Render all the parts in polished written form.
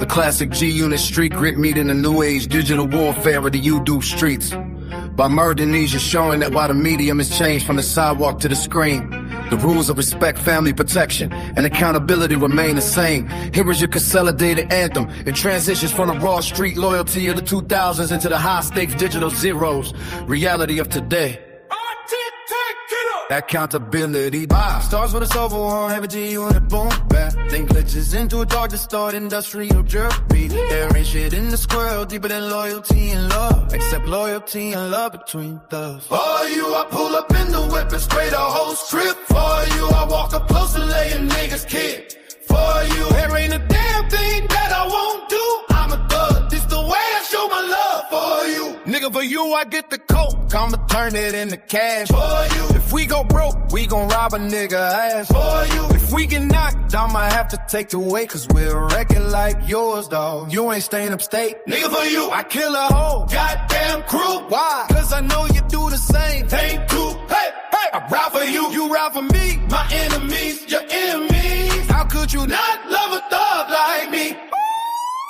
The classic G-Unit street grit meeting the new age digital warfare of the YouTube streets. By Murdernesia showing that while the medium has changed from the sidewalk to the screen, the rules of respect, family protection, and accountability remain the same. Here is your consolidated anthem. It transitions from the raw street loyalty of the 2000s into the high-stakes digital zeros. Reality of today. Accountability. Starts with a soulful one, heavy G-Unit boom back. Then glitches into a dark, distorted industrial jerky. There ain't shit in the squirrel deeper than loyalty and love, except loyalty and love between thugs. For you, I pull up in the whip and spray the whole strip. For you, I walk up close and lay a nigga's kid. For you, there ain't a damn thing that I won't do. I'm a thug, this the way I show my love. For you, nigga, for you, I get the coke. I'ma turn it into cash. For you, if we go broke, we gon' rob a nigga ass. For you, if we get knocked, I'ma have to take the weight, cause we're wrecking like yours, dawg. You ain't staying upstate. Nigga, for you, I kill a whole goddamn crew. Why? Cause I know you do the same thing too. Hey, hey, I ride for you, you ride for me. My enemies, your enemies. How could you not love a thug like me?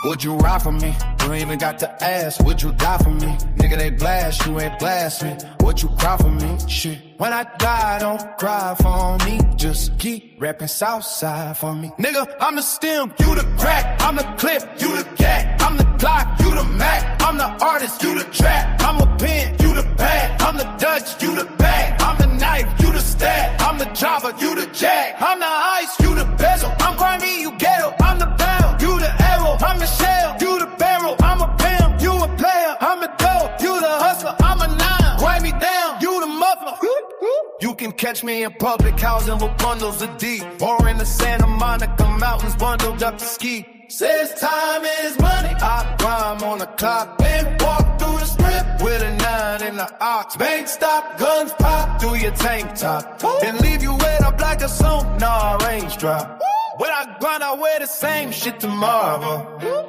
Would you ride for me? You ain't even got to ask. Would you die for me? Nigga, they blast, you ain't blast me. Would you cry for me? Shit. When I die, don't cry for me. Just keep rapping Southside for me. Nigga, I'm the stem, you the crack. I'm the clip, you the cat. I'm the Glock, you the Mac. I'm the artist, you the trap. I'm a pen, you the pad. I'm the Dutch, you the bag. I'm the knife, you the stab. I'm the chopper, you the jack. I'm the ice, you the bezel. I'm grimy, you ghetto. I'm the pound, you the arrow. I'm the shell, you the barrel. I'm a pimp, you a player. I'm a dope, you the hustler. I'm a nine, grind me down, you the muffler. You can catch me in public housing with bundles of D, or in the Santa Monica mountains bundled up to ski. Says time is money. I rhyme on the clock and walk through the strip with a 9 in the ox. Bank stop, guns pop through your tank top and leave you wet up like a sonar range drop. When I grind, I wear the same shit tomorrow.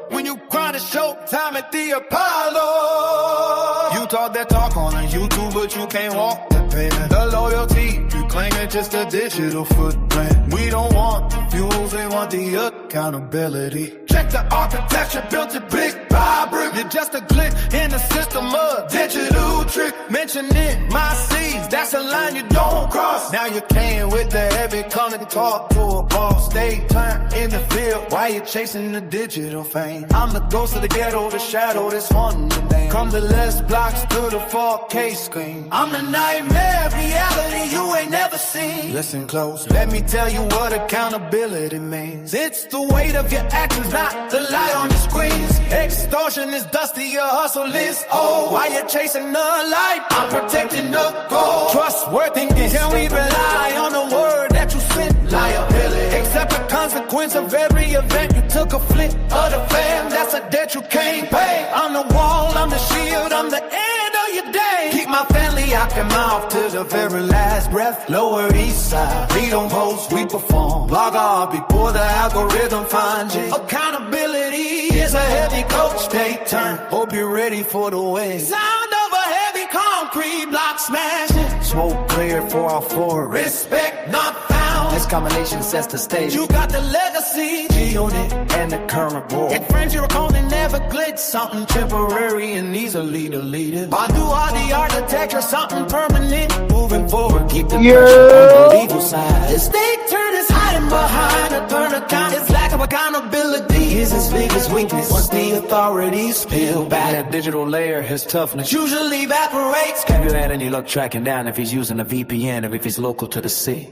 When you grind, it's showtime at the Apollo. You talk that talk on YouTube, but you can't walk that pavement. The loyalty, you claim it's just a digital footprint. We don't want the views, we want the accountability. Check the architecture, built it brick by brick. You're just a glitch in the system of digital trick. Mentioning my seeds, that's a line you don't cross. Now you came with the heavy, come and talk to a boss. Stay turned in the field while you're chasing the digital fame. I'm the ghost of the ghetto, the shadow that's haunting the name. From the less blocks to the 4K screen. I'm the nightmare reality you ain't never seen. Listen close, let me tell you what accountability means. It's the weight of your actions, not the light on the screens. Extortion is dusty, your hustle is old. While you're chasing the light, I'm protecting the gold. Trustworthiness, can we rely on the word that you sent? Liability, accept the consequence of every event. You took a flint of the fam, that's a debt you can't pay. I'm the wall, I'm the shield, I'm the end of your day. Keep my family out their mouth to the very last breath. Lower East Side, we don't post, we perform. Log on before the algorithm finds you. Accountability is a heavy coach, stay turned. Hope you're ready for the wave. Sound of a heavy concrete block smashing. Smoke clear 404, respect not found. This combination sets the stage. You got the legacy, G-Unit, and the current board. Get friends you're calling never glitch. Something temporary and easily deleted. I do all the architecture, something permanent. Moving forward, keep the pressure on the legal side. The state turn is hiding behind a turn account. Its lack of accountability is its biggest weakness. Once the authorities peel back, that digital layer, his toughness usually evaporates. Have you had any luck tracking down if he's using a VPN or if he's local to the city?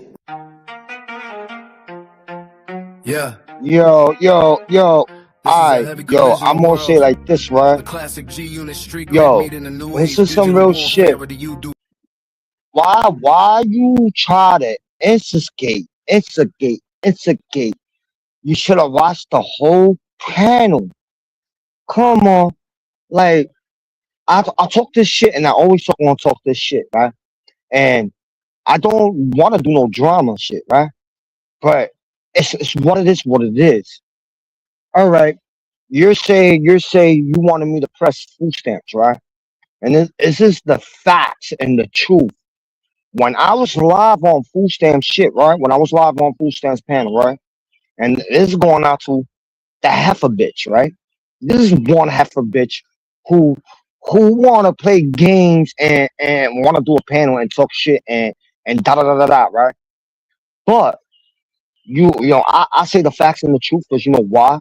Yeah. Yo. I'm gonna say like this, right? The classic G-Unit street Yo, this is some real shit. Why you try to instigate? You should have watched the whole panel. Come on. Like, I talk this shit and I always want to talk this shit, right? And I don't want to do no drama shit, right? But it's what it is. All right. You're saying you wanted me to press food stamps, right? And this is the facts and the truth. When I was live on food stamp shit, right? When I was live on food stamps panel, right? And this is going out to the heifer bitch, right? This is one heifer bitch who want to play games and want to do a panel and talk shit and da da da da da, right? But I say the facts and the truth because you know why?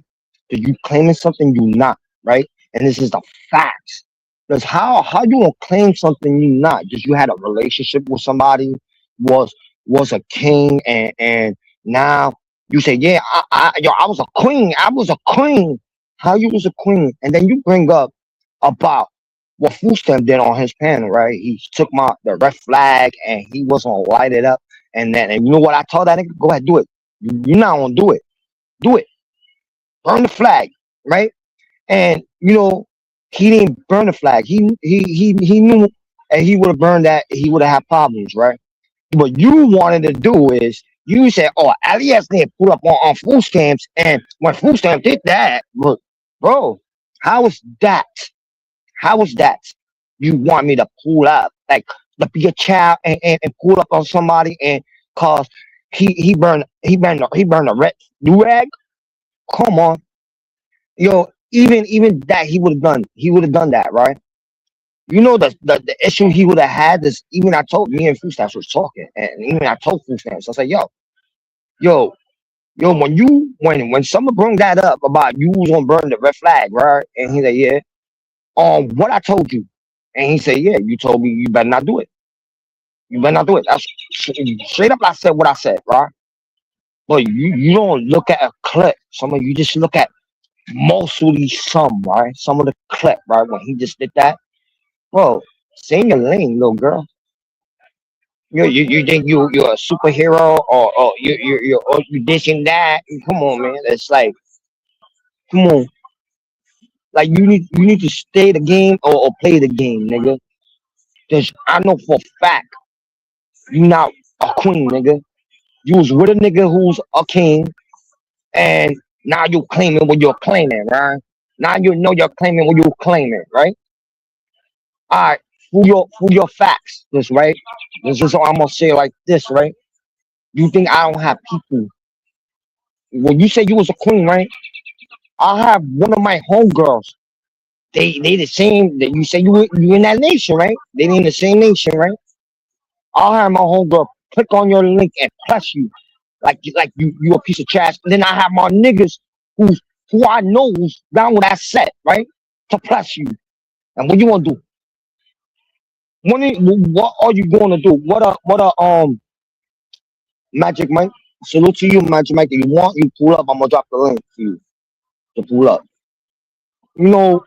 Because you claiming something you not, right? And this is the facts. Because how you gonna claim something you not? Just you had a relationship with somebody, was was a king, and now you say, yeah, I was a queen. I was a queen. How you was a queen? And then you bring up about what Fustam did on his panel, right? He took the red flag and he was gonna light it up. And you know what I told that nigga? Go ahead, do it. You're not gonna do it. Do it. Burn the flag, right? And he didn't burn the flag. He knew, and he would have burned that. He would have had problems, right? What you wanted to do is you said, "Oh, Alias didn't put up on food stamps," and when food stamp did that, look, bro, how is that? How is that? You want me to pull up, like, to be a child and pull up on somebody and cause he burned a red do rag? Come on, even that he would have done. He would have done that, right? You know the issue he would have had is even I told me and Food Stamps was talking, and even I told Food Stamps, I said, yo, when someone bring that up about you was gonna burn the red flag, right? And he said, yeah, what I told you, and he said, yeah, you told me you better not do it. You better not do it. That's straight up. I said what I said, right? But you don't look at a clip. Some of you just look at mostly some, right? Some of the clip, right? When he just did that, bro, stay in your lane, little girl. You think you're a superhero or you this and that? Come on, man. It's like, come on, like you need to stay the game or play the game, nigga. Cause I know for a fact you not a queen, nigga. You was with a nigga who's a king, and now you claiming what you're claiming, right? Now you know you're claiming what you're claiming, right? All right, for your facts, this right. This is what I'm gonna say like this, right? You think I don't have people? When you say you was a queen, right? I have one of my homegirls. They the same that you say you in that nation, right? They in the same nation, right? I'll have my homegirl click on your link and press you like you a piece of trash. And then I have my niggas who I know who's down with that set, right? To press you. And what you wanna do? What are you gonna do? What Magic Mike? Salute to you, Magic Mike. If you want, you pull up. I'm gonna drop the link for you to pull up. You know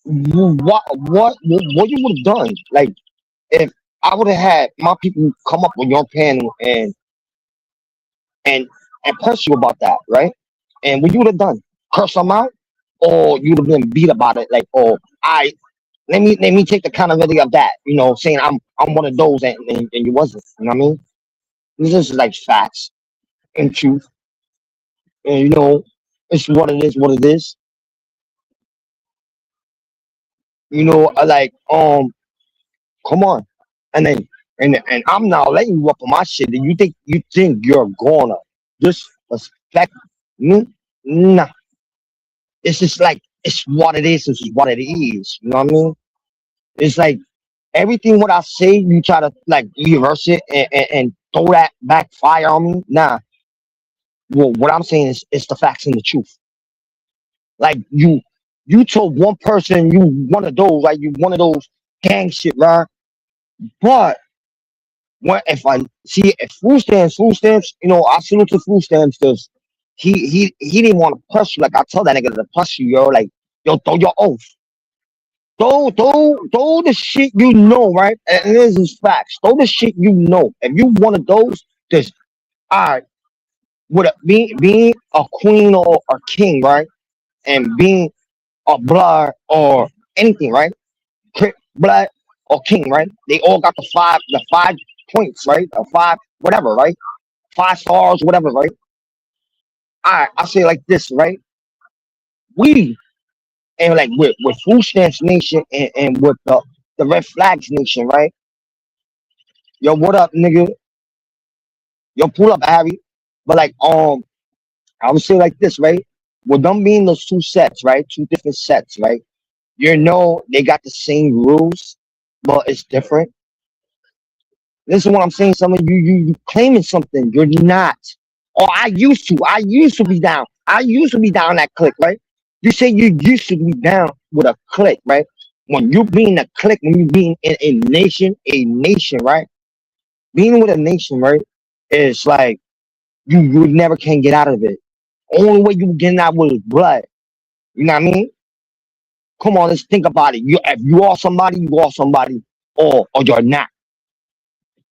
what you would have done? Like if I would have had my people come up on your panel and and press you about that, right? And what you would have done? Curse them out, or you'd have been beat about it. Like, oh, I let me take the accountability of that. Saying I'm one of those, and you wasn't. You know what I mean? This is like facts and truth, and it's what it is. What it is. Like come on, and then and I'm now letting you up on my shit. And you think you're gonna disrespect me? Nah, it's just like it's what it is. This is what it is. You know what I mean? It's like everything what I say, you try to like reverse it and throw that backfire on me. Nah, well, what I'm saying is it's the facts and the truth. Like you told one person you one of those, like you one of those gang shit, right? But when if I see if food stamps, I salute to food stamps because he didn't want to push you. Like I told that nigga to push you, yo. Like yo, throw your oath. Throw the shit you know, right? And this is facts. Throw the shit you know. If you one of those, just all right, with being a queen or a king, right? And being a blood or anything, right? Blood or king, right? They all got the five points, right? Or five, whatever, right? 5 stars, whatever, right? All right, I say it like this, right? We and like with Food Stamps Nation and with the Red Flags Nation, right? Yo, what up, nigga? Yo, pull up, Harry. But like, I would say like this, right? with them being those two sets, right? Two different sets, right? You know they got the same rules, but it's different. This is what I'm saying. Some of you claiming something you're not. Or I used to. I used to be down. I used to be down that click, right? You say you used to be down with a click, right? When you being a click, when you being in a nation, right? Being with a nation, right? Is like you never can get out of it. Only way you getting out with is blood. You know what I mean? Come on, let's think about it. You if you are somebody, you are somebody, or you're not.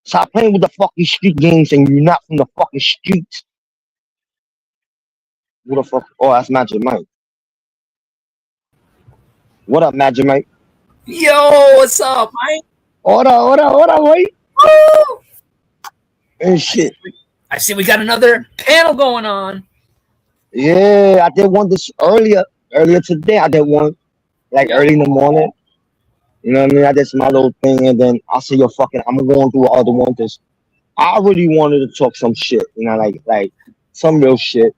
Stop playing with the fucking street games and you're not from the fucking streets. Who the fuck? Oh, that's Magic Mike. What up, Magic Mike? Yo, what's up, Mike? Hold on, wait. Woo! And shit. I see we got another panel going on. Yeah, I did one this earlier today. I did one like early in the morning. You know what I mean? I did my little thing, and then I say, "Yo, fucking, I'm going through other one." Cause I really wanted to talk some shit. You know, like some real shit.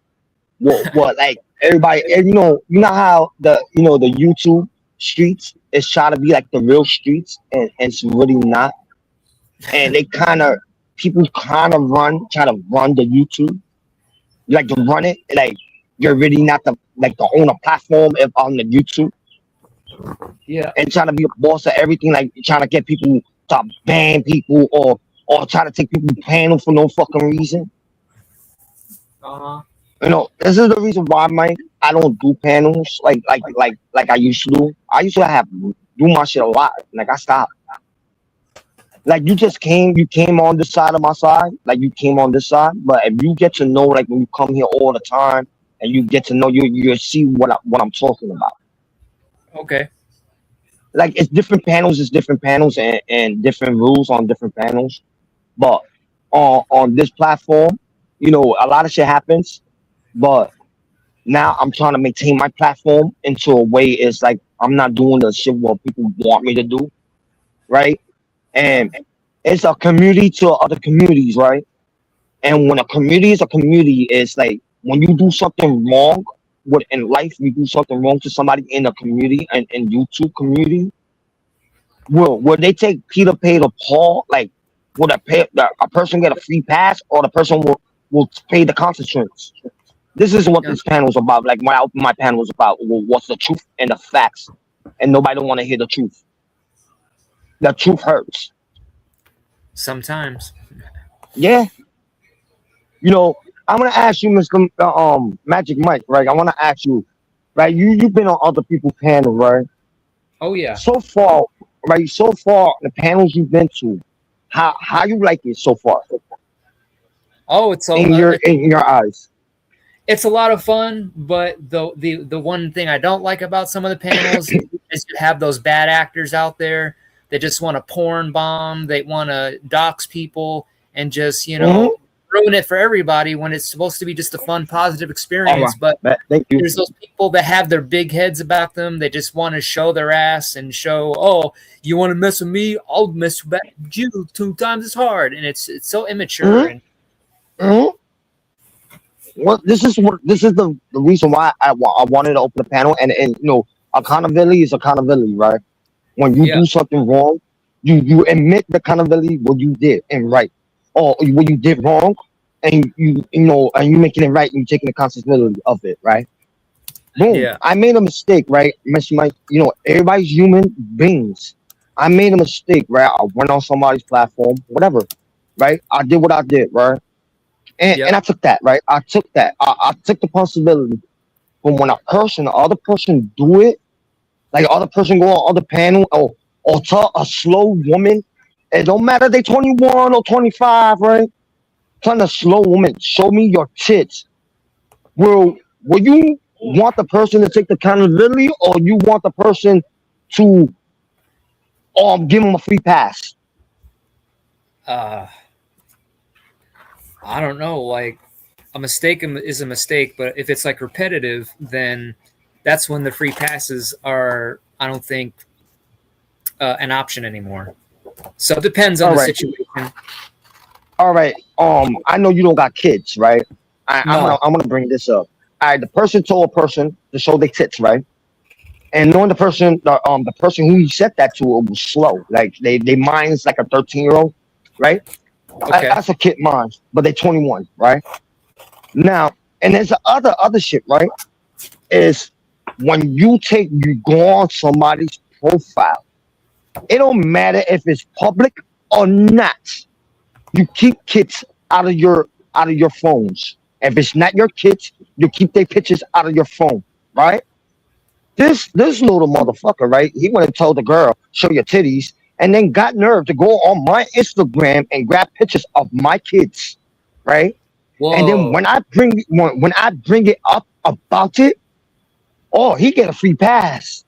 What like everybody? And you know how the YouTube streets is trying to be like the real streets, and it's really not. And they people kind of try to run the YouTube, like to run it, like you're really not the owner platform on the YouTube, Yeah. and trying to be a boss of everything, like trying to get people to ban people or try to take people panel for no fucking reason. Uh-huh. This is the reason why, Mike. I don't do panels like I used to do. I used to do my shit a lot. Like I stopped. Like you came on this side of my side, like you came on this side. But if you get to know, like when you come here all the time, and you get to know, you see what I'm talking about. Okay. Like it's different panels, and different rules on different panels. But on this platform, a lot of shit happens. But now I'm trying to maintain my platform into a way it's like I'm not doing the shit what people want me to do, right? Yeah. And it's a community to other communities, right? And when a community is a community, it's like when you do something wrong in life, you do something wrong to somebody in a community and in YouTube community, will they take Peter paid or Paul? Like, will a person get a free pass, or the person will pay the consequence? This is what Yeah. this panel is about. Like my panel was about, what's the truth and the facts, and nobody don't want to hear the truth. The truth hurts. Sometimes. Yeah, I'm gonna ask you, Mr. Magic Mike, right? I want to ask you, right? You've been on other people's panel, right? Oh yeah. So far, right? So far, the panels you've been to, how you like it so far Oh, it's in your eyes? it's a lot of fun, but the one thing I don't like about some of the panels is you have those bad actors out there that just want to porn bomb, they want to dox people and just, Mhm. ruin it for everybody when it's supposed to be just a fun, positive All experience. But right, thank you. there's those people that have their big heads about them. They just want to show their ass and show, oh, you want to mess with me? I'll mess with you 2 times as hard. And it's so immature. Mhm. And Mhm. Well, this is the reason why I wanted to open the panel, and accountability is accountability, right? When you yeah, do something wrong, you admit the accountability what you did and right, or what you did wrong, and and you making it right, and you taking the responsibility of it, right? Boom. yeah, I made a mistake, right, Mr. Mike? Everybody's human beings. I made a mistake, right? I went on somebody's platform, whatever, right? I did what I did, right? And yep, I took that, right? I took that. I took the possibility. But when the other person do it, like other person go on other panel, or tell a slow woman, it don't matter they 21 or 25, right? Telling a slow woman, show me your tits. Will you want the person to take the accountability, or you want the person to give them a free pass? uh, I don't know. Like a mistake is a mistake, but if it's like repetitive, then that's when the free passes are, I don't think, an option anymore. So it depends on All the right, situation. all right. I know you don't got kids, right? I'm No. gonna bring this up. the person told a person to show their tits, right? And knowing the person who he said that to was slow. Like they mind is like a 13-year-old, right? Okay. That's a kid mind, but they're 21, right? Now, and there's the other shit, right? Is when you go on somebody's profile, it don't matter if it's public or not. You keep kids out of your phones. If it's not your kids, you keep their pictures out of your phone, right? This little motherfucker, right? He went and told the girl, show your titties, and then got nerve to go on my Instagram and grab pictures of my kids, right? And then Whoa. when I bring it up about it, oh, he get a free pass.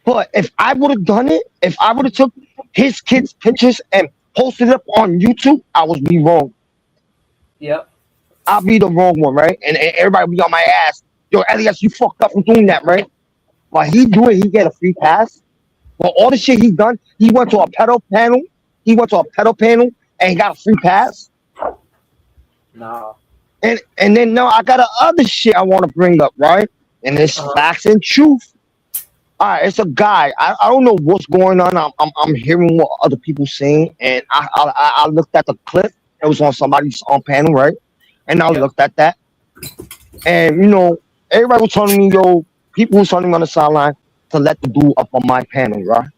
But if I would have done it, if I would have took his kids' pictures and posted it up on YouTube, I would be wrong. Yep. I'll be the wrong one, right? And everybody be on my ass. Yo, Elias, you fucked up for doing that, right? But he do it, he get a free pass. For all the shit he done, he went to a pedal panel. He went to a pedal panel and he got a free pass. No. And then now I got other shit I want to bring up, right? And it's facts and truth. All right, it's a guy. I don't know what's going on. I'm hearing what other people saying, and I looked at the clip. It was on somebody's on panel, right? And I looked at that, and everybody was telling me, yo, people was telling me on the sideline to let the dude up on my panel, right?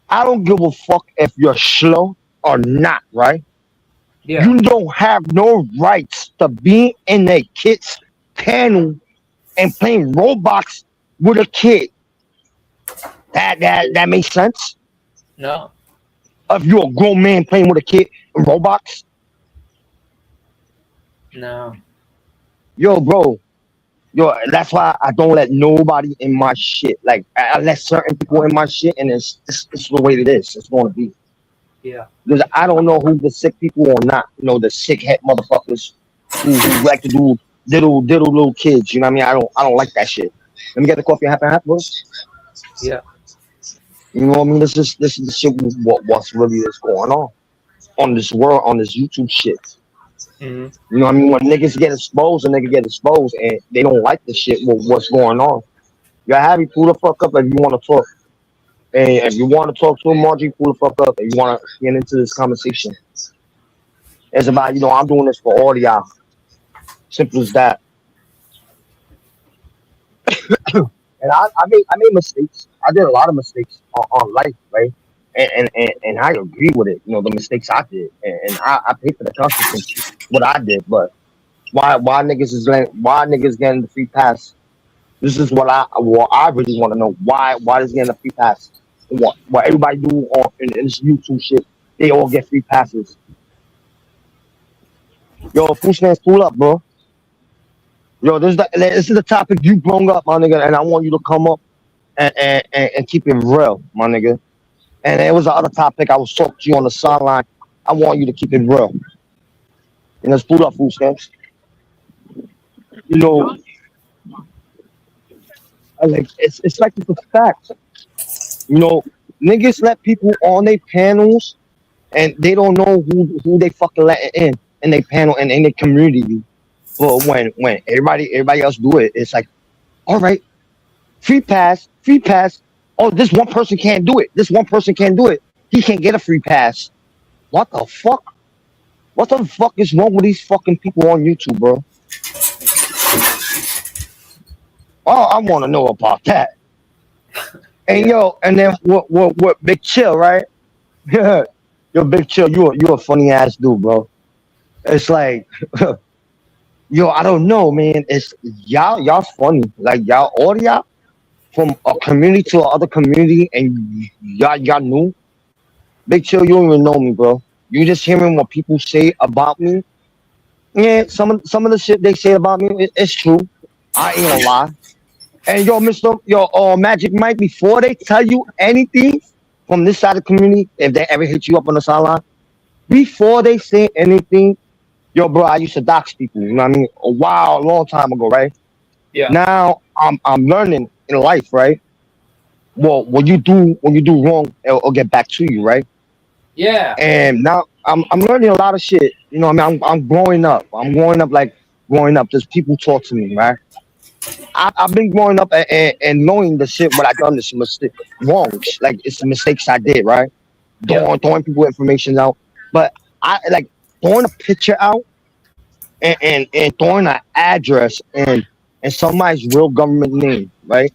I don't give a fuck if you're slow or not, right? Yeah. You don't have no rights to be in a kid's panel and playing Roblox with a kid. That makes sense? No. If you're a grown man playing with a kid in Roblox? No. Yo, bro. Yo, that's why I don't let nobody in my shit. Like, I let certain people in my shit, and it's the way it is. It's going to be. Yeah. Because I don't know who the sick people or not. The sick head motherfuckers who like to do little kids. You know what I mean? I don't like that shit. Let me get the coffee half and half, bro. Yeah. You know what I mean? This is the shit. What's really is going on this world, on this YouTube shit. Mm-hmm. You know what I mean? When niggas get exposed, a nigga get exposed, and they don't like the shit. What's going on? You gotta have you pull the fuck up if you want to talk. And if you want to talk to him, Margie, pull the fuck up. If you want to get into this conversation, it's about I'm doing this for all of y'all. Simple as that. And I made mistakes. I did a lot of mistakes on life, right? And I agree with it. The mistakes I did, and I paid for the consequences what I did. But why niggas getting the free pass? This is what I really want to know. Why is getting a free pass? What everybody do in this YouTube shit? They all get free passes. Yo, Foodstamps, pull up, bro. Yo, this is the topic you brought up, my nigga, and I want you to come up and keep it real, my nigga. And it was the other topic I was talking to you on the sideline. I want you to keep it real. And let's pull up, Foodstamps. Like it's like it's a fact. Niggas let people on their panels, and they don't know who they fucking letting in their panel and in their community. But when everybody else do it, it's like, all right, free pass. Oh, this one person can't do it. This one person can't do it. He can't get a free pass. What the fuck? What the fuck is wrong with these fucking people on YouTube, bro? Oh, I want to know about that. And yo, and then what Big Chill, right? Yo, Big Chill, you a funny ass dude, bro. It's like, yo, I don't know, man. It's y'all funny. Like all y'all from a community to another community, and y'all new. Big Chill, you don't even know me, bro. You just hearing what people say about me. Yeah, some of the shit they say about me, it's true. I ain't gonna lie. And Magic Mike, before they tell you anything from this side of the community, if they ever hit you up on the sideline, before they say anything, yo, bro, I used to dox people. You know what I mean? A long time ago, right? Yeah. Now I'm learning in life, right? Well, when you do wrong, it'll get back to you, right? Yeah. And now I'm learning a lot of shit. You know what I mean? I'm growing up. I'm growing up like growing up, just people talk to me, right? I've been growing up and knowing the shit what I done is mistake wrongs, like it's the mistakes I did, right? Yeah. Throwing people information out, but I like throwing a picture out and throwing an address and somebody's real government name, right?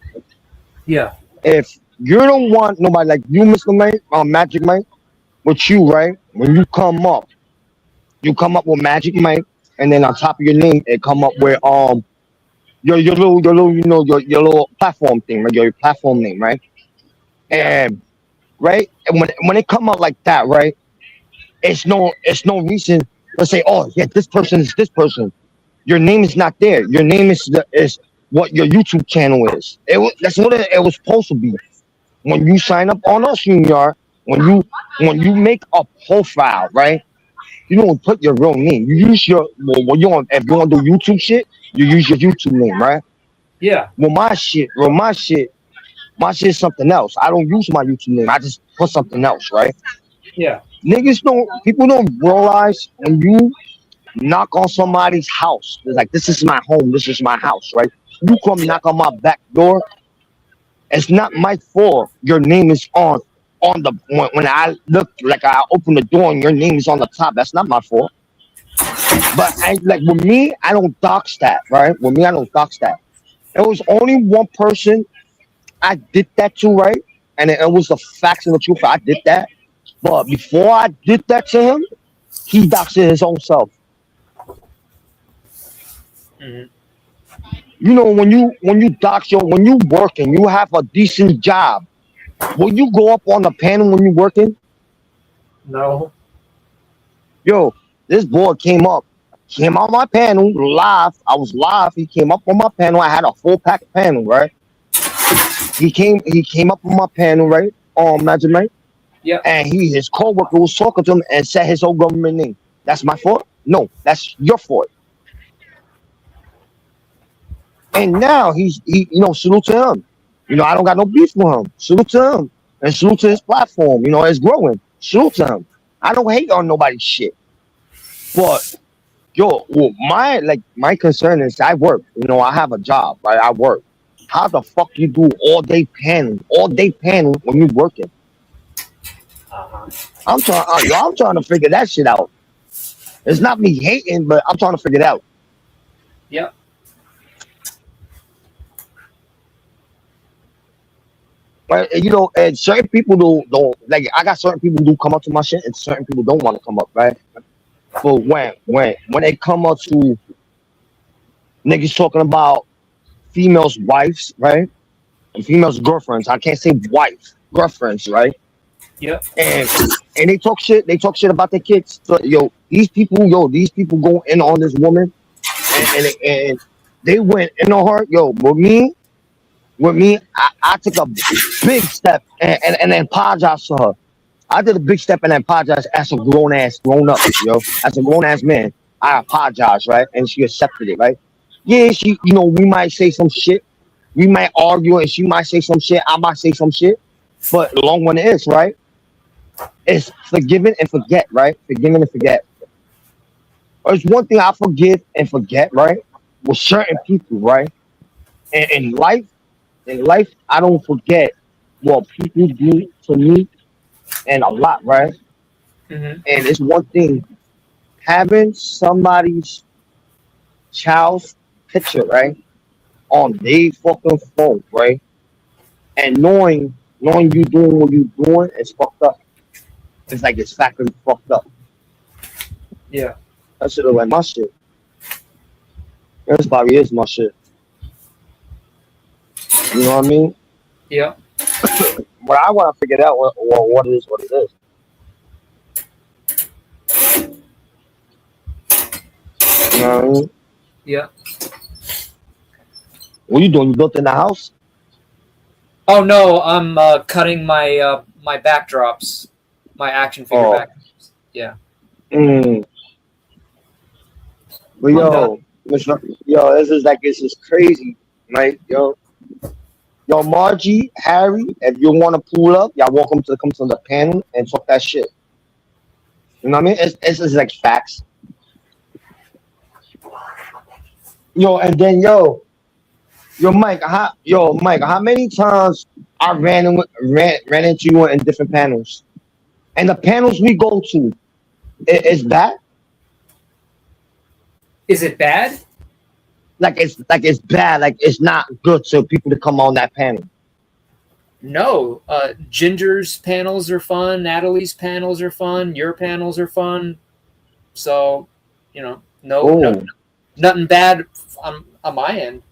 Yeah. If you don't want nobody like you, Mr. Mike, Magic Mike, with you, right? When you come up with Magic Mike, and then on top of your name, it come up with your little your little platform thing, right? Your platform name, right? Yeah. And right, and when it come out like that, right? It's no reason. Let's say, oh yeah, this person is this person. Your name is not there. Your name is what your YouTube channel is. That's what it was supposed to be. When you sign up on our StreamYard, when you make a profile, right? You don't put your real name. You use your when you on if you want to do YouTube shit, you use your YouTube name, right? Yeah. My shit is something else. I don't use my YouTube name. I just put something else, right? Yeah. People don't realize when you knock on somebody's house, it's like this is my home, this is my house, right? You come Yeah. knock on my back door, it's not my fault. Your name is on the when I look like I open the door and your name is on the top. That's not my fault. But I like with me, I don't dox that, right? With me, I don't dox that. It was only one person I did that to, right? And it was the facts and the truth. I did that. But before I did that to him, he doxed his own self. Mhm. You know, when you dox your when you working, you have a decent job. When you go up on the panel when you working, No. yo, this boy came on my panel live. I was live. He came up on my panel. I had a full pack panel, right? He came up on my panel, right? Imagine, right? Yeah. And his co-worker was talking to him and said his own government name. That's my fault? No, that's your fault. And now salute to him. I don't got no beef with him. Salute to him. And salute to his platform. It's growing. Salute to him. I don't hate on nobody's shit. But well, my concern is I work. I have a job, right? I work. How the fuck you do all day panning when you working? Uh-huh. I'm trying to figure that shit out. It's not me hating, but I'm trying to figure it out. Yeah. But and certain people don't like. I got certain people who come up to my shit, and certain people don't want to come up, right? But when they come up to niggas talking about females' wives, right, and females' girlfriends, I can't say wife, girlfriends, right? Yeah. And they talk shit. They talk shit about their kids. So these people go in on this woman, and they went in on her. With me, I took a big step and then apologized to her. I did a big step and then apologized as a grown up, as a grown ass man. I apologized, right? And she accepted it, right? Yeah, we might say some shit. We might argue and she might say some shit. I might say some shit. But the long one is, right? It's forgiving and forget, right? Forgiving and forget. There's one thing I forgive and forget, right? With certain people, right? And in life, I don't forget what people do to me and a lot, right? Mm-hmm. And it's one thing having somebody's child's picture, right, on their fucking phone, right, and knowing you doing what you doing is fucked up. It's like it's factory fucked up. Yeah. That shit look like my shit. This probably is my shit. You know what I mean? Yeah. But I want to figure out what it is, what it is. You know what I mean? Yeah. What you doing? You built in the house? Oh no, I'm cutting my backdrops, my action figure Oh. backdrops. Yeah. Mm. But I'm done. this is crazy, right? Yo, Margie, Harry, if you want to pull up, y'all welcome to come to the panel and talk that shit. You know what I mean? It's just like facts. Yo, and then Mike, how many times I ran into you in different panels, and the panels we go to, it's bad. Is it bad? It's bad. Like it's not good to people to come on that panel. No. Ginger's panels are fun. Natalie's panels are fun. Your panels are fun. So, no, Oh, nothing bad on my end,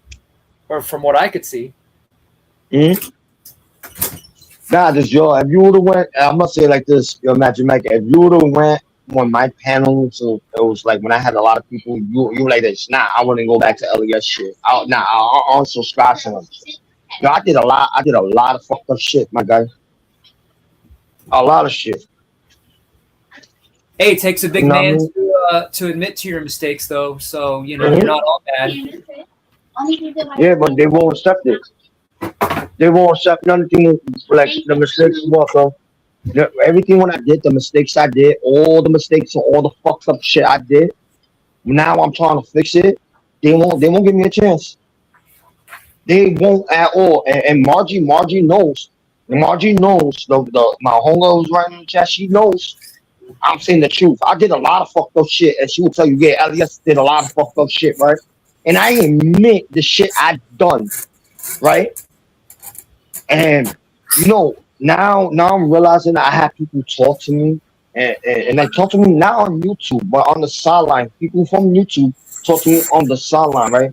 or from what I could see. mm-hmm. Nah, just if you would have went, I must say like this, yo, Magic Mike, if you would have went on my panel, so it was like when I had a lot of people, you were like this. Nah, I wouldn't go back to LES shit. I unsubscribe to them. Yo, I did a lot of fucked up shit, my guy. A lot of shit. Hey, it takes a big You know what I man mean? to admit to your mistakes, though. So you're Mhm. not all bad. Yeah, but they won't accept it. They won't accept nothing like the mistakes. What, bro? Everything when I did, the mistakes I did, all the mistakes and all the fucked up shit I did. Now I'm trying to fix it. They won't give me a chance. They won't at all. And Margie knows. Margie knows. The my homegirl who's writing in the chat. She knows. I'm saying the truth. I did a lot of fucked up shit, and she will tell you, yeah, Elias did a lot of fucked up shit, right? And I admit the shit I done, right? And now I'm realizing I have people talk to me, and they talk to me not on YouTube, but on the sideline. People from YouTube talk to me on the sideline, right?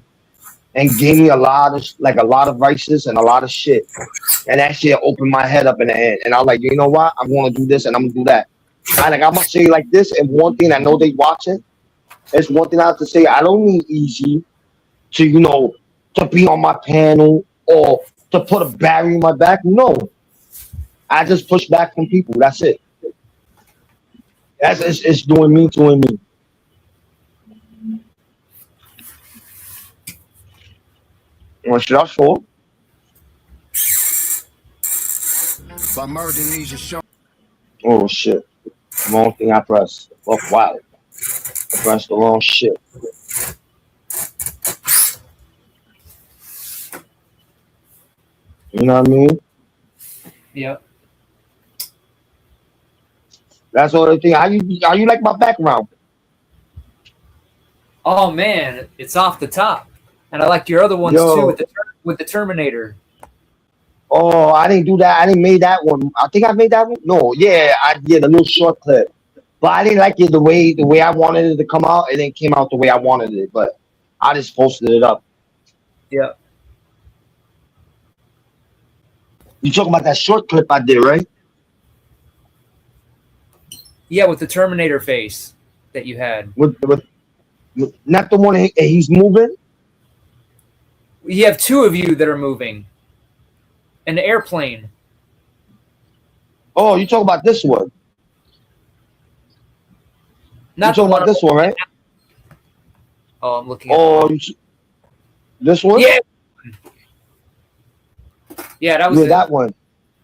And gave me a lot of vices and a lot of shit. And that shit opened my head up in the end. And I was like, you know what? I'm gonna do this and I'm gonna do that. I'm gonna say it like this, and one thing I know they watching is one thing I have to say. I don't need easy to to be on my panel or to put a barrier in my back. No, I just push back from people. That's it. It's doing me. What should I show? By merging these, you're showing. Oh shit! Wrong thing I pressed. Fuck wow! I pressed the wrong shit. You know what I mean? Yep. That's all the thing. How you like my background? Oh man, it's off the top. And I like your other ones too Yo, with the Terminator. oh, I didn't do that. I didn't make that one. I think I made that one. No, yeah, I did a little short clip, but I didn't like it the way I wanted it to come out. It didn't came out the way I wanted it, but I just posted it up. Yeah. You talking about that short clip I did, right? Yeah, with the Terminator face that you had. With not the one he's moving. You have two of you that are moving. An airplane. Oh, you talking about this one? You Not the talking one. about this one, right? Oh, I'm looking at Oh, this one? Yeah. Yeah, that was Yeah, it. that one.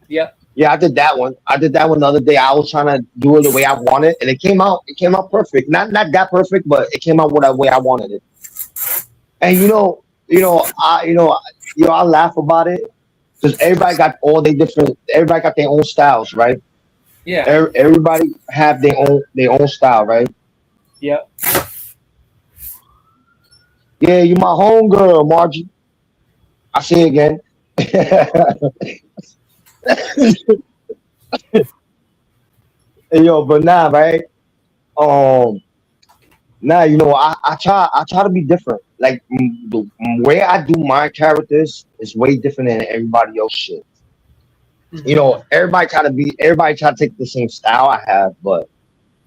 Yeah. Yeah, I did that one. I did that one the other day. I was trying to do it the way I wanted, and it came out. It came out perfect. Not that perfect, but it came out the way I wanted it. And I laugh about it because everybody got all their different. Everybody got their own styles, right? Yeah. Everybody have their own style, right? Yeah. Yeah, you my homegirl, Margie. I say it again. Hey, yo, but nah, right? Um, Nah, I try to be different. Like the way I do my characters is way different than everybody else shit. Mhm. Everybody try to take the same style I have, but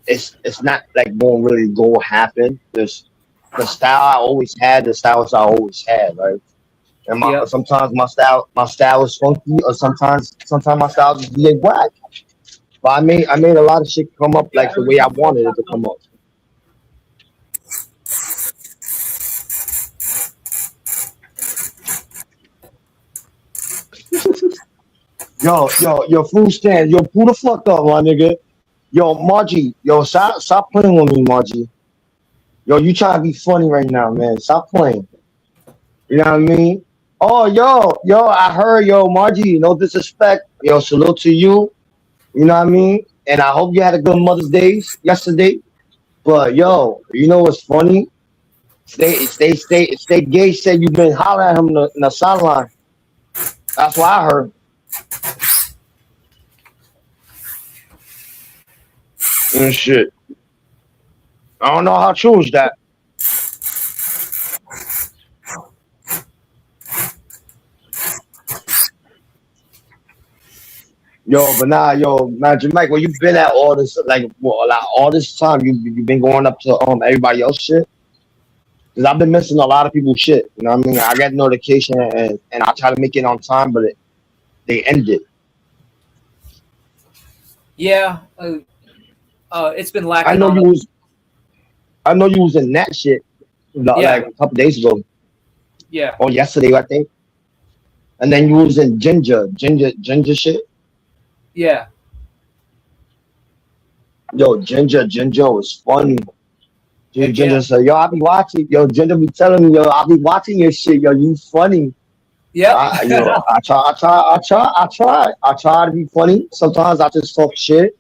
it's not like won't really go happen. There's the style I always had, the styles I always had, right? And Yep. sometimes my style is funky, or sometimes my style is really whack. But I made a lot of shit come up like the way I wanted it to come up. Yo, food stand. Yo, pull the fuck up, my nigga. Yo, Margie. Yo, stop playing with me, Margie. Yo, you trying to be funny right now, man. Stop playing. You know what I mean? Oh, yo, I heard, yo, Margie, no disrespect. Yo, salute to you. You know what I mean? And I hope you had a good Mother's Day yesterday. But yo, you know what's funny? Stay gay said you've been hollering at him in the sideline. That's what I heard. And shit. I don't know how true is that. Yo, but nah, yo, man, Jamaica, where you been at all this, like all this time? You been going up to everybody else shit? Cause I've been missing a lot of people's shit. You know what I mean? I get notification and I try to make it on time, but they end it. Yeah, it's been I lacking know on. you was I know you was in that shit Yeah. like a couple days ago Yeah, or yesterday, I think. And then you was in ginger shit. yeah, Yo, ginger was funny. heck Ginger yeah, said, "Yo, I be watching. Yo, Ginger be telling me, yo, I be watching your shit. Yo, you funny. yep. I try to be funny. Sometimes I just talk shit,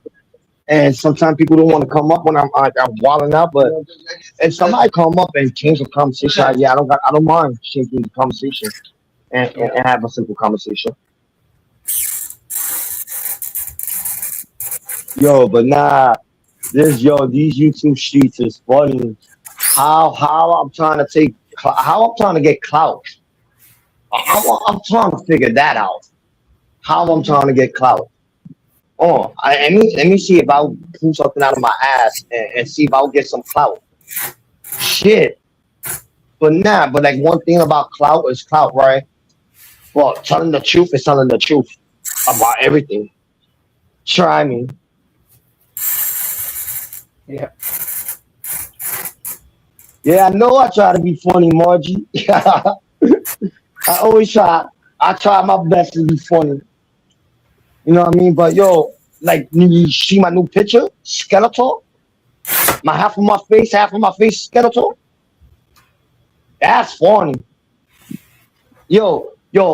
and sometimes people don't want to come up when I'm wilding out. But if somebody come up and change the conversation, I don't mind changing the conversation Yeah. and have a simple conversation. Yo, but nah, these YouTube streets is funny. How I'm trying to how I'm trying to get clout. I'm trying to figure that out. How I'm trying to get clout. Oh, let me see if I'll pull something out of my ass and see if I'll get some clout. Shit. But nah, but like one thing about clout is clout, right? Well, telling the truth is telling the truth about everything. Try me. Yeah. Yeah, I know I try to be funny, Margie. I always try. I try my best to be funny. You know what I mean? But yo, like you see my new picture, skeletal. My half of my face skeletal. That's funny. Yo,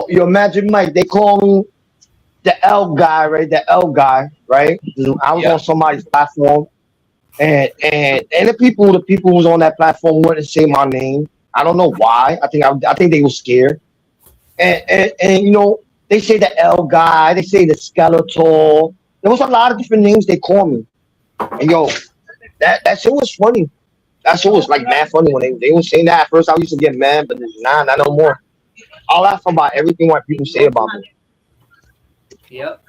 imagine Mike. They call me the L guy, right? The L guy, right? I was Yeah. on somebody's platform, and the people who was on that platform wouldn't say my name. I don't know why. I think they were scared. And you know, they say the L guy, they say the skeletal. There was a lot of different names they call me. And yo, that shit was funny. That shit was like mad funny when they were saying that at first. I used to get mad, but nah, not no more. I laugh about everything what people say about me. Yep.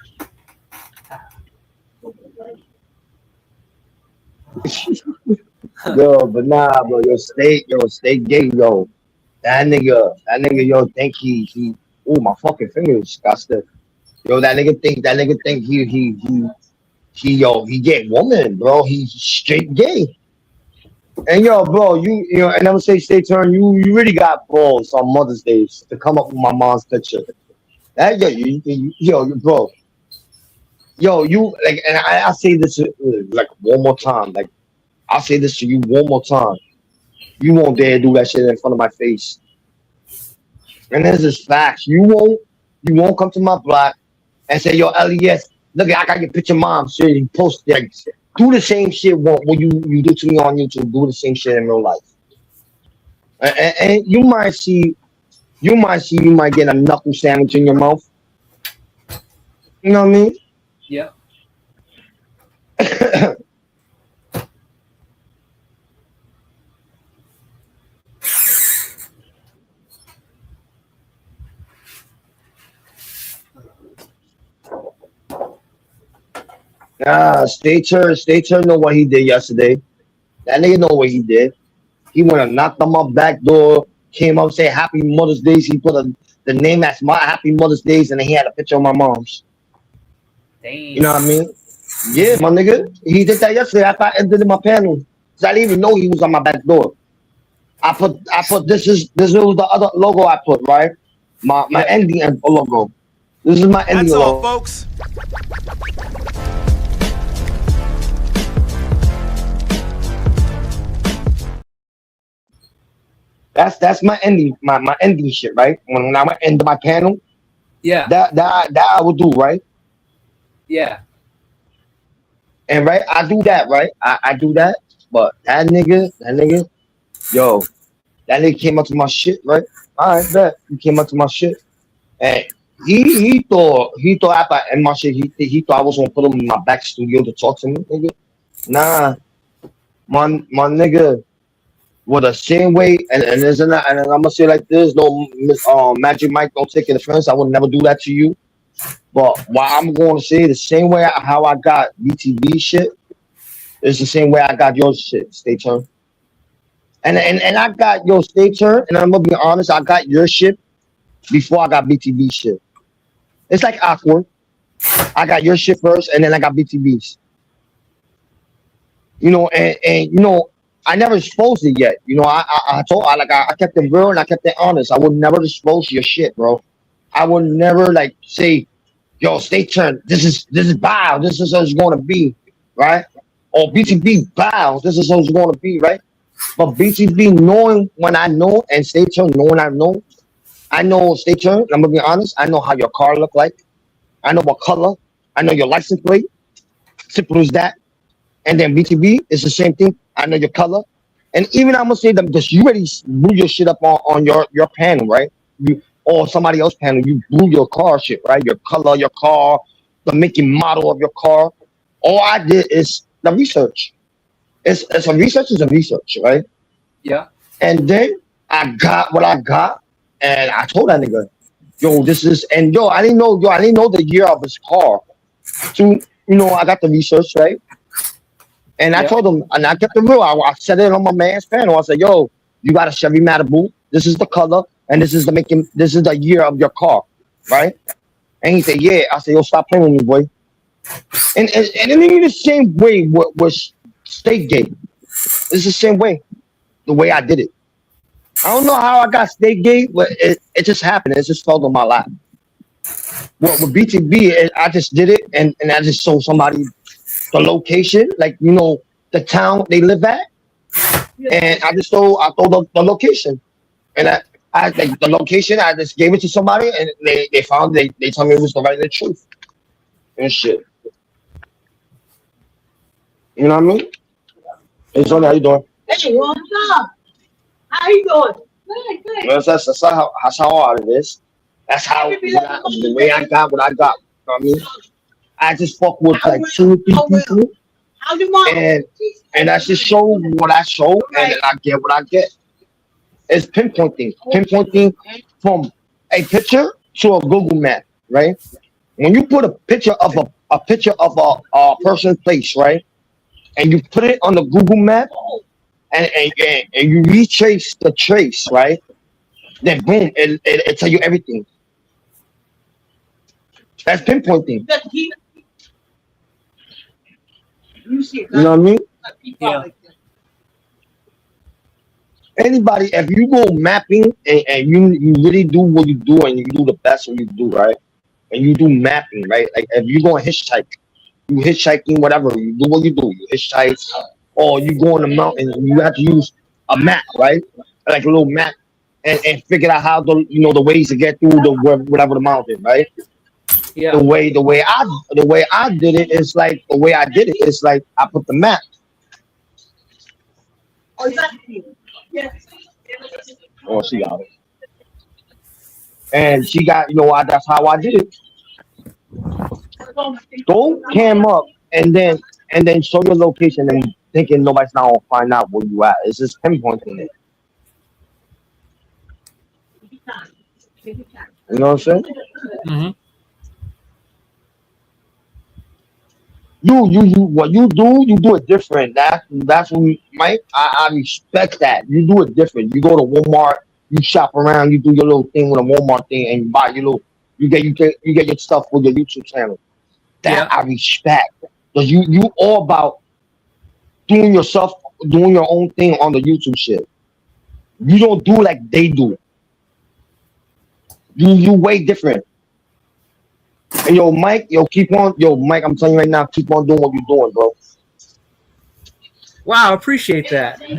Yo, but nah, bro, stay gay, yo. Yo, think oh, my fucking fingers got stiff. Yo, that nigga think he get woman, bro. He's straight gay. And yo, bro, and I'm gonna say, stay turn, you really got balls on Mother's Day to come up with my mom's picture. That bro, you like, and I say this like one more time, like I'll say this to you one more time. You won't dare do that shit in front of my face. And this is facts. You won't come to my block and say, yo, LES, look, I got your picture, mom. Shit, you post like, do the same shit what you do to me on YouTube. Do the same shit in real life. And you might get a knuckle sandwich in your mouth. You know what I mean? Yep. Nah, stay tuned know what he did yesterday. That nigga know what he did. He went and knocked on my back door, came up, say Happy Mother's Days. He put the name that's my Happy Mother's Days, and then he had a picture of my mom's. You know Damn. what I mean? Yeah, my nigga. He did that yesterday after I entered in my panel. Cause I didn't even know he was on my back door. I put this was the other logo I put, right? My Yeah. ending logo. This is my ending That's all, logo. folks. That's my ending, my ending shit, right? When I end my panel, Yeah. that I would do, right? Yeah. And right, I do that, right? I do that, but that nigga, yo, that nigga came up to my shit, right? All right, bet he came up to my shit, and he thought after I end my shit, he thought I was gonna put him in my back studio to talk to me, nigga. Nah, my nigga. Well, the same way, and isn't that, and I'm gonna say like this, no, Magic Mike, don't take it offense. I would never do that to you. But why I'm going to say the same way how I got BTB shit is the same way I got your shit. Stay tuned. And I got your stay tuned, and I'm gonna be honest, I got your shit before I got BTB shit. It's like awkward. I got your shit first, and then I got BTB's. And I never exposed it yet. I told I kept it real and I kept it honest. I would never expose your shit, bro. I would never like say, yo, stay tuned. This is bow. This is how it's gonna be, right? Or BTB bow. This is how it's gonna be, right? But BTB knowing when I know and stay tuned knowing I know stay tuned. I'm gonna be honest. I know how your car look like. I know what color. I know your license plate. Simple as that. And then BTB is the same thing. I know your color. And even I'm gonna say that because you already blew your shit up on your panel, right? Or somebody else panel, you blew your car shit, right? Your color, your car, the making model of your car. All I did is the research. It's a research is a research, right? Yeah. And then I got what I got, and I told that nigga, yo, this is, and I didn't know the year of his car. So I got the research, right? And I Yeah. told him, and I kept it real. I said it on my man's panel. I said, yo, you got a Chevy Malibu. This is the color, and this is the year of your car, right? And he said, yeah. I said, yo, stop playing with me, boy. And then in the same way was State Gate. It's the same way, the way I did it. I don't know how I got State Gate, but it just happened. It just fell on my lap. Well, with BTB, I just did it, and I just showed somebody the location, like the town they live at, and I told the location, and I like the location. I just gave it to somebody, and they found they told me it was the truth and shit. You know what I mean? Hey, Sonny, how you doing? Hey, what's up? How you doing? Good, good. Well, that's how hard it is. That's how the way I got what I got. You know what I mean? I just fuck with like 2 or 3 people. How's your mom? And I just show what I show, and then I get what I get. It's pinpointing from a picture to a Google map, right? When you put a picture of a person's place, right, and you put it on the Google map, and you retrace the trace, right, then boom, it tell you everything. That's pinpointing. You see, You know what I mean? Yeah. Anybody, if you go mapping and you really do what you do and you do the best what you do, right? And you do mapping, right? Like if you go and hitchhike, you hitchhiking, whatever, you do what you do, you hitchhike, or you go on the mountain and you have to use a map, right? Like a little map and figure out how the ways to get through whatever the mountain, right? Yeah. The way I did it is like the way I did it is like I put the map. Oh, exactly. Yes. Oh, she got it. And she got, that's how I did it. Don't cam up and then show your location and thinking nobody's not gonna find out where you at. It's just pinpointing it. You know what I'm saying? Mm-hmm. What you do it different. That's what Mike. I respect that. You do it different. You go to Walmart, you shop around, you do your little thing with a Walmart thing, and you buy your little. You get your stuff with your YouTube channel. That I respect. Because you all about doing your own thing on the YouTube shit. You don't do like they do. You way different. And Mike, keep on. Mike, I'm telling you right now, keep on doing what you're doing, bro. Wow, I appreciate that. You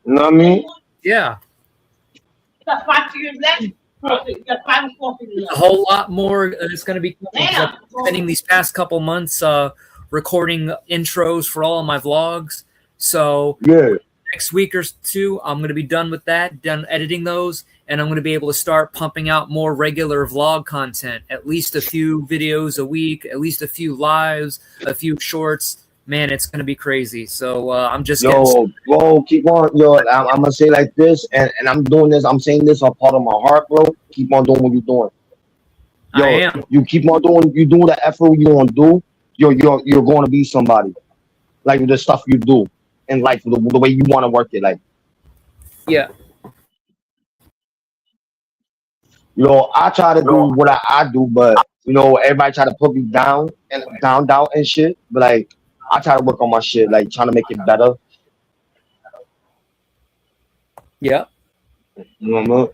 know what I mean? Yeah. got 5 figures left. You got 5 or 4 figures A left. whole lot more is going to be coming. Damn. I've been spending these past couple months recording intros for all of my vlogs. So Yeah. next week or two, I'm going to be done with that, done editing those, and I'm going to be able to start pumping out more regular vlog content, at least a few videos a week, at least a few lives, a few shorts. Man, it's going to be crazy. So I'm just Yo, bro, keep on. Yo, I'm gonna say like this, and I'm doing this. I'm saying this on part of my heart, bro. Keep on doing what you're doing. Yo, I am. you keep on doing. You do the effort you want to do. You're going to be somebody. Like the stuff you do in life, the way you want to work it. Like, Yeah. you know, I try to do what I do, but you know, everybody try to put me down and shit. But like, I try to work on my shit, like trying to make it better. Yeah. You know what I mean?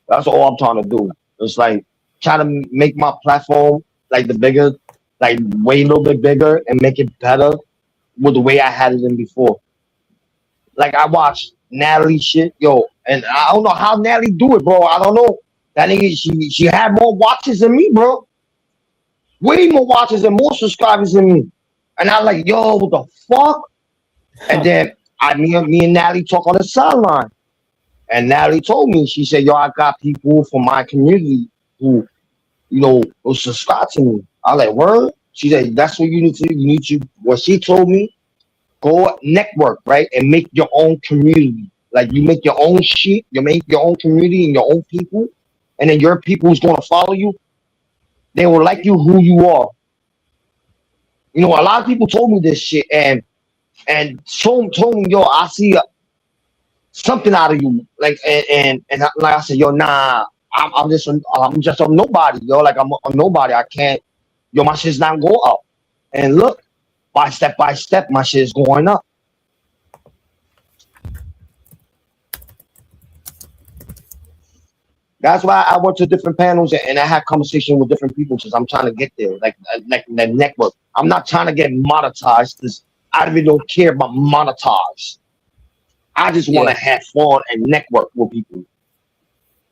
That's all I'm trying to do. It's like try to make my platform like the bigger, like way a little bit bigger and make it better with the way I had it in before. Like I watched Natalie shit, yo, and I don't know how Natalie do it, bro. I don't know. That nigga, she had more watches than me, bro. Way more watches and more subscribers than me. And I like, yo, what the fuck? And then me and Natalie talk on the sideline. And Natalie told me, she said, yo, I got people from my community who, you know, will subscribe to me. I like, word? She said, that's what you need to do. You need to, what she told me, go network, right? And make your own community. Like you make your own shit, you make your own community and your own people. And then your people who's going to follow you, they will like you who you are. You know, a lot of people told me this shit and told me, yo, I see something out of you. Like like I said, yo, nah, I'm just a nobody, yo. Like I'm a nobody. I can't, yo, my shit's not going up. And look, by step, my shit is going up. That's why I went to different panels and I had conversation with different people because I'm trying to get there, like that network. I'm not trying to get monetized because I really don't care about monetize. I just want to have fun and network with people.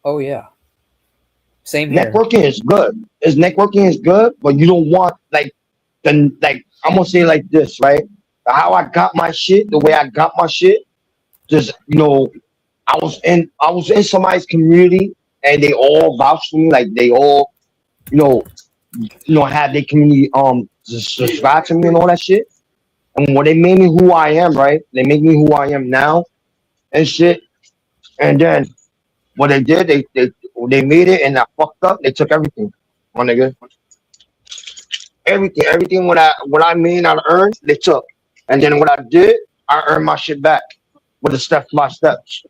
Oh yeah. Same here. Networking is good. Networking is good, but you don't want like I'm gonna say like this, right? How I got my shit, the way I got my shit, just you know, I was in somebody's community and they all vouched for me, like they all, you know, had their community subscribe to me and all that shit. And when they made me who I am, right? They make me who I am now and shit. And then what they did, they made it and I fucked up. They took everything, my nigga. Everything what I made, I earned, they took. And then what I did, I earned my shit back with the step by steps.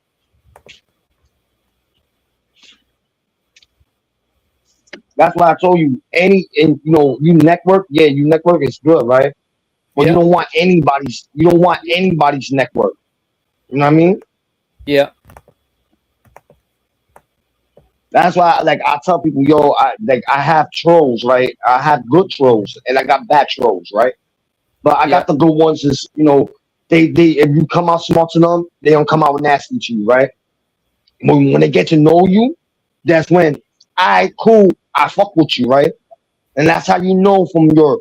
That's why I told you you know, you network is good, right? But you don't want anybody's network. You know what I mean? Yeah. That's why like I tell people, yo, I have trolls, right? I have good trolls and I got bad trolls, right? But I got the good ones is, you know, they if you come out smart to them, they don't come out nasty to you, right? When they get to know you, that's when cool, I fuck with you, right? And that's how you know from the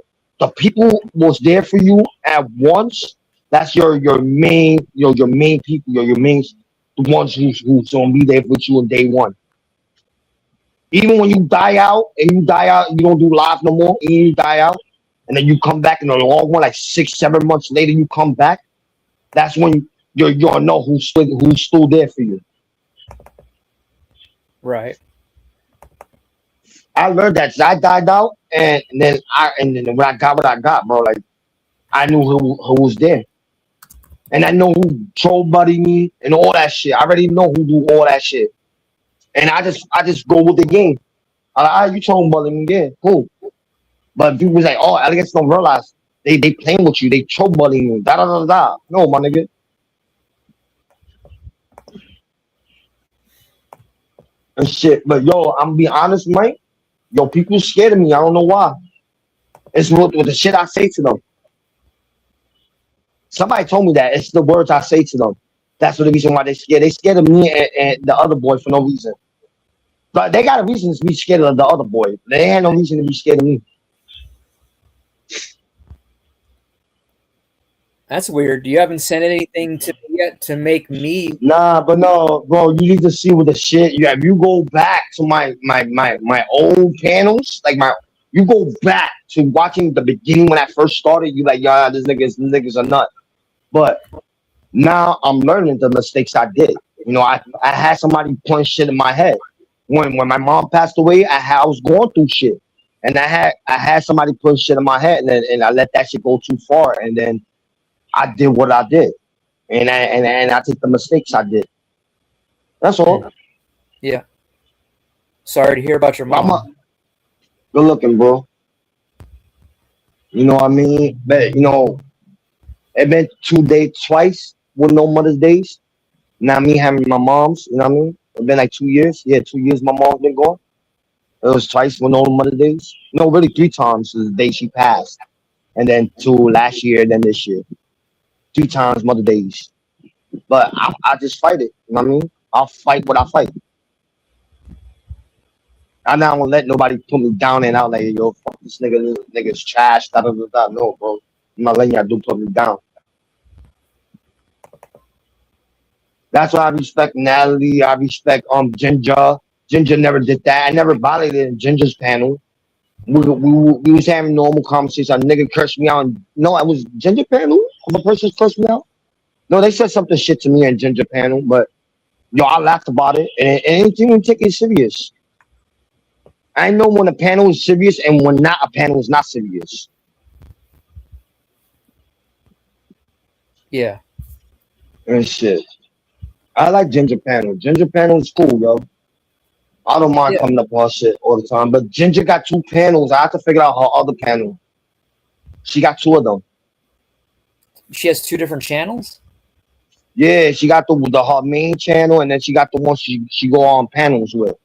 people was there for you at once. That's your main, you know, your main people, your main, the ones who's gonna be there with you on day one. Even when you die out, you don't do live no more, and you die out, and then you come back in the long one, like 6-7 months later, you come back. That's when you'll know who's still there for you. Right. I learned that I died out, and then when I got what I got, bro, like I knew who was there, and I know who troll buddy me and all that shit. I already know who do all that shit, and I just go with the game. I like, you troll buddy me, yeah, cool. But people was like, oh, alligators don't realize they playing with you, they troll buddy you, da da da da. No, my nigga. And shit, but yo, I'm be honest, Mike. Yo, people scared of me. I don't know why. It's with the shit I say to them. Somebody told me that. It's the words I say to them That's the reason why they scared. They scared of me and the other boy for no reason. But they got a reason to be scared of the other boy. They had no reason to be scared of me. That's weird. You haven't sent anything to me yet to make me. Nah, but no, bro. You need to see with the shit. If you go back to my old panels, like you go back to watching the beginning when I first started. You like, yeah, this niggas are nut. But now I'm learning the mistakes I did. You know, I had somebody point shit in my head. When my mom passed away, I was going through shit, and I had somebody put shit in my head, and I let that shit go too far, and then I did what I did, and I take the mistakes I did. That's all. Yeah. Sorry to hear about your mom. Good looking, bro. You know what I mean? But it been 2 days twice with no Mother's Days. Now me having my mom's. You know what I mean? It's been like 2 years. Yeah, 2 years my mom's been gone. It was twice with no Mother's Days. No, really 3 times the day she passed, and then 2 last year, then this year. 3 times Mother Days. But I just fight it. You know what I mean? I'll fight what I fight. I'm not gonna let nobody put me down and out like, yo, fuck this nigga's trash. Da, da, da, da. No, bro. I'm not letting y'all put me down. That's why I respect Natalie. I respect Ginger. Ginger never did that. I never violated Ginger's panel. We was having normal conversation. A nigga cursed me out. No, I was Ginger panel. Of a person cursed me out. No, they said something shit to me in Ginger panel, but yo, I laughed about it, and anything we take it serious. I know when a panel is serious and when not a panel is not serious. Yeah. And shit. I like Ginger panel. Ginger panel is cool, yo. I don't mind coming up on shit all the time, but Ginger got 2 panels. I have to figure out her other panel. She got 2 of them. She has 2 different channels? Yeah, she got her main channel, and then she got the one she go on panels with.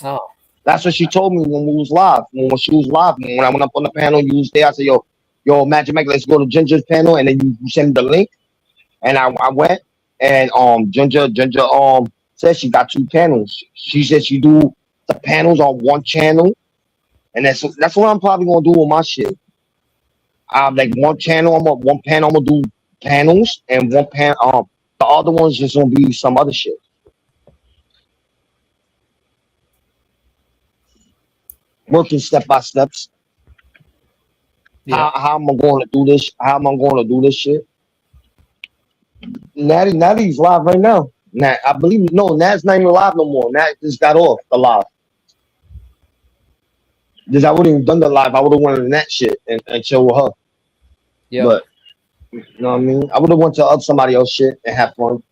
Oh. That's what she told me when we was live. When she was live, when I went up on the panel, you was there. I said, yo, Magic Mike, let's go to Ginger's panel, and then you send me the link, and I went, and Ginger said she got 2 panels. She said she do the panels on one channel, and that's what I'm probably gonna do with my shit. Like one panel, I'm gonna do panels, and the other one's just gonna be some other shit. Working step by steps. Yeah. How am I going to do this? How am I going to do this shit? Natty's live right now. Nat, I believe Nat's not even live no more. Nat just got off the live. Because I wouldn't have done the live. I would have went to that shit and chill with her. Yeah. But you know what I mean? I would have went to somebody else shit and have fun.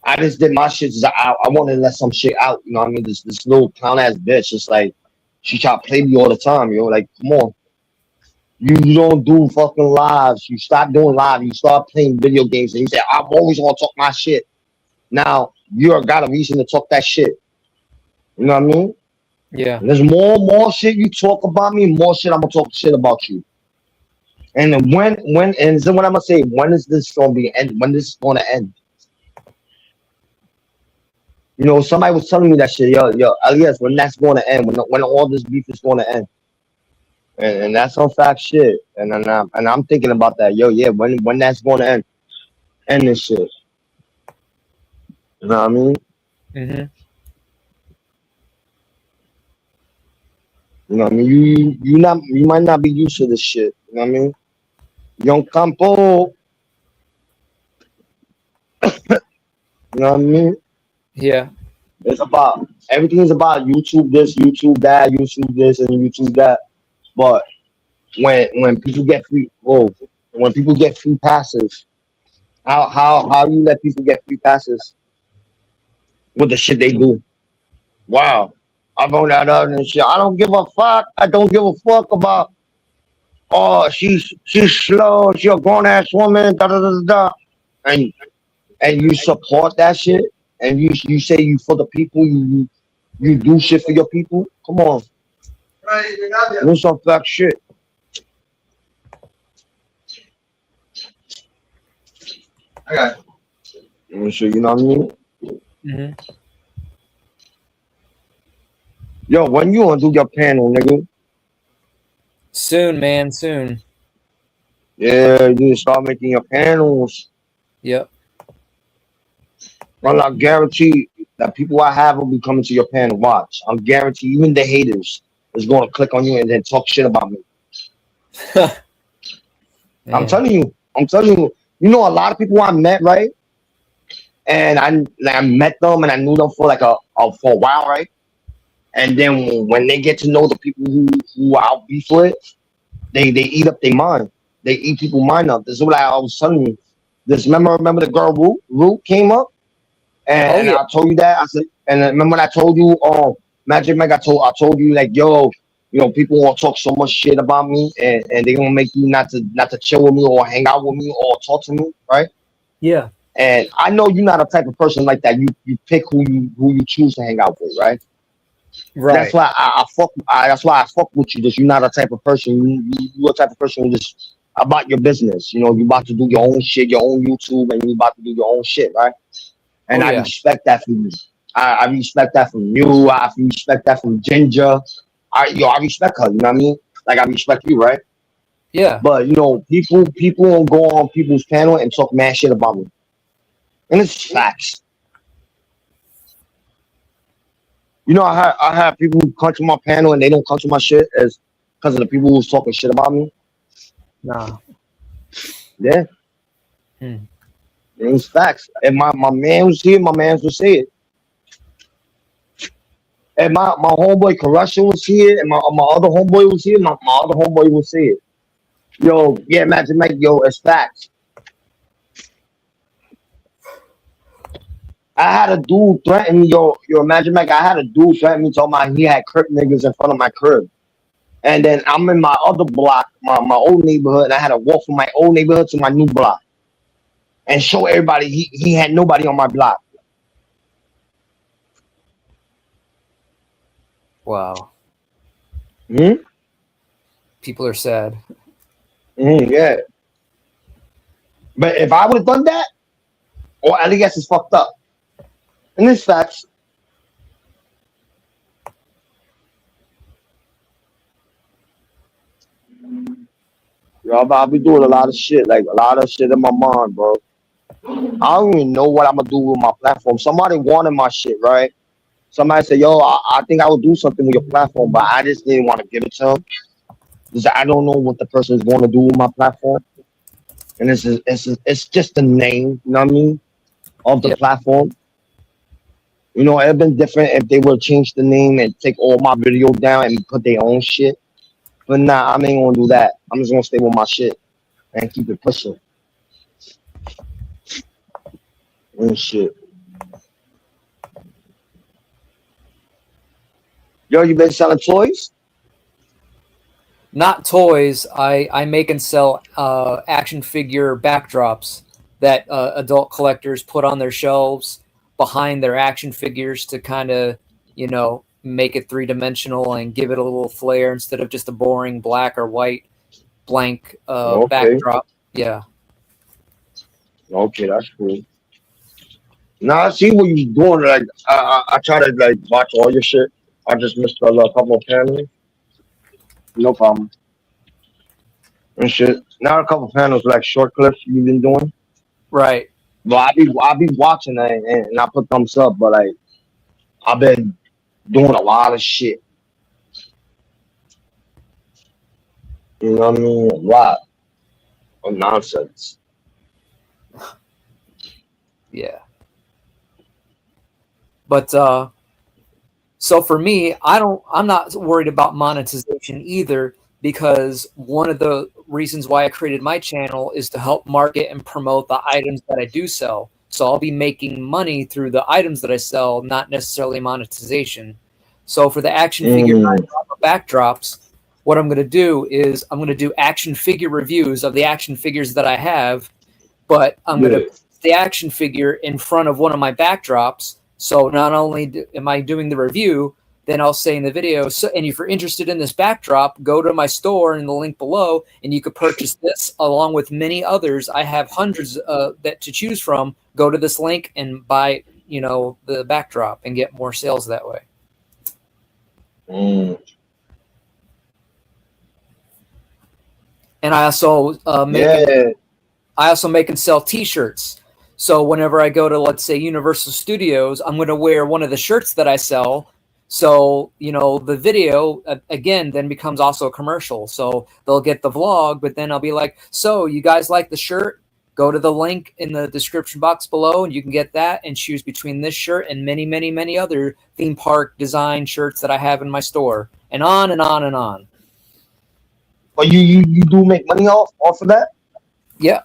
I just did my shit. I wanted to let some shit out. You know what I mean? This little clown ass bitch. It's like she try to play me all the time. Yo, like come on. You don't do fucking lives. You stop doing live. You start playing video games. And you say, I'm always gonna talk my shit. Now you got a reason to talk that shit. You know what I mean? Yeah. There's more shit you talk about me, more shit I'm gonna talk shit about you. And then when and then what I'm gonna say, when is this gonna be end? When this is gonna end? You know, somebody was telling me that shit, yo, Elias, when that's gonna end, when all this beef is gonna end. And that's some fact shit. And I'm thinking about that. Yo, yeah, when that's gonna end this shit. You know what I mean? Mm-hmm. You know what I mean? You might not be used to this shit. You know what I mean? Young Campo. You know what I mean? Yeah. It's about everything is about YouTube this, YouTube that, YouTube this, and YouTube that. But when people get when people get free passes, how you let people get free passes with the shit they do? Wow. I found that out and shit. I don't give a fuck. I don't give a fuck about she's slow, she's a grown ass woman, da da da da da. And you support that shit and you say you for the people, you do shit for your people. Come on. Do some fuck shit. I got it. So, you know what I mean? Hmm. Yo, when you gonna do your panel, nigga? Soon, man. Soon. Yeah, you need to start making your panels. Yep. Well, I guarantee that people I have will be coming to your panel. Watch. I'm guarantee even the haters is going to click on you and then talk shit about me. I'm Man. telling you. I'm telling you. You know, a lot of people I met, right? And I met them and I knew them for like for a while, right? And then when they get to know the people who I'll beef with, they eat up their mind. They eat people's mind up. This is what I was telling you. This remember the girl Root came up, Oh and yeah. I told you that I said, and remember when I told you, Magic Mike, I told you like, yo, you know, people want to talk so much shit about me, and they gonna make you not to chill with me or hang out with me or talk to me, right? Yeah. And I know you're not a type of person like that. You pick who you choose to hang out with, right? That's Right. why that's why I fuck with you. Just you're not a type of person. You're a type of person who just about your business. You know, you about to do your own shit, your own YouTube, and you about to do your own shit, right? Oh And I yeah. respect that from you. I respect that from you. I respect that from Ginger. I respect her. You know what I mean? Like I respect you, right? Yeah. But you know, people will go on people's panel and talk mad shit about me, and it's facts. You know, I have people who come to my panel and they don't come to my shit as because of the people who's talking shit about me. Nah. Yeah, Hmm. it's facts. And my man was here, my man will say it. And my homeboy Corruption was here, and my other homeboy was here. My other homeboy will say it. Yo, yeah, Magic Mike, yo, it's facts. I had a dude threaten me, yo, Magic Mike. I had a dude threaten me, talking about he had crip niggas in front of my crib. And then I'm in my other block, my old neighborhood, and I had to walk from my old neighborhood to my new block and show everybody he had nobody on my block. Wow. Hmm. People are sad. Yeah. But if I would have done that, or at least it's fucked up. And this facts. Yo, I'll be doing a lot of shit, like a lot of shit in my mind, bro. I don't even know what I'm gonna do with my platform. Somebody wanted my shit, right? Somebody said, "Yo, I think I would do something with your platform," but I just didn't want to give it to them because I don't know what the person is going to do with my platform, and it's just the name, you know what I mean, of the Yeah. platform. You know, it'd been different if they would change the name and take all my videos down and put their own shit. But nah, I ain't gonna do that. I'm just gonna stay with my shit and keep it pushing and shit. Yo, you been selling toys? Not toys. I make and sell action figure backdrops that adult collectors put on their shelves behind their action figures to kind of, make it three-dimensional and give it a little flair instead of just a boring black or white blank Okay, backdrop. Yeah. okay, that's cool. Now I see what you doing. Like I try to like watch all your shit. I just missed a couple of panels. No problem and shit. Now a couple panels like short clips you've been doing. Right. But I be watching that and I put thumbs up. But like I've been doing a lot of shit. You know what I mean? A lot of nonsense. Yeah. But so for me, I'm not worried about monetization either, because one of the reasons why I created my channel is to help market and promote the items that I do sell. So I'll be making money through the items that I sell, not necessarily monetization. So for the action figure Mm, backdrops, what I'm going to do is I'm going to do action figure reviews of the action figures that I have, but I'm going to yeah. put the action figure in front of one of my backdrops. So not only am I doing the review, then I'll say in the video, so, and if you're interested in this backdrop, go to my store in the link below, and you could purchase this along with many others. I have hundreds that to choose from. Go to this link and buy, you know, the backdrop and get more sales that way. Mm. And I also I also make and sell T-shirts. So whenever I go to, let's say, Universal Studios, I'm going to wear one of the shirts that I sell. So, you know, the video, again, then becomes also a commercial. So they'll get the vlog, but then I'll be like, so you guys like the shirt? Go to the link in the description box below, and you can get that and choose between this shirt and many, many, many other theme park design shirts that I have in my store. And on and on and on. But you do make money off of that? Yeah.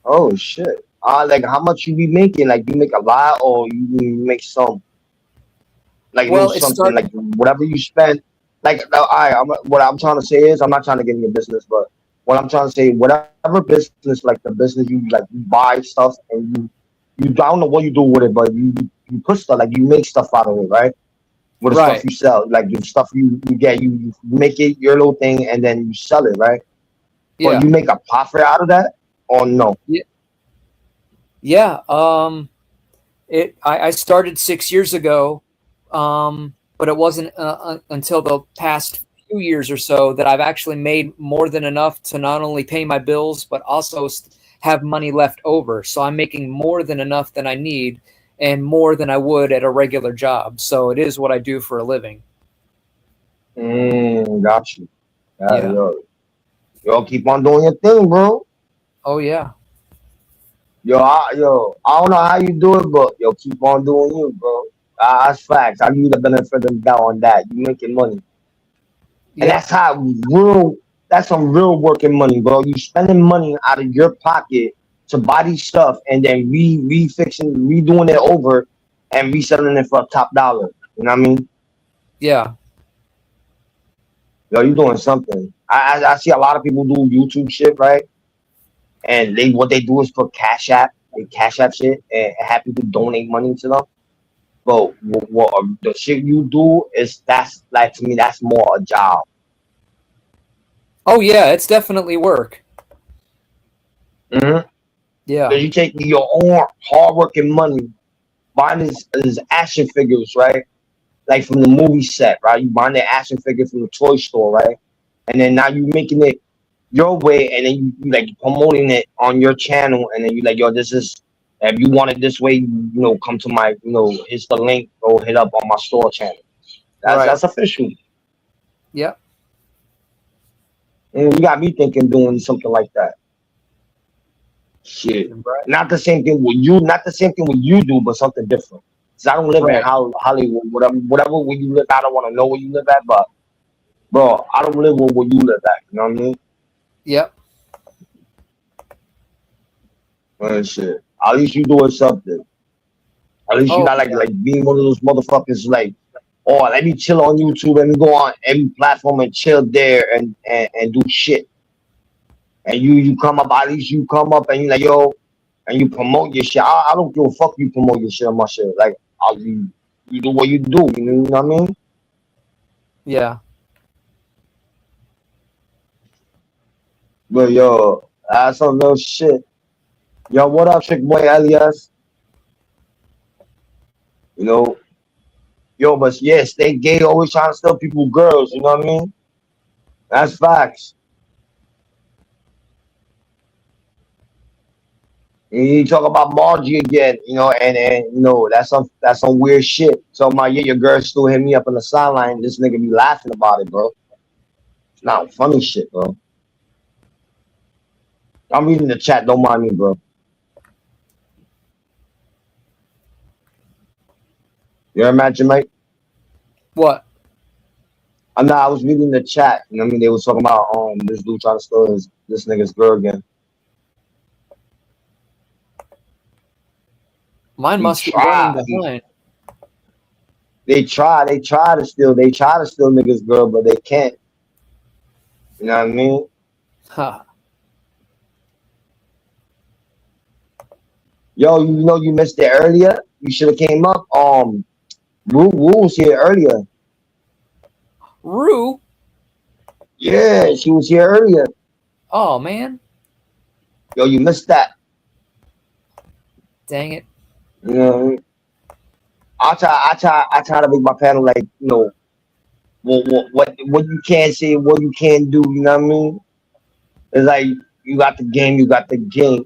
Oh shit! Like how much you be making? Like you make a lot, or you make some? Like Well, little something, like whatever you spend. Like what I'm trying to say is, I'm not trying to get in your business, but what I'm trying to say, whatever business, like the business you like, you buy stuff and you I don't know what you do with it, but you put stuff, like you make stuff out of it, right? With the Right. stuff you sell, like the stuff you get, you make it your little thing and then you sell it, right? Yeah. But you make a profit out of that, or no? Yeah. I started 6 years ago, but it wasn't until the past few years or so that I've actually made more than enough to not only pay my bills, but also have money left over. So I'm making more than enough than I need and more than I would at a regular job. So it is what I do for a living. Got you. Yeah. Yo, keep on doing your thing, bro. Oh, yeah. Yo, I don't know how you do it, but yo, keep on doing you, bro. That's facts. I give you the benefit of the doubt on that. You making money, and Yeah. that's some real working money, bro. You spending money out of your pocket to buy these stuff, and then redoing it over, and reselling it for a top dollar. You know what I mean? Yeah. Yo, you doing something. I see a lot of people do YouTube shit, right? And what they do is put Cash App, they Cash App shit, and have people donate money to them. But what the shit you do that's like, to me, that's more a job. Oh, yeah. It's definitely work. Mm-hmm. Yeah. So you take your own hard-working money, buying these action figures, right? Like from the movie set, right? You buying the action figure from the toy store, right? And then now you making it your way, and then you like promoting it on your channel, and then you like, yo, this is, if you want it this way, come to my, here's the link, go hit up on my store channel. That's official. Yep. And you got me thinking doing something like that. Shit. Right. Not the same thing with you do, but something different. Cause I don't live in Hollywood, whatever where you live. I don't want to know where you live at, but bro, I don't live where you live at. You know what I mean? Yep. Shit. At least you doing something. At least you not like being one of those motherfuckers like, oh, let me chill on YouTube and go on every platform and chill there and do shit. And you come up, at least you come up and you like, yo, and you promote your shit. I don't give a fuck you promote your shit on my shit. Like, you do what you do. You know what I mean? Yeah. But yo, that's some real shit. Yo, what up, Trick Boy Elias? Yo, but yeah, stay gay, always trying to steal people girls, you know what I mean? That's facts. And you talk about Margie again, and that's some weird shit. So your girl still hit me up on the sideline. This nigga be laughing about it, bro. It's not funny shit, bro. I'm reading the chat, don't mind me, bro. You imagine, mate? What? I was reading the chat. You know what I mean? They was talking about this dude trying to steal this nigga's girl again. Mine must be running behind. They try to steal niggas' girl, but they can't. You know what I mean? Huh. Yo, you missed it earlier. You should have came up. Rue was here earlier. Rue. Yeah, she was here earlier. Oh man, Yo, you missed that. dang it. You know, I try to make my panel like, what you can say, what you can do. You know what I mean? It's like you got the game, you got the game.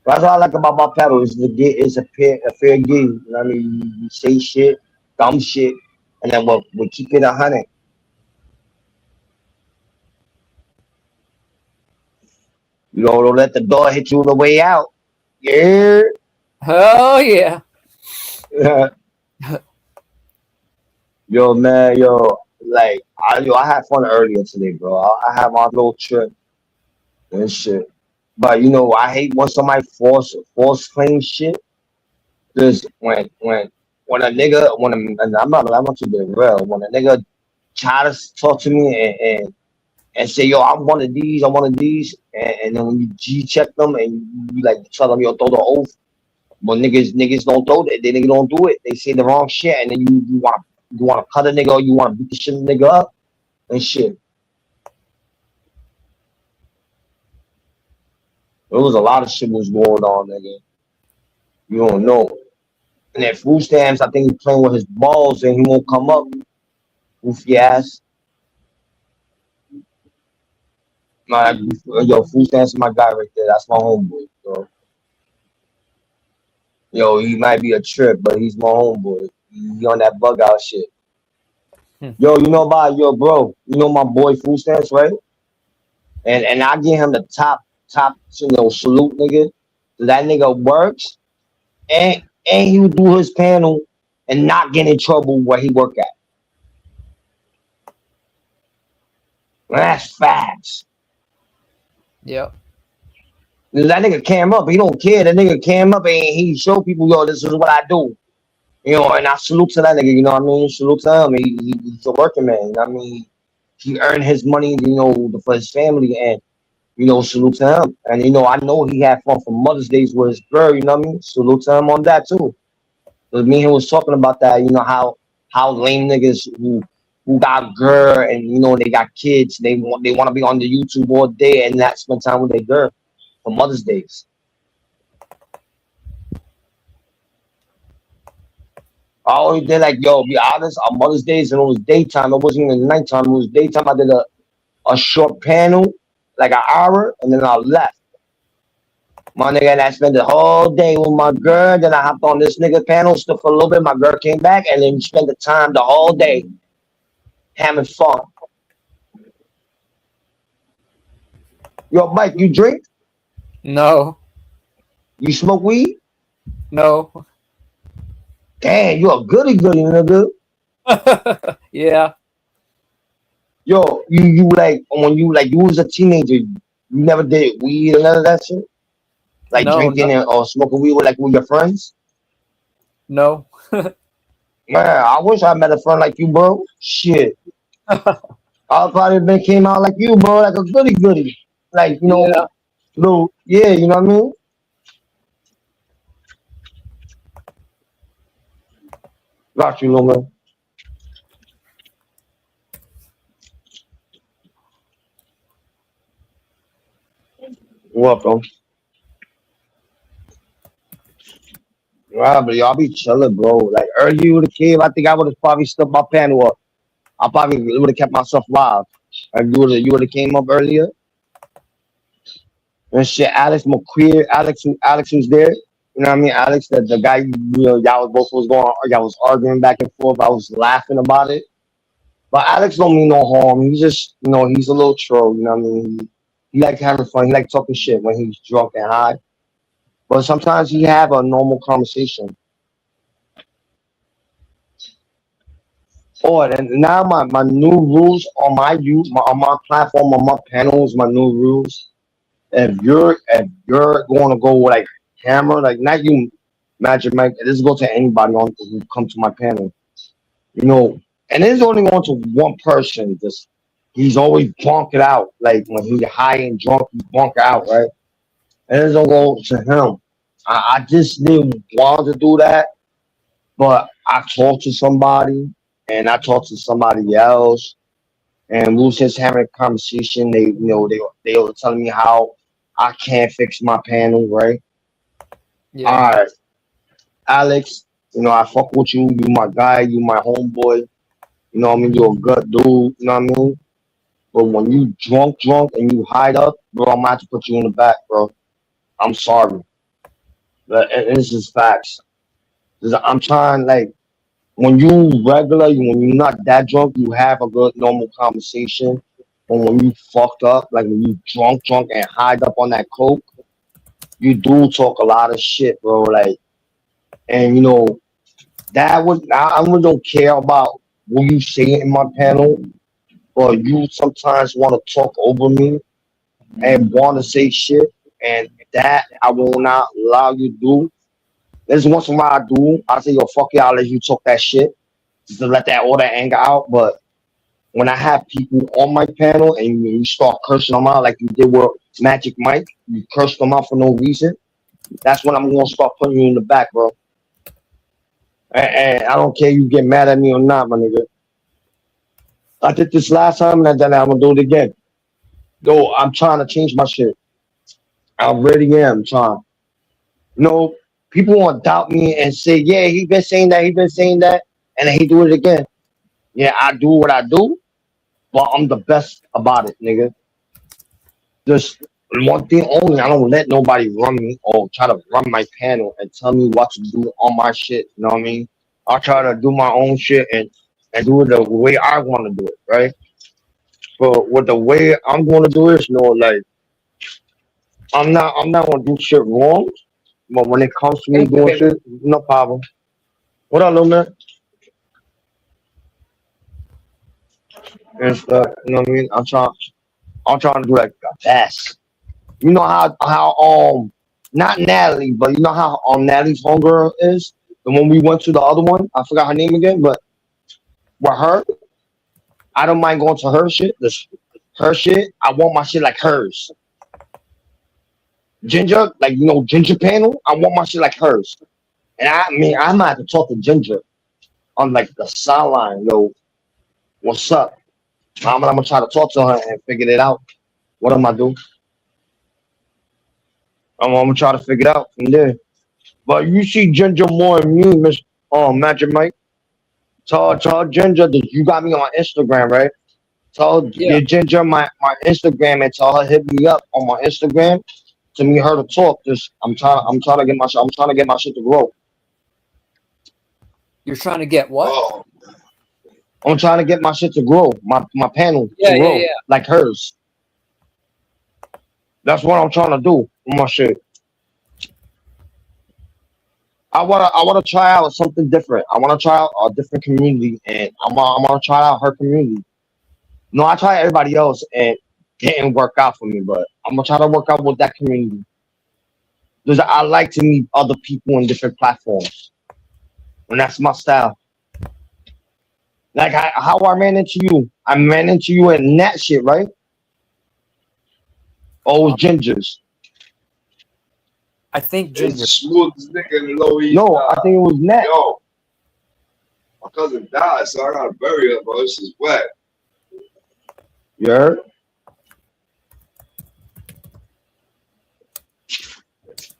That's what I like about my panel. Is the game, it's a fair game. You know what I mean? You say shit, dumb shit, and then we'll keep it 100. Don't let the door hit you on the way out. Yeah. Oh yeah. Yo, man, like, I had fun earlier today, bro. I had my little trip and shit. But I hate when somebody false claim shit. Cause when a nigga and I'm not too big real. When a nigga try to talk to me and say, yo, I'm one of these, I'm one of these, and then when you G check them and you like tell them, yo, throw the oath. But niggas don't throw it. They niggas don't do it. They say the wrong shit, and then you wanna cut a nigga, or you wanna beat the shit nigga up and shit. There was a lot of shit was going on, nigga. You don't know. And then food stamps, I think he's playing with his balls and he won't come up. Goofy ass. My yo, food stamps is my guy right there. That's my homeboy. So, yo, he might be a trip, but he's my homeboy. He on that bug out shit. Yo, bro. You know my boy food stamps, right? And I give him the top, salute, nigga. So that nigga works and he would do his panel and not get in trouble where he work at. That's facts. Yep. That nigga came up, he don't care. That nigga came up and he show people, yo, this is what I do. And I salute to that nigga, you know what I mean? Salute to him. He's a working man, you know what I mean? He earned his money, for his family, and salute to him. And I know he had fun for Mother's Days with his girl, you know what I mean? Salute to him on that too. But me and him was talking about that, how lame niggas who got girl and they got kids, they want to be on the YouTube all day and not spend time with their girl for Mother's Days. I always did like, yo, be honest, on Mother's Days and it was daytime. It wasn't even nighttime, it was daytime. I did a short panel, like an hour, and then I left. My nigga, and I spent the whole day with my girl. Then I hopped on this nigga panel, stood for a little bit. My girl came back, and then we spent the time the whole day having fun. Yo, Mike, you drink? No. You smoke weed? No. Damn, you a goody, nigga. Yeah. Yo, you like when you was a teenager, you never did weed or none of that shit? Like No, drinking or smoking weed with your friends? No. Man, I wish I met a friend like you, bro. Shit. I probably been came out like you, bro, like a goody. Like, Yeah. little, yeah, you know what I mean? Got you, little man. Welcome. Right, but y'all be chilling, bro. Like earlier with the kid, I think I would have probably stood my panel up. I probably would have kept myself live. Like you would have came up earlier. And shit, Alex McQueer, Alex who's there. You know what I mean? Alex, the guy, y'all was arguing back and forth. I was laughing about it. But Alex don't mean no harm. He's just, he's a little troll. You know what I mean? He like having fun. He like talking shit when he's drunk and high. But sometimes he have a normal conversation. Oh, and now my new rules on on my platform, on my panels, my new rules. If you're going to go with like camera, like not you, Magic Mike, this go to anybody on who come to my panel. And it's only going to one person. Just he's always bonking out. Like when he's high and drunk, he's bonking out, right? And it's gonna go to him. I just didn't want to do that, but I talked to somebody and I talked to somebody else, and we was just having a conversation. They were telling me how I can't fix my panel, right? All Yeah. right, Alex, I fuck with you. You my guy. You my homeboy. You know what I mean? You're a good dude. You know what I mean? But when you drunk, and you hide up, bro, I'm gonna have to put you in the back, bro. I'm sorry. And this is facts. 'Cause I'm trying, like, when you regular, when you're not that drunk, you have a good normal conversation. But when you fucked up, like when you drunk, and hide up on that coke, you do talk a lot of shit, bro. Like, and that would I really don't care about what you say in my panel, but you sometimes want to talk over me and want to say shit, and that I will not allow you to do. There's once in a while I do. I say, yo, fuck it, I'll let you talk that shit just to let all that anger out. But when I have people on my panel and you start cursing them out like you did with Magic Mike, you curse them out for no reason, that's when I'm going to start putting you in the back, bro. And I don't care you get mad at me or not, my nigga. I did this last time and then I'm going to do it again. Yo, I'm trying to change my shit. I really am trying. People want to doubt me and say, yeah, he been saying that, and then he do it again. Yeah, I do what I do, but I'm the best about it, nigga. Just one thing only, I don't let nobody run me or try to run my panel and tell me what to do on my shit. You know what I mean? I try to do my own shit and do it the way I want to do it, right? But with the way I'm going to do it, like I'm not gonna do shit wrong. But when it comes to me Hey, doing shit, no problem. What up, little man? And stuff, you know what I mean? I'm trying to do like the best. You know how not Natalie, but you know how Natalie's homegirl is? The one we went to the other one, I forgot her name again, but with her, I don't mind going to her shit. Her shit, I want my shit like hers. Ginger, like Ginger panel, I want my shit like hers. And I mean I might have to talk to Ginger on like the sideline, yo, what's up? I'm gonna try to talk to her and figure it out. What am I do? I'm gonna try to figure it out from there. But you see Ginger more than me, Miss Magic Mike. Tell Ginger that you got me on Instagram, right? Tell Yeah. Get Ginger my Instagram and tell her hit me up on my Instagram to me her to talk. Just I'm trying to get my shit to grow. You're trying to get what? Oh, I'm trying to get my shit to grow, my panel Yeah, to yeah, grow yeah. like hers. That's what I'm trying to do with my shit. I wanna try out something different. I wanna try out a different community, and I'm gonna try out her community. No, I tried everybody else and it didn't work out for me, but I'm gonna try to work out with that community because I like to meet other people in different platforms, and that's my style. Like how I ran into you, I ran into you in that shit, right? Oh, Um, gingers. I think it's Ginger. the smoothest nigga in the Lower East No, I Side. think it was Nat. Yo, my cousin died, so I gotta bury her, bro. This is wet. You heard? It's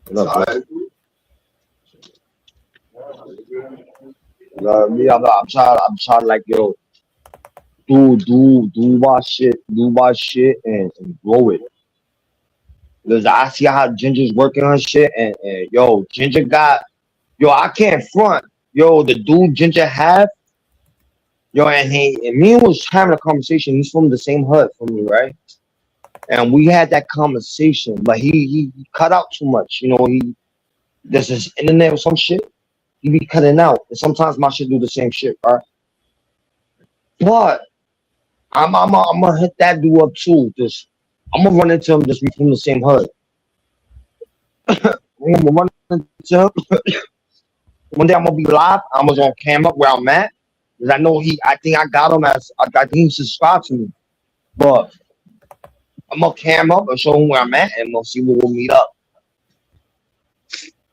What up, bro? alright. I'm trying like yo, do my shit, and grow it. Because I see how Ginger's working on shit, and yo, Ginger got yo. I can't front yo. The dude Ginger have yo, and me was having a conversation. He's from the same hood from me, right? And we had that conversation, but he cut out too much. There's this internet or some shit. He be cutting out, and sometimes my shit do the same shit, right? But I'm gonna hit that dude up too. Just I'm gonna run into him. Just we from the same hood. I'm gonna run into him. One day I'm gonna be live. I'm gonna cam up where I'm at because I know I think I got him I think he subscribed to me. But I'm gonna cam up and show him where I'm at, and we'll see where we'll meet up.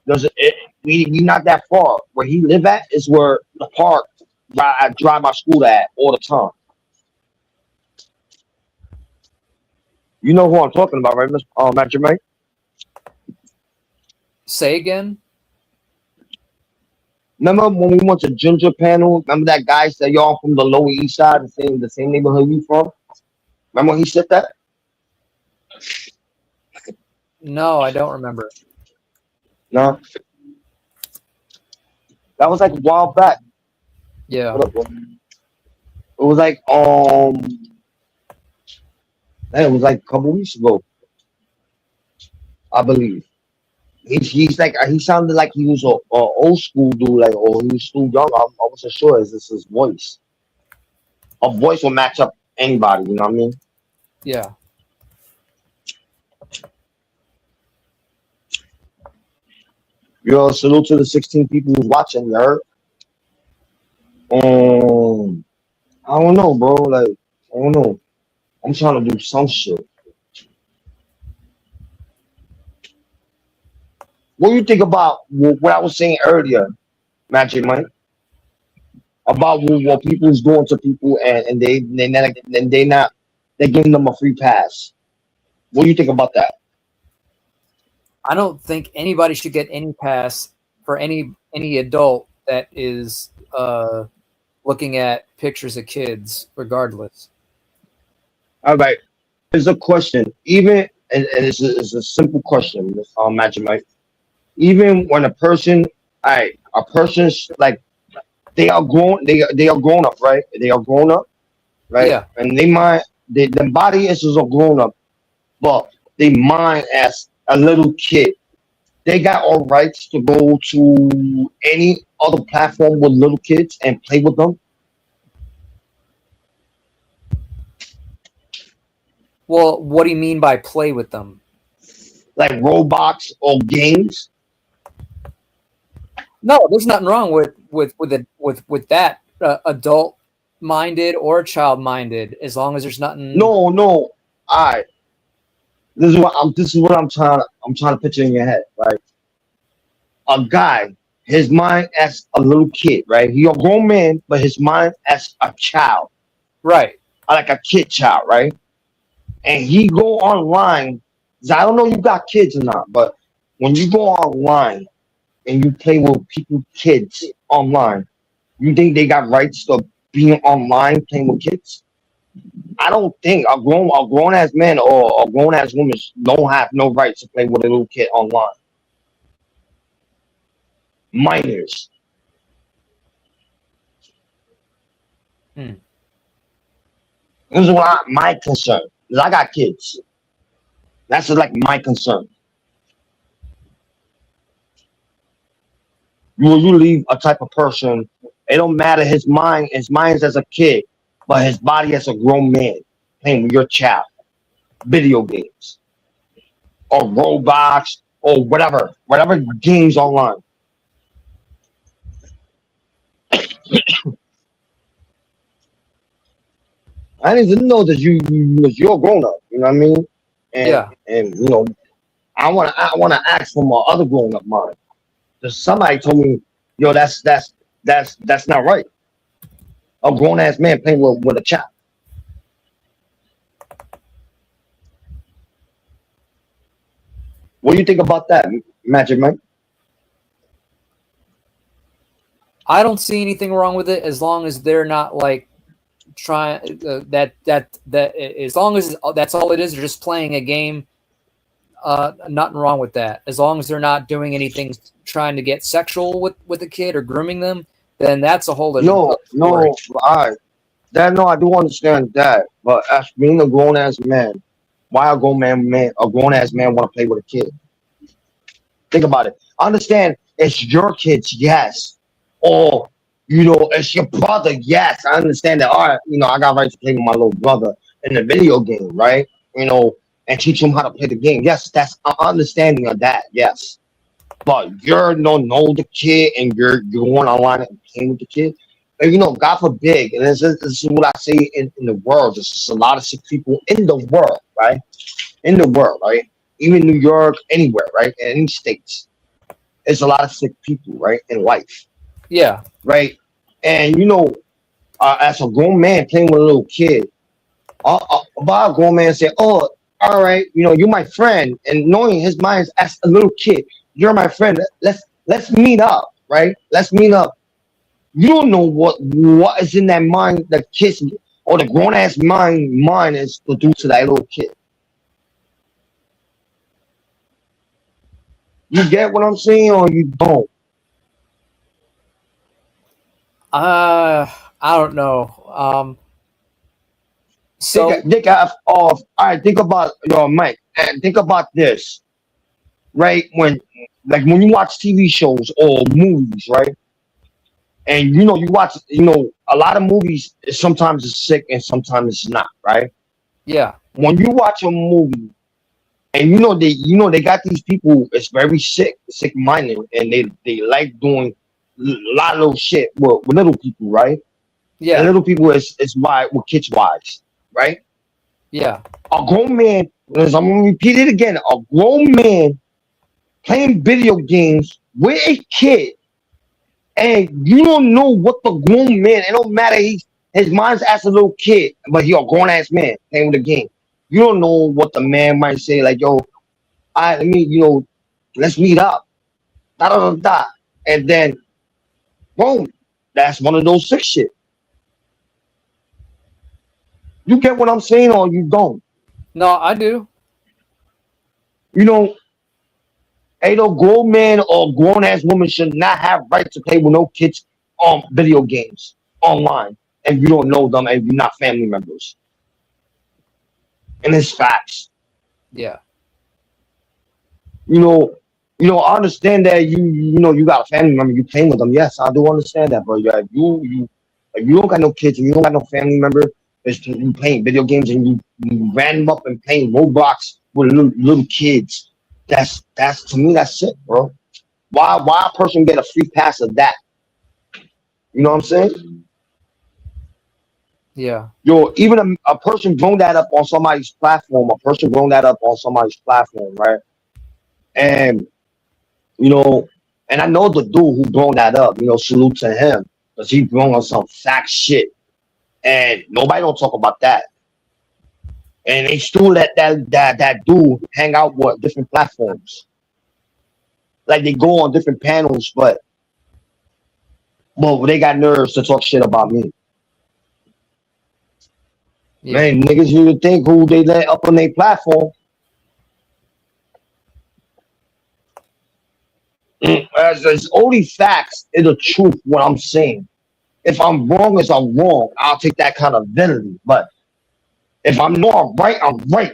we not that far. Where he live at is where the park where I drive my school at all the time. You know who I'm talking about, right, Miss Matt Jermaine? Say again. Remember when we went to Ginger Panel? Remember that guy said y'all from the Lower East Side, the same neighborhood you from? Remember when he said that? No, I don't remember. No, that was like a while back. Yeah. What up, bro? It was like it was like a couple weeks ago, I believe. He's like he sounded like he was a old school dude, like or he was still young. I wasn't sure is this his voice. A voice will match up anybody, you know what I mean? Yeah. Yo, salute to the 16 people who's watching, you heard? I don't know, bro. Like, I don't know. I'm trying to do some shit. What do you think about what I was saying earlier, Magic Mike? About what people's doing to people and they're giving them a free pass. What do you think about that? I don't think anybody should get any pass for any adult that is looking at pictures of kids, regardless. All right. Here's a question. Even and it's a simple question, Magic Mike. Even when a person's like they are grown up, right? They are grown up, right? Yeah. And the body is a grown up, but they mind as a little kid. They got all rights to go to any other platform with little kids and play with them. Well, what do you mean by play with them? Like Roblox or games. No, there's nothing wrong with that adult minded or child minded, as long as there's nothing. No. All right. This is what I'm trying to picture in your head, right? A guy, his mind as a little kid, right? He a grown man, but his mind as a child, Right. like a kid child, right? And he go online. 'Cause I don't know you got kids or not, but when you go online and you play with kids online, you think they got rights to being online playing with kids? I don't think a grown ass man or a grown ass woman don't have no rights to play with a little kid online. Minors. Hmm. This is my concern. 'Cause I got kids. That's like my concern. You leave a type of person. It don't matter his mind's as a kid, but his body as a grown man playing with your child. Video games or Roblox or whatever games online. I need to know that you're a grown up. You know what I mean? And Yeah. and I wanna ask from my other grown up mind. Because somebody told me, yo, that's not right. A grown ass man playing with a child. What do you think about that, Magic Mike? I don't see anything wrong with it as long as they're not like trying that as long as that's all it is. They're just playing a game. Nothing wrong with that. As long as they're not doing anything trying to get sexual with a kid or grooming them, then that's a whole other story. I do understand that, but as being a grown ass man, why a grown ass man want to play with a kid? Think about it. I understand it's your kids, yes, or it's your brother, yes. I understand that. All right, I got rights to play with my little brother in the video game, right? And teach him how to play the game. Yes, that's an understanding of that. Yes, but you're know the kid and you're going online and playing with the kid. And God forbid, and this is what I say in the world. There's just a lot of sick people in the world, right? In the world, right? Even New York, anywhere, right? In any states. it's a lot of sick people, right, in life, Yeah. right? And as a grown man playing with a little kid, about a grown man say, "Oh, all right, you're my friend," and knowing his mind is as a little kid, "You're my friend. Let's meet up, right? Let's meet up." You don't know what is in that mind, the kid or the grown ass mind is to do to that little kid. You get what I'm saying, or you don't? I don't know. So All right. Think about your Mike, and think about this, right? When you watch TV shows or movies, right? And you watch, a lot of movies. Sometimes it's sick and sometimes it's not, right? yeah, When you watch a movie and they got these people, it's very sick minded, and they like doing a lot of little shit with little people, right? And yeah, little people is why with kids wives, right? yeah, A grown man, I'm gonna repeat it again, a grown man playing video games with a kid, and you don't know what the grown man, it don't matter, his mind's as a little kid, but he a grown ass man playing with the game. You don't know what the man might say, like, "Yo, let me, let's meet up." Da da da da. And then boom, that's one of those sick shit. You get what I'm saying, or you don't? no, I do. You know, ain't no grown man or grown ass woman should not have right to play with no kids on video games online, and you don't know them and you're not family members. And it's facts. Yeah, You know, I understand that you got a family member, you playing with them. Yes, I do understand that, but yeah, if you don't got no kids and you don't got no family member, it's you playing video games and you ran them up and playing Roblox with little kids. That's to me that's it, bro. Why a person get a free pass of that? You know what I'm saying? yeah, Even a person grown that up on somebody's platform, right? And you know, and I know the dude who grown that up. Salute to him because he grown on some fact shit, and nobody don't talk about that. And they still let that dude hang out with different platforms, like they go on different panels, but they got nerves to talk shit about me. yeah, Man, niggas you would think who they let up on their platform. As it's only facts is the truth. What I'm saying. If I'm wrong, as I'm wrong, I'll take that kind of vanity. But if I'm not right, I'm right.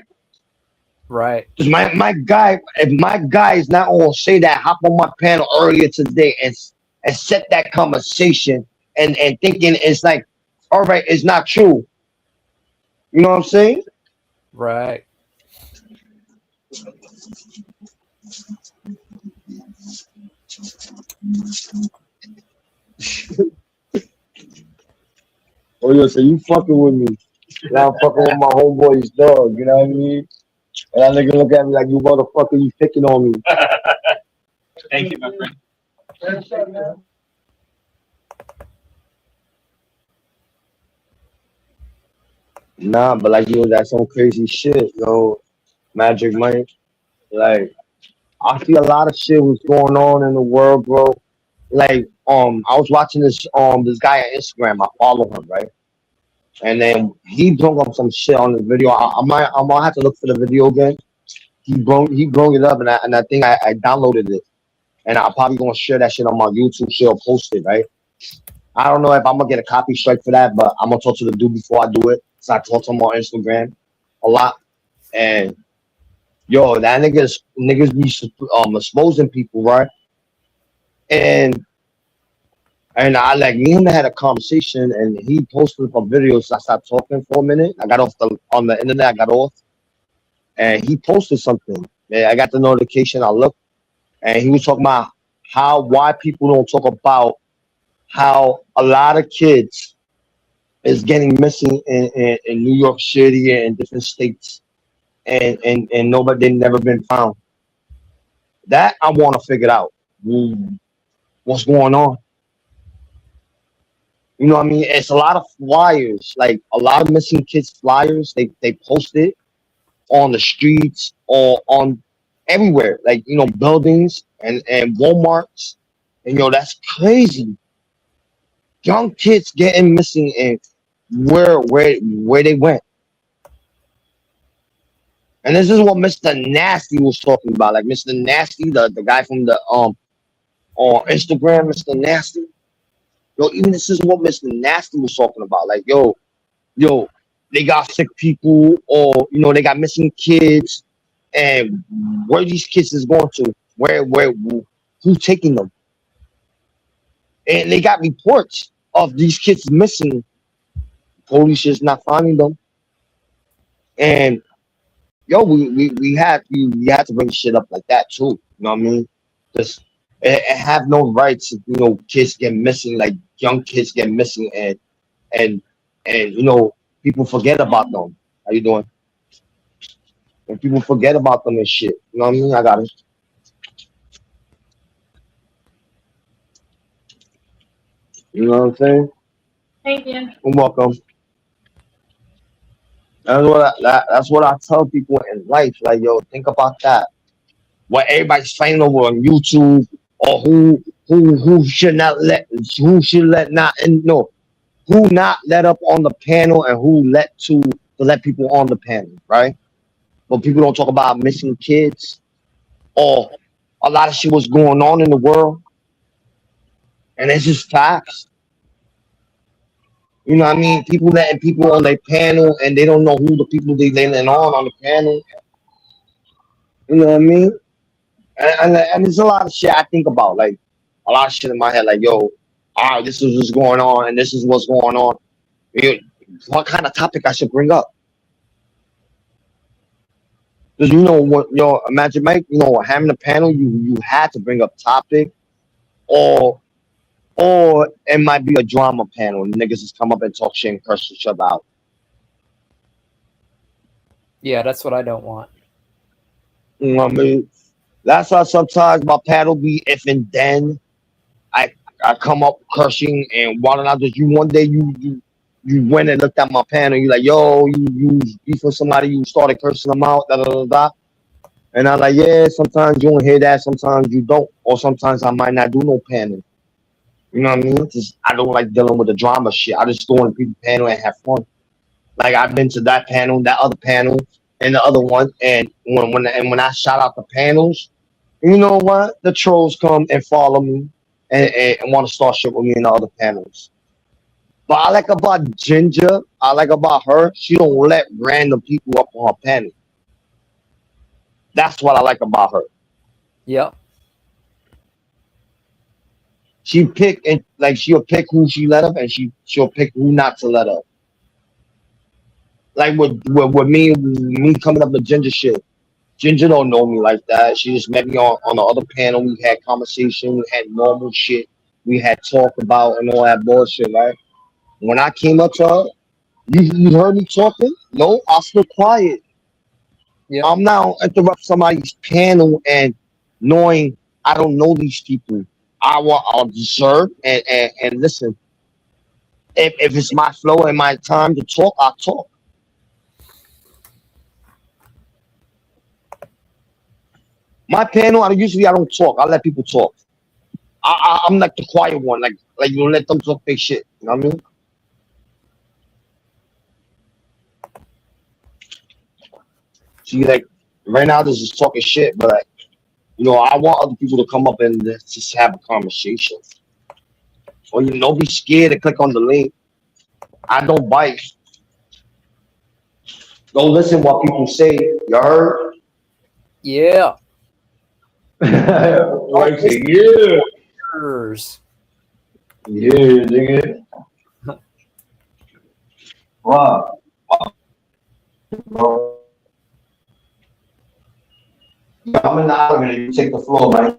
right. Because my guy, if my guy is not gonna say that, hop on my panel earlier today and set that conversation and thinking it's like, all right, it's not true. You know what I'm saying? Right. Oh yeah, so you fucking with me. Now I'm fucking with my homeboy's dog, you know what I mean? And that nigga look at me like, you motherfucker, you picking on me. Thank you, my friend. Nah, but like, that's some crazy shit, Magic Mike. Like, I see a lot of shit was going on in the world, bro. Like, I was watching this guy on Instagram. I follow him, right? And then he brought up some shit on the video. I might have to look for the video again. He brought it up, and I think I downloaded it, and I'm probably gonna share that shit on my YouTube. Share, post it, right? I don't know if I'm gonna get a copy strike for that, but I'm gonna talk to the dude before I do it. So I talk to him on Instagram a lot, and that niggas be exposing people, right? And I like me and him had a conversation, and he posted up a video. So I stopped talking for a minute. I got off on the internet. I got off, and he posted something. And I got the notification. I looked, and he was talking about why people don't talk about how a lot of kids is getting missing in New York City and different states, and nobody they never been found. That I want to figure out. what's going on. You know what I mean? It's a lot of flyers, like a lot of missing kids flyers. They posted on the streets or on everywhere, like buildings and Walmarts, and that's crazy. Young kids getting missing and where they went. And this is what Mr. Nasty was talking about. Like Mr. Nasty, the guy from the on Instagram, Mr. Nasty. Yo, even this is what Mr. Nasty was talking about. Like, yo, they got sick people, or they got missing kids, and where these kids is going to, who's taking them? And they got reports of these kids missing. Police is not finding them, and yo, we had to bring shit up like that too. You know what I mean? Just it have no rights. Kids get missing, like young kids get missing, and people forget about them. How you doing? And people forget about them and shit. You know what I mean? I got it. You know what I'm saying? Thank you. You're welcome. That's what I tell people in life. Like, yo, think about that. What everybody's fighting over on YouTube, or who should let not and no, who not let up on the panel, and who to let people on the panel, right? But people don't talk about missing kids, or a lot of shit was going on in the world, and it's just facts. You know what I mean? People letting people on their panel, and they don't know who the people they letting on the panel. You know what I mean? And there's a lot of shit I think about, like a lot of shit in my head, like, yo, this is what's going on, and this is what's going on. What kind of topic I should bring up? Because what, imagine, Mike, having a panel, you had to bring up topic, or it might be a drama panel. Niggas just come up and talk shit and curse each other out. Yeah, that's what I don't want. You know what I mean? That's why sometimes my panel be if and then. I come up cursing and wilding out. Just one day you went and looked at my panel. You like, yo, you beef with somebody. You started cursing them out. Da da da da. And I'm like, yeah. Sometimes you don't hear that. Sometimes you don't. Or sometimes I might not do no panel. You know what I mean? Just I don't like dealing with the drama shit. I just go on people's panel and have fun. Like I've been to that panel, that other panel, and the other one. And when I shout out the panels, you know what? The trolls come and follow me and want to start shit with me in the other panels. But I like about Ginger, I like about her, she don't let random people up on her panel. That's what I like about her. Yep. She pick and like she'll pick who she let up, and she'll pick who not to let up. Like with me coming up with Ginger shit. Ginger don't know me like that. She just met me on the other panel. We had conversation. We had normal shit. We had talk about and all that bullshit, right? When I came up to her, you heard me talking? No, I was still quiet. Yep. I'm now interrupt somebody's panel and knowing I don't know these people. I'll observe and listen. If it's my flow and my time to talk, I'll talk. My panel, I don't talk. I let people talk. I'm like the quiet one, like you let them talk big shit. You know what I mean? See, like right now, this is talking shit, but like, I want other people to come up and just have a conversation. Or don't be scared to click on the link. I don't bite. Don't listen what people say. You heard? Yeah. Like, yeah. Yeah, nigga. Wow. I'm in the elevator. You take the floor, man.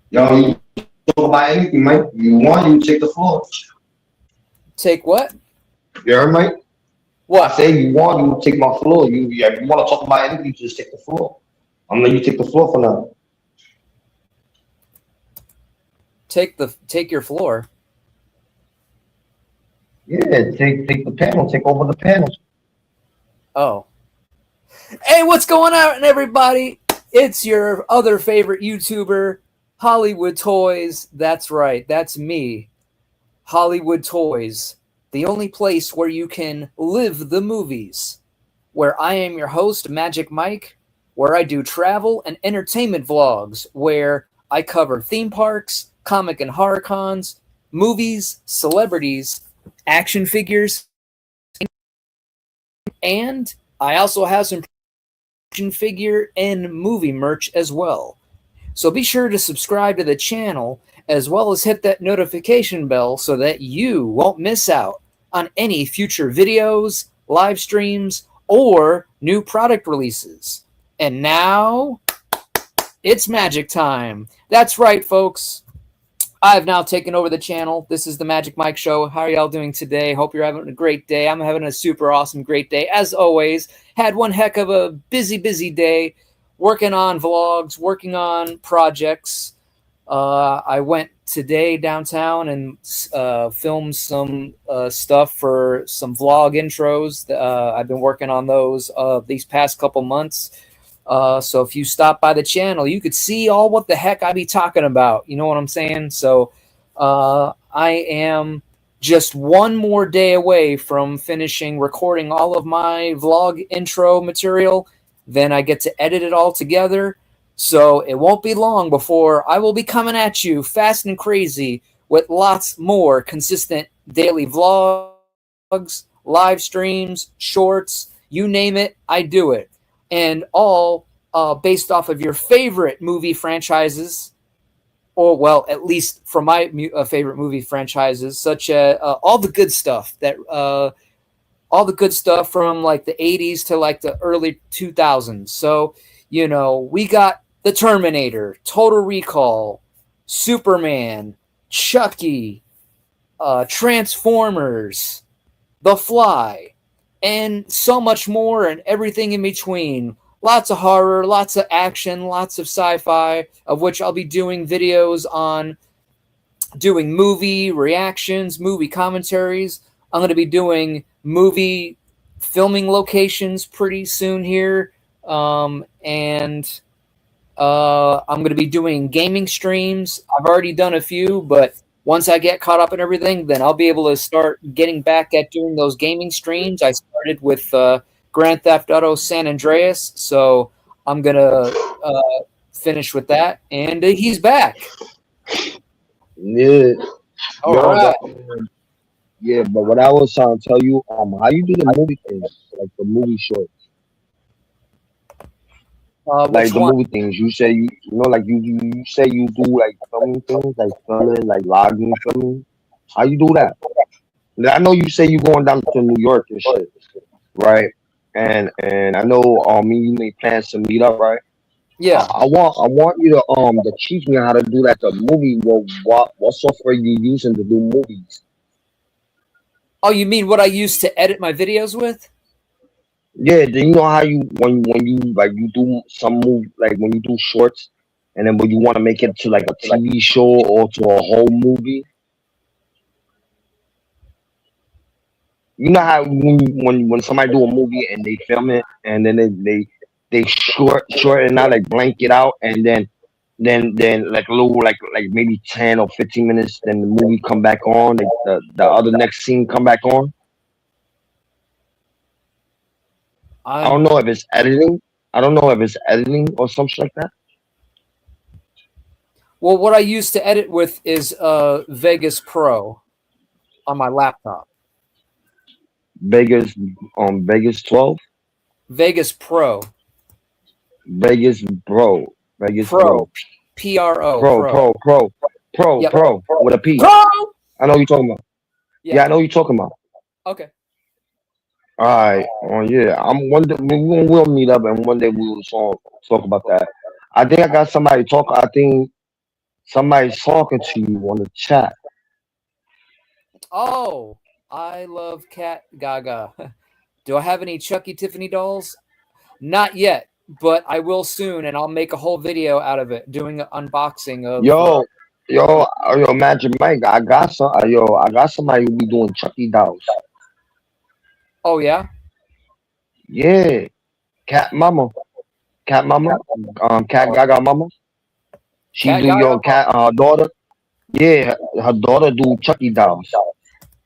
Yo, you talk about anything, Mike. You want, you take the floor. Take what? You heard me? I What? said you want to take my floor. If you want to talk about anything, you just take the floor. I'm letting you take the floor for now. Take your floor. Yeah, take the panel. Take over the panel. Oh. Hey, what's going on, everybody? It's your other favorite YouTuber, Hollywood Toys. That's right. That's me. Hollywood Toys. The only place where you can live the movies. Where I am your host, Magic Mike. Where I do travel and entertainment vlogs. Where I cover theme parks, comic and horror cons, movies, celebrities, action figures, and I also have some action figure and movie merch as well. So be sure to subscribe to the channel as well as hit that notification bell so that you won't miss out on any future videos, live streams, or new product releases. And now it's magic time. That's right, folks. I've now taken over the channel. This is the Magic Mike Show. How are y'all doing today? Hope you're having a great day. I'm having a super awesome, great day. As always, had one heck of a busy, busy day working on vlogs, working on projects. I went today downtown and filmed some stuff for some vlog intros. I've been working on those these past couple months. So if you stop by the channel, you could see all what the heck I be talking about. You know what I'm saying? So I am just one more day away from finishing recording all of my vlog intro material. Then I get to edit it all together. So it won't be long before I will be coming at you fast and crazy with lots more consistent daily vlogs, live streams, shorts, you name it, I do it. And all based off of your favorite movie franchises, or well, at least from my favorite movie franchises, such as all the good stuff from like the 80s to like the early 2000s. So, you know, we got The Terminator, Total Recall, Superman, Chucky, Transformers, The Fly, and so much more and everything in between. Lots of horror, lots of action, lots of sci-fi, of which I'll be doing videos on, doing movie reactions, movie commentaries. I'm going to be doing movie filming locations pretty soon here. And I'm going to be doing gaming streams. I've already done a few, but once I get caught up in everything, then I'll be able to start getting back at doing those gaming streams. I started with Grand Theft Auto San Andreas, so I'm going to finish with that. And he's back. Yeah. All right. Yeah, but what I was trying to tell you, how you do the movie things, like the movie shorts, like the movie things. You say you know, like you say you do like filming things, like filming, like logging, filming. How you do that? I know you say you going down to New York and shit, right? And I know me and you made plans to meet up, right? Yeah. I want you to teach me how to do that. The movie. Well, what software you using to do movies? Oh, you mean what I used to edit my videos with? Yeah, do you know how you when you like you do some move like when you do shorts, and then when you want to make it to like a TV show or to a whole movie? You know how when somebody do a movie and they film it and then they shorten out, like blank it out, and then like a little like maybe 10 or 15 minutes, then the movie come back on, like the other next scene come back on. I don't know if it's editing. I don't know if it's editing or something like that. Well, what I used to edit with is Vegas Pro on my laptop. Vegas 12. Vegas Pro. Vegas Bro. Vegas Pro. Pro. Pro. Yep. Pro with a P. Pro. I know what you're talking about. Yeah. Yeah, I know what you're talking about. Okay. All right. Yeah. I'm one day we'll meet up and one day we'll talk about that. I think I got somebody talk. I think somebody's talking to you on the chat. Oh, I love Cat Gaga. Do I have any Chucky Tiffany dolls? Not yet, but I will soon, and I'll make a whole video out of it, doing an unboxing of. Yo, Magic Mike, I got some. I got somebody who be doing Chucky dolls. Oh yeah, Yeah, Cat Mama, Cat Mama, Cat Gaga Mama. She Cat do Gaga. your cat, her daughter. Yeah, her daughter do Chucky dolls.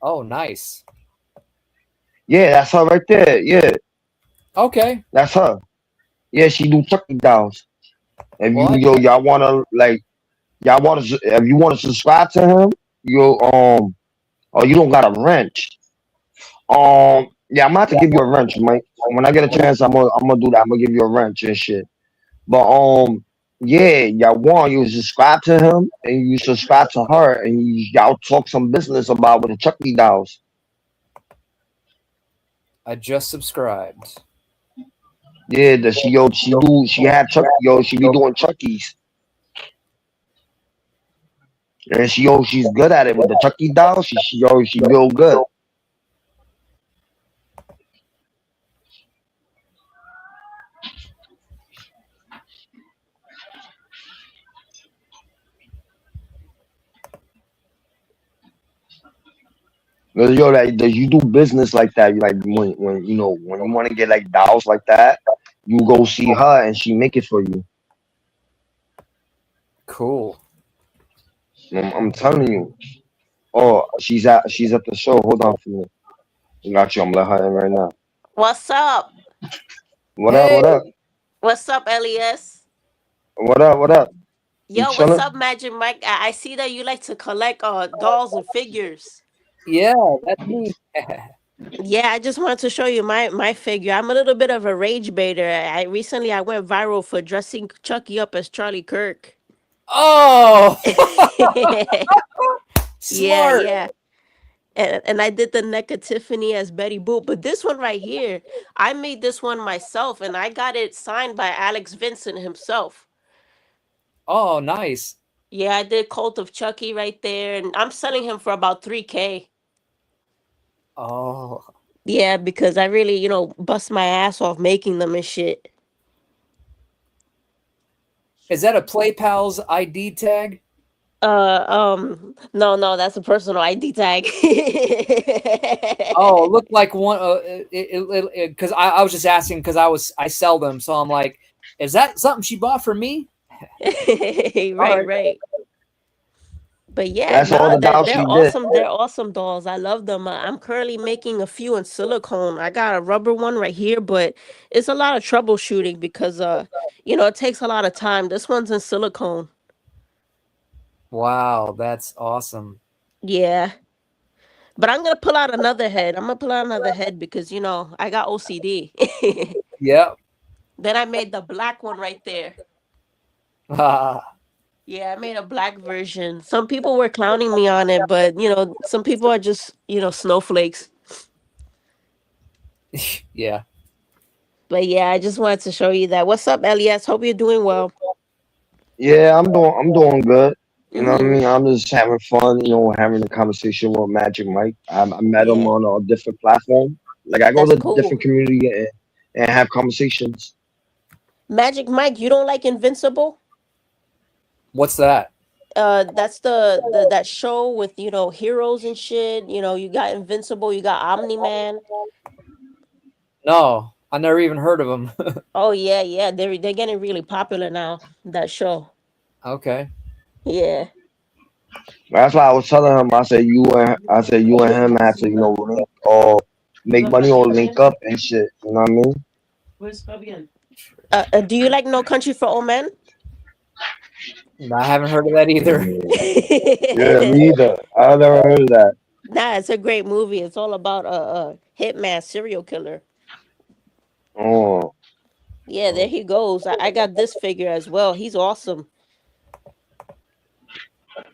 Oh, nice. Yeah, that's her right there. Yeah, Okay. that's her. Yeah, she do Chucky dolls. If Well, y'all wanna like, if you wanna subscribe to him, oh, you don't got a wrench. Yeah, I'm about to give you a wrench, Mike. When I get a chance, I'm gonna do that. I'm gonna give you a wrench and shit. But yeah, you subscribe to him and you subscribe to her, and y'all talk some business about with the Chucky dolls. I just subscribed. Yeah, that she had Chucky, she be doing Chuckies. And she's good at it with the Chucky dolls. She real good. Like, does you do business like that? You like when when you want to get like dolls like that, you go see her and she make it for you. Cool. I'm telling you. Oh, she's at the show. Hold on for me. Got you. I'm let her in right now. What's up? What up? Hey. What up? What's up, Elias? What up? What up? You Yo, what's chilling? up, Magic Mike? I see that you like to collect dolls and figures. Yeah, that's me. Yeah, I just wanted to show you my figure. I'm a little bit of a rage baiter. I recently I went viral for dressing Chucky up as Charlie Kirk. Oh, Yeah, smart. yeah. And I did the neck of Tiffany as Betty Boop. But this one right here, I made this one myself and I got it signed by Alex Vincent himself. Oh, nice. Yeah, I did Cult of Chucky right there, and I'm selling him for about 3K. Oh, Yeah, because I really, bust my ass off making them and shit. is that a PlayPal's ID tag? No, that's a personal ID tag. Oh, it looked like one. Because I was just asking because I sell them, so I'm like, is that something she bought for me? Right, right. But yeah, That's all no, the dolls they're she did. awesome. They're awesome dolls. I love them. I'm currently making a few in silicone. I got a rubber one right here, but it's a lot of troubleshooting because it takes a lot of time. This one's in silicone. Wow, that's awesome. Yeah. But I'm gonna pull out another head. I'm gonna pull out another head because I got OCD. Yep. Then I made the black one right there. Ah, Yeah, I made a black version. Some people were clowning me on it, but some people are just snowflakes. yeah. But yeah, I just wanted to show you that. What's up, Elias? Hope you're doing well. Yeah, I'm doing good. You know what I Mm-hmm. mean? I'm just having fun, having a conversation with Magic Mike. I met him Yeah, on a different platform. Like I go that's to cool. different community and have conversations. Magic Mike, you don't like Invincible? What's that? That's the that show with heroes and shit. You got Invincible, you got Omni Man. No, I never even heard of them. Oh yeah, yeah. They're getting really popular now. That show. Okay. Yeah. That's why I was telling him. I said you and him have to link or make money or link up and shit. You know what I mean? Where's Fabian? Do you like No Country for Old Men? No, I haven't heard of that either. Yeah, me either. I never heard of that. Nah, it's a great movie. It's all about a hitman serial killer. Oh, Yeah, there he goes. I got this figure as well. He's awesome.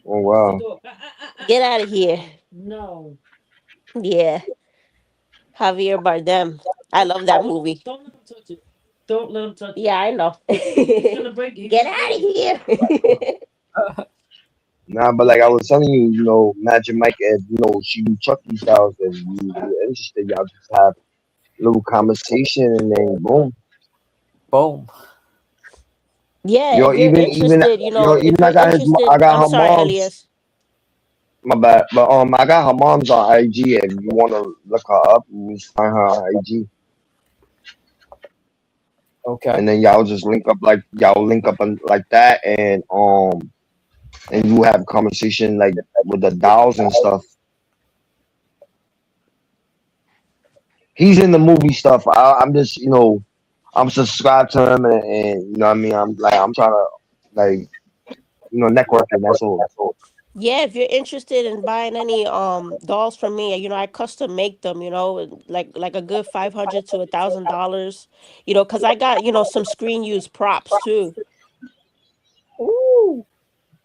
oh wow. Get out of here. No. Yeah. Javier Bardem. I love that movie. Don't let him touch it. Don't let him touch it. Yeah, I know. Get out of here. Nah, but like I was telling you, you know, Magic Mike, if you know she do Chucky styles, and you're interested, y'all just have a little conversation, and then boom. Boom. Yeah, Yo, if you're interested, if I you're got I interested, got I'm her sorry, mom's. Elias. My bad, but I got her mom's on IG. If you wanna look her up, you can find her on IG, Okay. and then y'all link up like that, and you have conversation like with the dolls and stuff. He's in the movie stuff. I'm just, you know, I'm subscribed to him, and you know what I mean. I'm trying to like, you know, networking. That's all. Yeah, if you're interested in buying any dolls from me, I custom make them, like a good $500 to $1,000, because I got, some screen use props too. Ooh.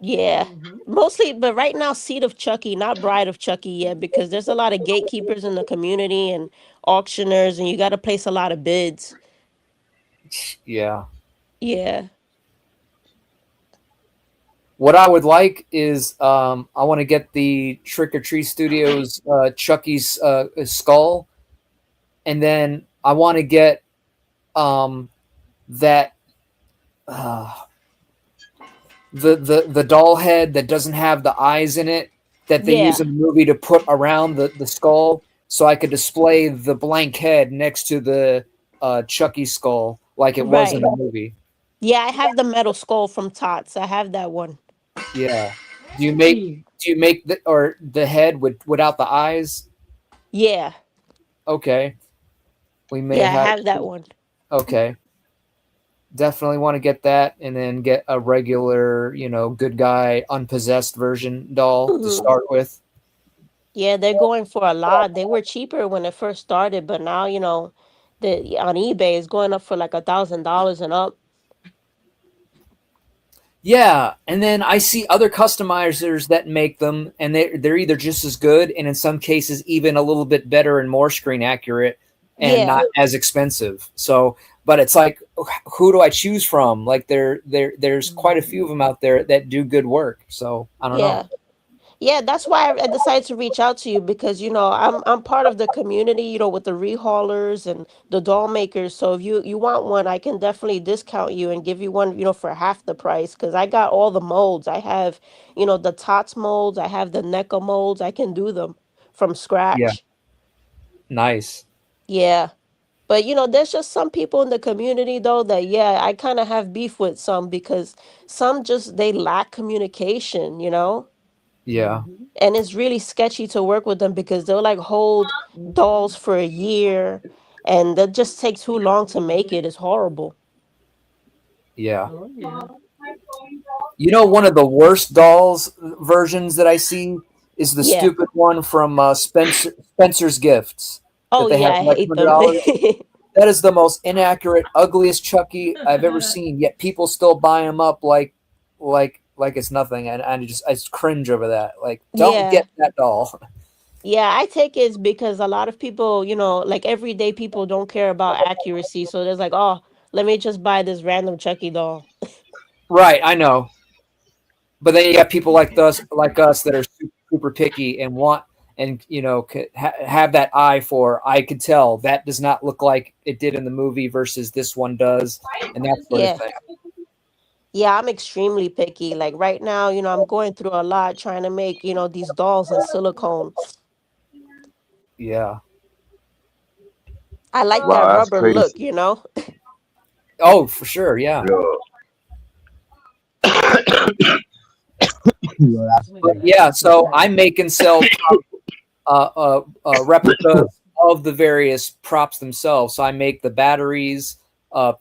Yeah. Mostly, but right now, Seed of Chucky, not Bride of Chucky yet, because there's a lot of gatekeepers in the community and auctioneers, and you got to place a lot of bids. Yeah. Yeah. What I would like is I want to get the Trick or Treat Studios Chucky's skull, and then I want to get that uh, the doll head that doesn't have the eyes in it that they use Yeah. in the movie to put around the skull, so I could display the blank head next to the Chucky skull like it was in Right. the movie. Yeah, I have the metal skull from Tots. I have that one. Yeah. Do you make the head without the eyes? Yeah. Okay. We may Yeah, I have have that one. okay. Definitely want to get that and then get a regular, good guy unpossessed version doll to Mhm. start with. Yeah, they're going for a lot. They were cheaper when it first started, but now, the on eBay is going up for like $1,000 and up. Yeah, and then I see other customizers that make them, and they're either just as good, and in some cases even a little bit better and more screen accurate, and Yeah. not as expensive. So, but it's like, who do I choose from? Like there's quite a few of them out there that do good work. So I don't know. Yeah. Yeah, that's why I decided to reach out to you because I'm part of the community, with the rehaulers and the doll makers. So if you want one, I can definitely discount you and give you one, for half the price because I got all the molds. I have, the TOTS molds, I have the NECA molds. I can do them from Yeah, scratch. nice. Yeah. But there's just some people in the community though that yeah, I kind of have beef with some because some just they lack communication. Yeah, And it's really sketchy to work with them because they'll like hold dolls for a year and that just takes too long to make it. It's horrible. yeah. One of the worst dolls versions that I see is the Yeah. stupid one from Spencer's Gifts Oh that they yeah, have I for like hate them. $100. That is the most inaccurate, ugliest Chucky I've ever seen. Yet people still buy him up like it's nothing, and I just cringe over that. Like, don't Yeah. get that doll. Yeah, I take it's because a lot of people, like everyday people don't care about accuracy. So there's like, oh, let me just buy this random Chucky doll. Right, I know. But then you got people like us that are super, super picky and want and have that eye for. I could tell that does not look like it did in the movie versus this one does, and that sort of Yeah. thing. Yeah, I'm extremely picky. Like right now, I'm going through a lot trying to make, these dolls in silicone. Yeah. I like that Wow, that's rubber crazy. look. Oh, for sure. Yeah. Yo, that's But crazy. yeah. So I make and sell replicas of the various props themselves. So I make the batteries,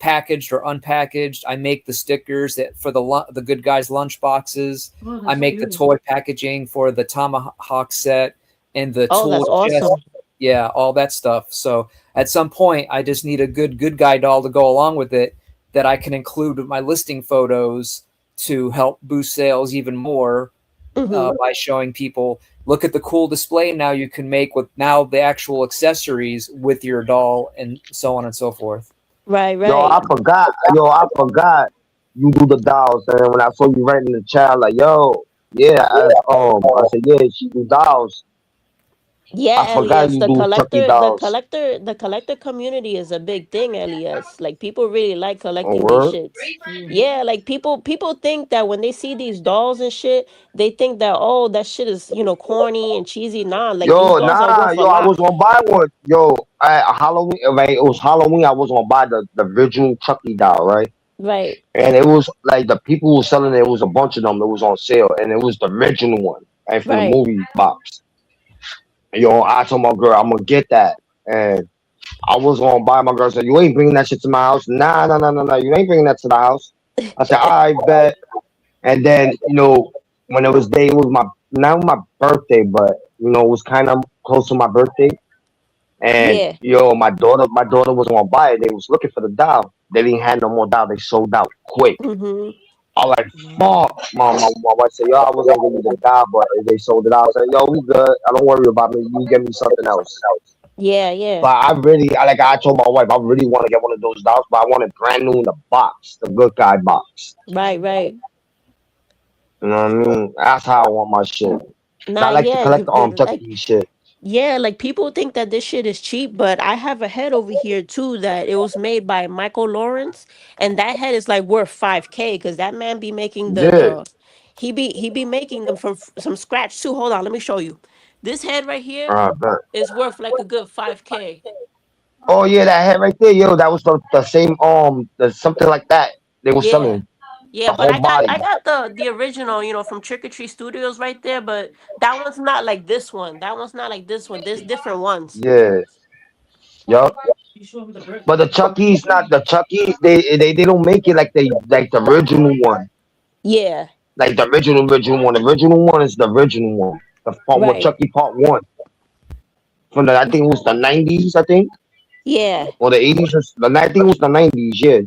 packaged or unpackaged. I make the stickers for the good guys lunch boxes. I make the toy packaging for the tomahawk set and the Oh, tool that's chest. awesome. Yeah, all that stuff. So at some point, I just need a good guy doll to go along with it that I can include with my listing photos to help boost sales even more Hmm. by showing people, look at the cool display now you can make with now the actual accessories with your doll and so on and so forth. Right, Yo, right. I forgot you do the dolls, and when I saw you writing in the chat, like, yo, Yeah, I said, yeah, she do dolls. I Yeah, forgot Elias, you do Chucky dolls. the collector community is a big thing, Elias. Like people really like Oh, collecting these word? shits. Yeah, like people think that when they see these dolls and shit, they think that oh that shit is, corny and cheesy. Nah, like these Yo, dolls are nah, worth a yo, I lot. was gonna buy one. Yo, Halloween, right? It was Halloween. I was gonna buy the original Chucky doll, right? Right, And it was like the people who were selling it, it was a bunch of them. It was on sale, and it was the original one, right, from the right. movie box. Yo, I told my girl I'm gonna get that, and I was gonna buy. My girl said, "You ain't bringing that shit to my house." Nah, nah, nah, nah, nah. You ain't bringing that to the house. I said, "I bet." And then when it was day, it was my not my birthday, but it was kind of close to my birthday. And Yeah. my daughter was gonna buy it. They was looking for the doll. They didn't have no more doll. They sold out quick. Mm-hmm. I was like, fuck. My wife said, yo, I was gonna give you the doll, but they sold it out. I said, yo, we good. I don't worry about me. You give me something else. Yeah, yeah. But I told my wife, I really want to get one of those dolls, but I want it brand new in the box, the good guy box. Right, right. You know what I mean? That's how I want my shit. Nah, Not like to yeah, collect like Chucky shit. yeah, like people think that this shit is cheap, but I have a head over here too that it was made by Michael Lawrence, and that head is like worth 5K because that man be making Yeah. he be making them from some scratch too. Hold on, let me show you. This head right here Bet. is worth like a good 5K. Oh yeah, that head right there, yo, that was the same something like that they were Yeah. selling Yeah, the but whole I body. got the original, from Trick or Treat Studios right there, but that one's not like this one. That one's not like this one. There's different ones. Yeah, yup. But the Chucky's not the Chucky. They don't make it like the original one, Yeah, like the original one. The original one is the original one. The part one, right. Chucky Part One from the I think it was the 90s, I think, Yeah. or the 80s. I think it was the 90s. Yeah.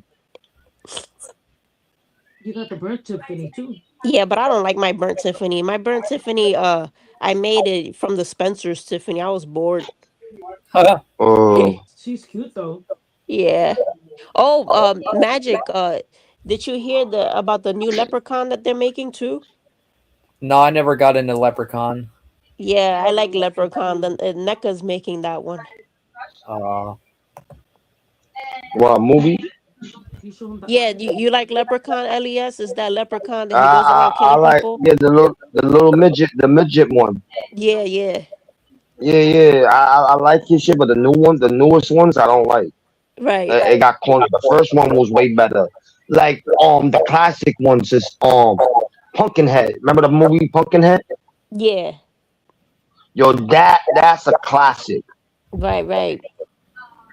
Yeah, but I don't like my burnt Tiffany. My burnt Tiffany, I made it from the Spencer's Tiffany. I was bored. Uh, Yeah. Oh, Magic, did you hear the about the new leprechaun that they're making too? No, I never got into Leprechaun. Yeah, I like leprechaun. The NECA's making that one. Uh, what movie? Yeah, you like leprechaun, LES? Is that leprechaun that he goes around I killing like people? the little midget one. Yeah, yeah. Yeah, yeah. I like his shit, but the newest ones, I don't like. Right. It got corny. The first one was way better. Like the classic ones is Pumpkinhead. Remember the movie Pumpkinhead? Yeah. Yo, that's a classic. Right, right.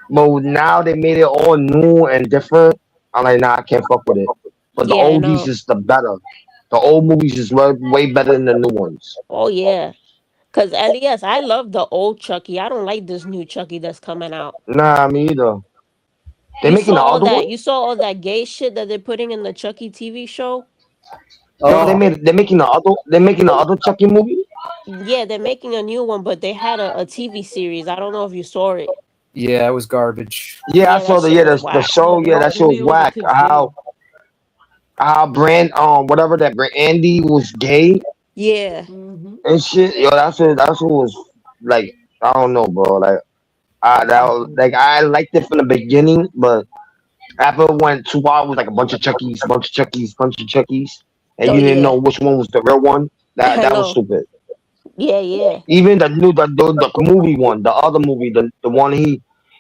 But now they made it all new and different. I'm like, nah, I can't fuck with it. But the Yeah, I oldies know. is the better. The old movies is way better than the new ones. Oh yeah. Cause LES, I love the old Chucky. I don't like this new Chucky that's coming out. Nah, me either. They You making saw the all other one? that. You saw all that gay shit that they're putting in the Chucky TV show. Yo, oh, they're making the other Chucky movie? Yeah, they're making a new one, but they had a TV series. I don't know if you saw it. yeah, it was garbage. Yeah, I Yeah, that saw shit was the whack. show. Yeah, that shit was whack. How Brand whatever that Brand Andy was gay Yeah. and shit. Yo, that's what was like. I don't know, bro. Like I liked it from the beginning, but after it went too far, it was like a bunch of Chuckies, bunch of Chuckies, and Oh you didn't know yeah. which one was the real one. That I that was know. stupid. Yeah, yeah. Even the movie one, the other movie, the one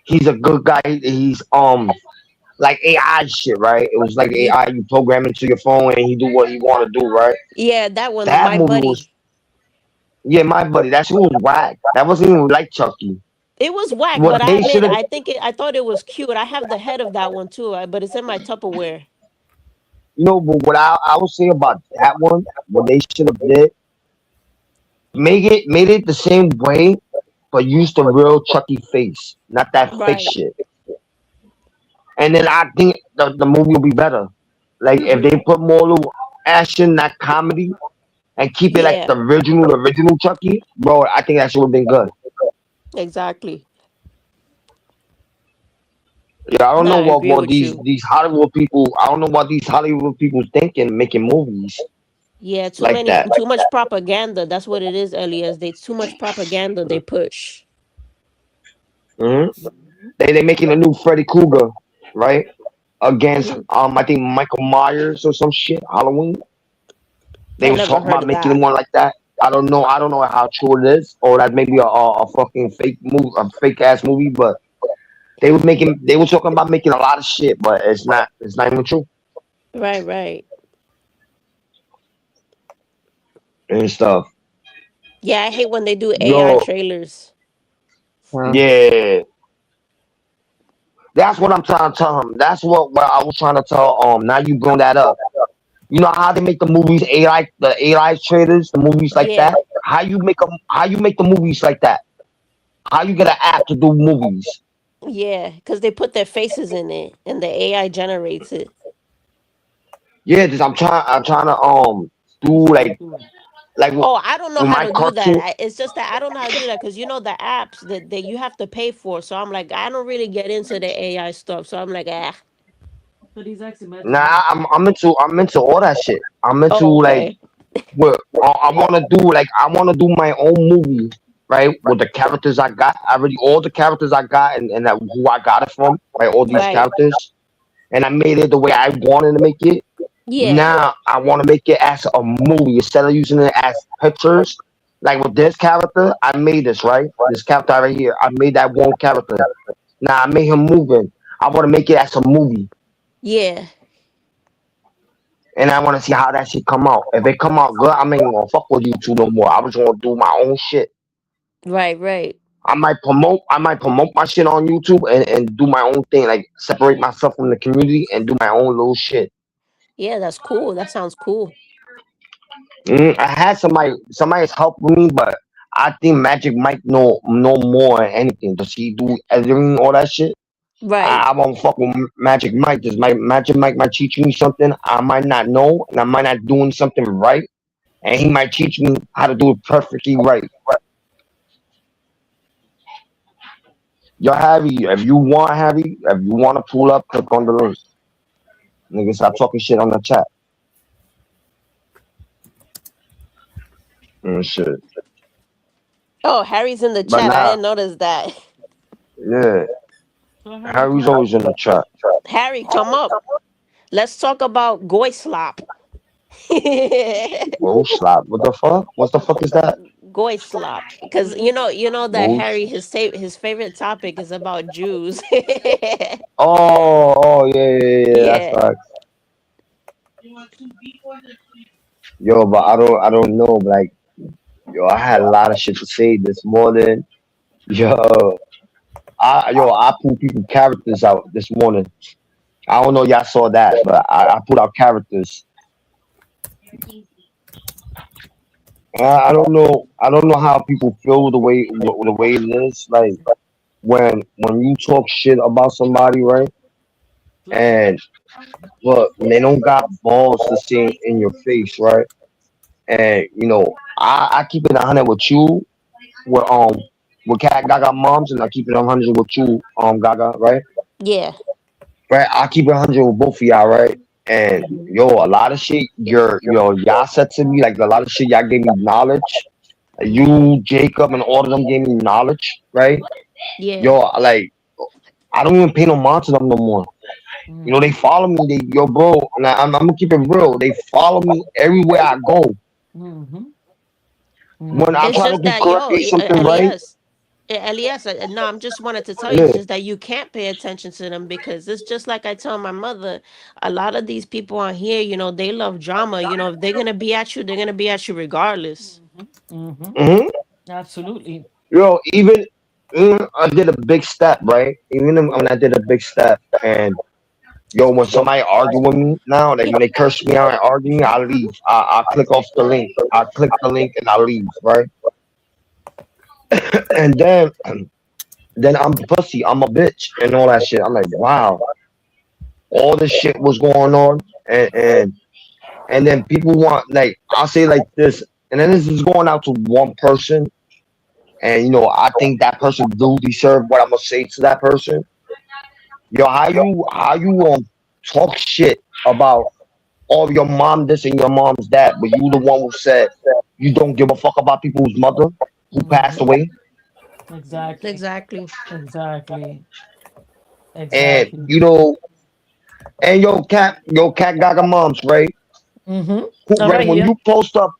he's a good guy. He's like AI shit, right? It was like Ye- AI you program into your phone and he do what he want to do, right? Yeah, that one, That my movie was buddy. yeah, my buddy. That shit was whack. That wasn't even like Chucky. It was whack, but What I they should admit, have, I thought it was cute. I have the head of that one too, but it's in my Tupperware. but what I would say about that one, what they should have did, made it the same way, but use the real Chucky face, not that fake Right. shit. And then I think the movie will be better. Like if they put more little action, not comedy, and keep it like Yeah, the original Chucky, bro, I think that should have been good. exactly. Yeah, I don't No, know I what agree what with these you. these Hollywood people. I don't know what these Hollywood people thinking making movies. Yeah, like that. too much propaganda. That's what it is, Elias. They too much propaganda they push. hmm They making a new Freddy Krueger, right? Against Mhm. I think Michael Myers or some shit. Halloween. They I was never talking heard about of making that. one like that. I don't know. I don't know how true it is, or that maybe a fucking fake movie, a fake ass movie. But they were talking about making a lot of shit, but it's not. It's not even true Right, right. and stuff. Yeah, I hate when they do AI Yo, trailers. yeah, that's what I'm trying to tell him. That's what I was trying to tell. Now you bring that up. You know how they make the movies AI, the AI traders, the movies like Yeah, that. How you make the movies like that? How you get an app to do movies? yeah, because they put their faces in it and the AI generates it. Yeah, just I'm trying to do like with, Oh, I don't know with how my to do that. cartoon. It's just that I don't know how to do that because you know the apps that you have to pay for. So I'm like, I don't really get into the AI stuff. So I'm like, ah. Nah, I'm into all that shit. I'm into Oh, like okay. what I want to do. Like I want to do my own movie, right? With the characters I got, already all the characters I got, and that, who I got it from, right? All these Right. characters, and I made it the way I wanted to make it. Yeah. Now I want to make it as a movie instead of using it as pictures. Like with this character, I made this right. This character right here, I made that one character. Now I made him moving. I want to make it as a movie, Yeah. and I want to see how that shit come out. If it come out good, I ain't gonna fuck with you two no more. I was gonna do my own shit. Right, right. I might promote my shit on YouTube and do my own thing, like separate myself from the community and do my own little shit. Yeah, that's cool. That sounds cool. I had somebody's helping me, but I think Magic Mike know more than anything. Does he do editing all that shit? Right. I won't fuck with Magic Mike. Does my Magic Mike might teach me something I might not know, and I might not doing something right, and he might teach me how to do it perfectly right. Yo, Harry, if you want to pull up, click on the link. Nigga, stop talking shit on the chat. Shit. Oh, Harry's in the But chat. I nah, didn't notice that. yeah, Harry's always in the chat. Harry, come up. Let's talk about Goy Slop. Bro, slap. What the fuck? What the fuck is that? Goy Slop. Because you know that Bro. Harry his favorite topic is about Jews. Oh, yeah. That's Yeah. right. Yo, but I don't know. Like, yo, I had a lot of shit to say this morning. Yo, I pulled people characters out this morning. I don't know y'all saw that, but I put out characters. I don't know. I don't know how people feel the way it is. Like when you talk shit about somebody, right? And but when they don't got balls to say in your face, right? And I keep it 100 with you, with Cat Gaga moms, and I keep it 100 with you, Gaga, right? Yeah. Right. I keep it 100 with both of y'all, right? And yo, a lot of shit, y'all said to me, like a lot of shit, y'all gave me knowledge. You, Jacob, and all of them gave me knowledge, right? Yeah. Yo, like I don't even pay no mind to them no more. They follow me. Bro, and I'm gonna keep it real. They follow me everywhere I go. When I It's try to just do that correctly something right, Elias. Elias, no, I'm just wanted to tell you, it's yeah. just that you can't pay attention to them because it's just like I tell my mother, a lot of these people on here, they love drama. If they're gonna be at you, they're gonna be at you regardless. hmm even I did a big step, right? Even when I did a big step, and when somebody argue with me now, like when they curse me out and argue me, I leave. I click off the link. I click the link and I leave, right? And then I'm pussy. I'm a bitch and all that shit. I'm like, wow, all this shit was going on, and then people want, like, I'll say like this, and then this is going out to one person, and I think that person do deserve what I'm gonna say to that person. Yo, how you talk shit about oh, your mom this and your mom's that, but you the one who said you don't give a fuck about people's mother who passed away. Exactly. Exactly. Exactly. And Exactly. and your cat gaga moms, right? Mm-hmm. All Right right when here. you post up,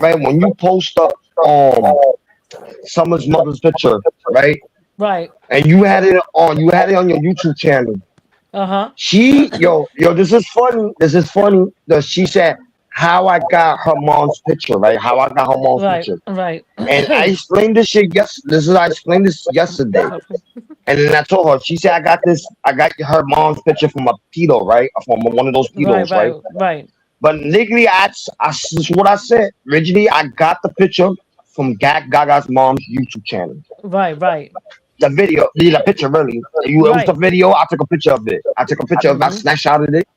right when you post up, Summer's mother's picture, right? Right. And you had it on your YouTube channel. Uh-huh. This is funny. This is funny. That she said how I got her mom's picture, right? How I got her mom's Right. picture. Right. And I explained this shit. Yes, this is I explained this yesterday. And then I told her. She said I got this. I got her mom's picture from a pedo, right? From one of those Right, pedos, right? right, right. But legally, this is what I said. Originally, I got the picture from Gaga's mom's YouTube channel. Right, right. The video, the picture really. It was the Right. video. I took a picture of it. I took a picture of it. I Mm-hmm. snapshotted it,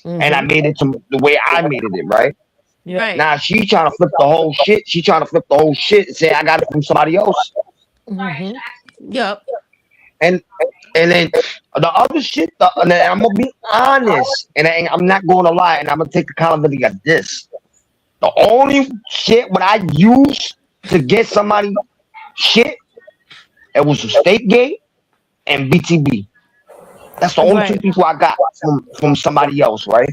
and I Mm-hmm. made it to the way I made it, right? Yeah. Right. Now she trying to flip the whole shit. She trying to flip the whole shit and say I got it from somebody else. Mm-hmm. Yep. And and then the other shit, and then I'm gonna be honest, and I'm not gonna lie, and I'm gonna take accountability of this. The only shit what I use to get somebody shit, it was a State Gate and BTB. That's the only two Right. people I got from somebody else, right?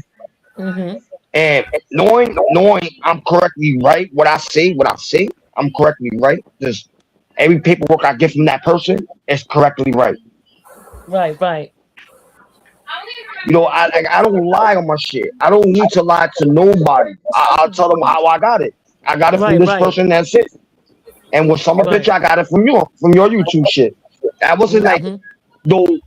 Mm-hmm. And knowing I'm correctly right, what I say, I'm correctly right. Because every paperwork I get from that person is correctly right. Right, right. I don't lie on my shit. I don't need to lie to nobody. I'll tell them how I got it. I got it from Right, this right. person. That's it. And with some bitch, Right. I got it from your YouTube shit. That wasn't like Mm-hmm. no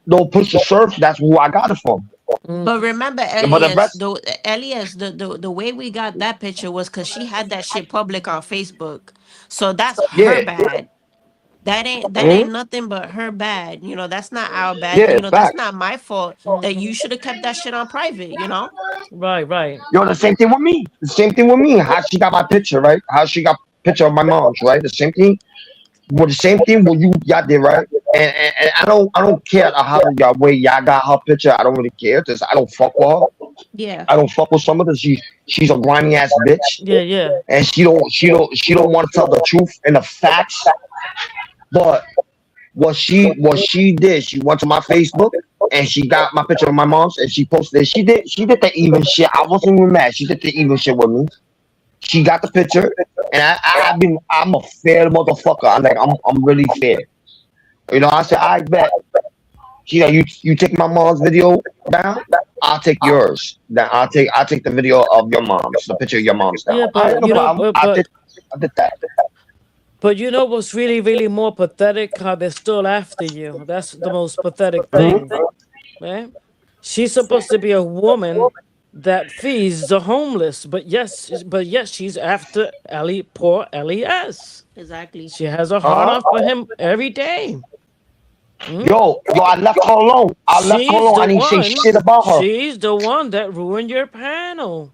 no push to surf. That's who I got it from. But remember, But the rest, The way we got that picture was because she had that shit public on Facebook. So that's her yeah, bad. That ain't mhm, nothing but her bad. That's not our bad. yeah, That's facts. not my fault. That Mm-hmm. you should have kept that shit on private. Right, right. The same thing with me. The same thing with me. How she got my picture, right? How she got picture of my mom's, right? The same thing. Well, the same thing what y'all did, right? And I don't care how y'all way y'all got her picture. I don't really care because I don't fuck with her. Yeah. I don't fuck with someone because she's a grimy ass bitch, Yeah, yeah. and she don't want to tell the truth and the facts. But what she did, she went to my Facebook and she got my picture of my mom's and she posted it. She did the even shit. I wasn't even mad. She did the even shit with me. She got the picture, and I'm a fair motherfucker. I'm really fair. I said I bet. You take my mom's video down, I'll take yours. Then I'll take the video of your mom's, the picture of your mom's down. Yeah, I ain't but no problem. I did that. you know what's really, really more pathetic? How they're still after you. That's the most pathetic Mhm. thing, right? She's supposed to be a woman that feeds the homeless, but yes, she's after Ellie, poor Les. Exactly. She has a heart Uh-huh. on for him every day. Hmm? Yo, I left her alone. I left her She's alone. the I didn't say one. shit about her. She's the one that ruined your panel.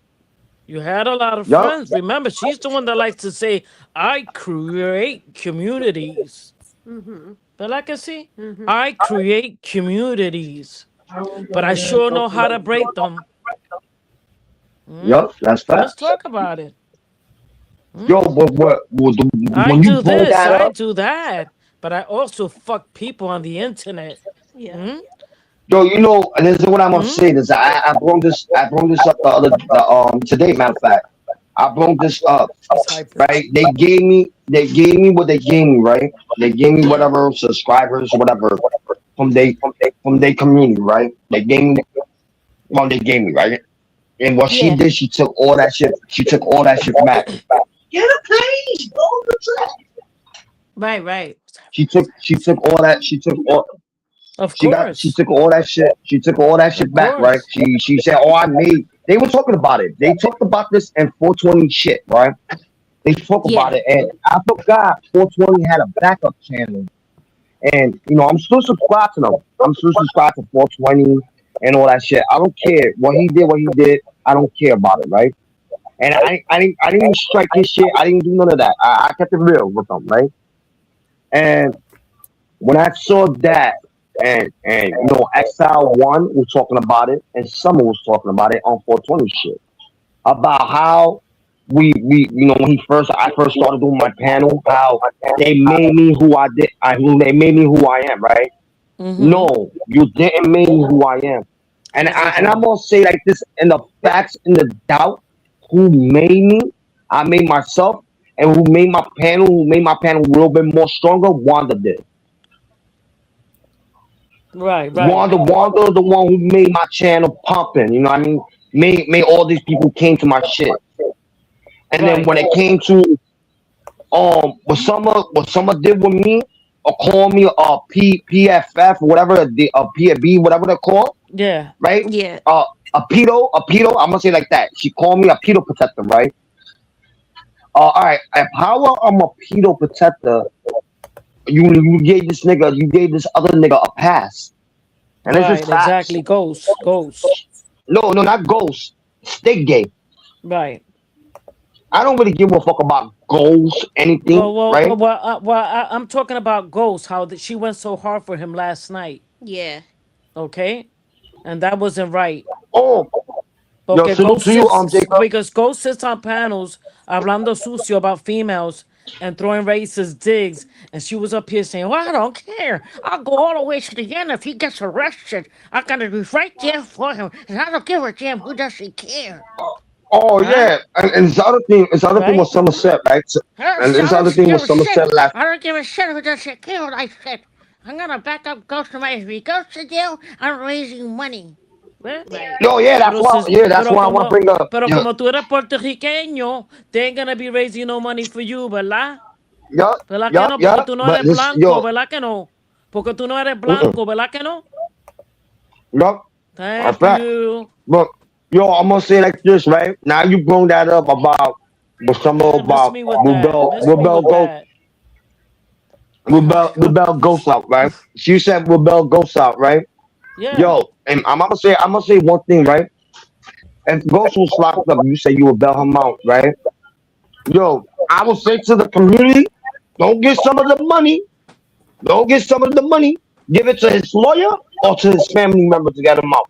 You had a lot of Yup. friends. Remember, she's the one that likes to say, "I create communities." Mm-hmm. But I can see, Mm-hmm. I create communities, but I sure know how to break them. Hmm? Yup. That's So let's facts. talk about it. Hmm? Yo, but I when you do pull this, that I up, do that, but I also fuck people on the internet. Yeah. Hmm? yo, and this is what I'm gonna Hmm? say. This I brought this up today. Matter of fact, I brought this up. It's hyper. Right? They gave me what they gave me. Right? They gave me whatever subscribers, whatever from their community. Right? They gave me right. And what she Yeah. did, she took all that shit. She took all that shit back. Get a page. Go to the track. Right. Right. She took all that. Of She course. took all that shit. She took all that Of shit back, right? course. She said, "Oh, I made." They were talking about it. They talked about this in 420 shit, right? They spoke about Yeah. it, and I forgot 420 had a backup channel, and I'm still subscribed to them. I'm still subscribed to 420 and all that shit. I don't care what he did. What he did, I don't care about it, right? And I didn't strike his shit. I didn't do none of that. I kept it real with them, right? And when I saw that. and you know, Exile One was talking about it, and Summer was talking about it on 420 shit about how we you know when I first started doing my panel, how they made me who I did, who they made me who I am, right? Mm-hmm. No, you didn't make me who I am, Yes, they and I'm did. gonna say like this in the facts, in the doubt, who made me? I made myself, and who made my panel a little bit more stronger. Wanda did. Right, right. Wanda, the one who made my channel pumping. You know what I mean? Made all these people came to my shit. And then Right. when it came to what Summer did with me, or call me PFF, whatever the PFB, whatever they're called, Yeah. right? Yeah. A pedo. I'm gonna say it like that. She called me a pedo protector, right? All right. If how I'm a pedo protector, you gave this other nigga a pass, and this is Right. facts. Exactly. Ghost. Ghost. No, no, not Ghost. Stick gay. Right. I don't really give a fuck about goals, anything, right? I'm talking about Ghost. How she went so hard for him last night. Yeah. Okay, and that wasn't right. Oh, yo, Okay, salute to you, Jacob. Because Ghost sits on panels hablando sucio about females and throwing racist digs, and she was up here saying, "Well, I don't care. I'll go all the way to the end if he gets arrested. I'm gonna be right there for him, and I don't give a damn who doesn't care." Oh Huh? yeah, and this other thing Right? was Somerset, right? So, and I this other don't thing give was a shit. Somerset last. I don't give a shit who doesn't care what I said. I'm gonna back up Ghost no matter if he goes to jail. I'm raising money. Right? Right. No, that's why I want to bring up. Pero Yeah, como tú eres puertorriqueño, they ain't gonna be raising no money for you, ¿verdad? yeah, ¿Verdad que yeah, no? Porque yeah. tú no But eres this, blanco, yo, ¿verdad que no? Porque tú no eres mm-mm, blanco, ¿verdad que no? yup, that's Thank fact. you. But yo, I'm gonna say like this, right? Now you brought that up about with some Miss about me with that. Miss me with that. Rebel Ghost out, right? She said Rebel Ghost out, right? Yeah. Yo, and I'm gonna say one thing, right? If Ghost was locked up, you say you would bail him out, right? Yo, I will say to the community, don't get some of the money. Don't get some of the money. Give it to his lawyer or to his family member to get him out.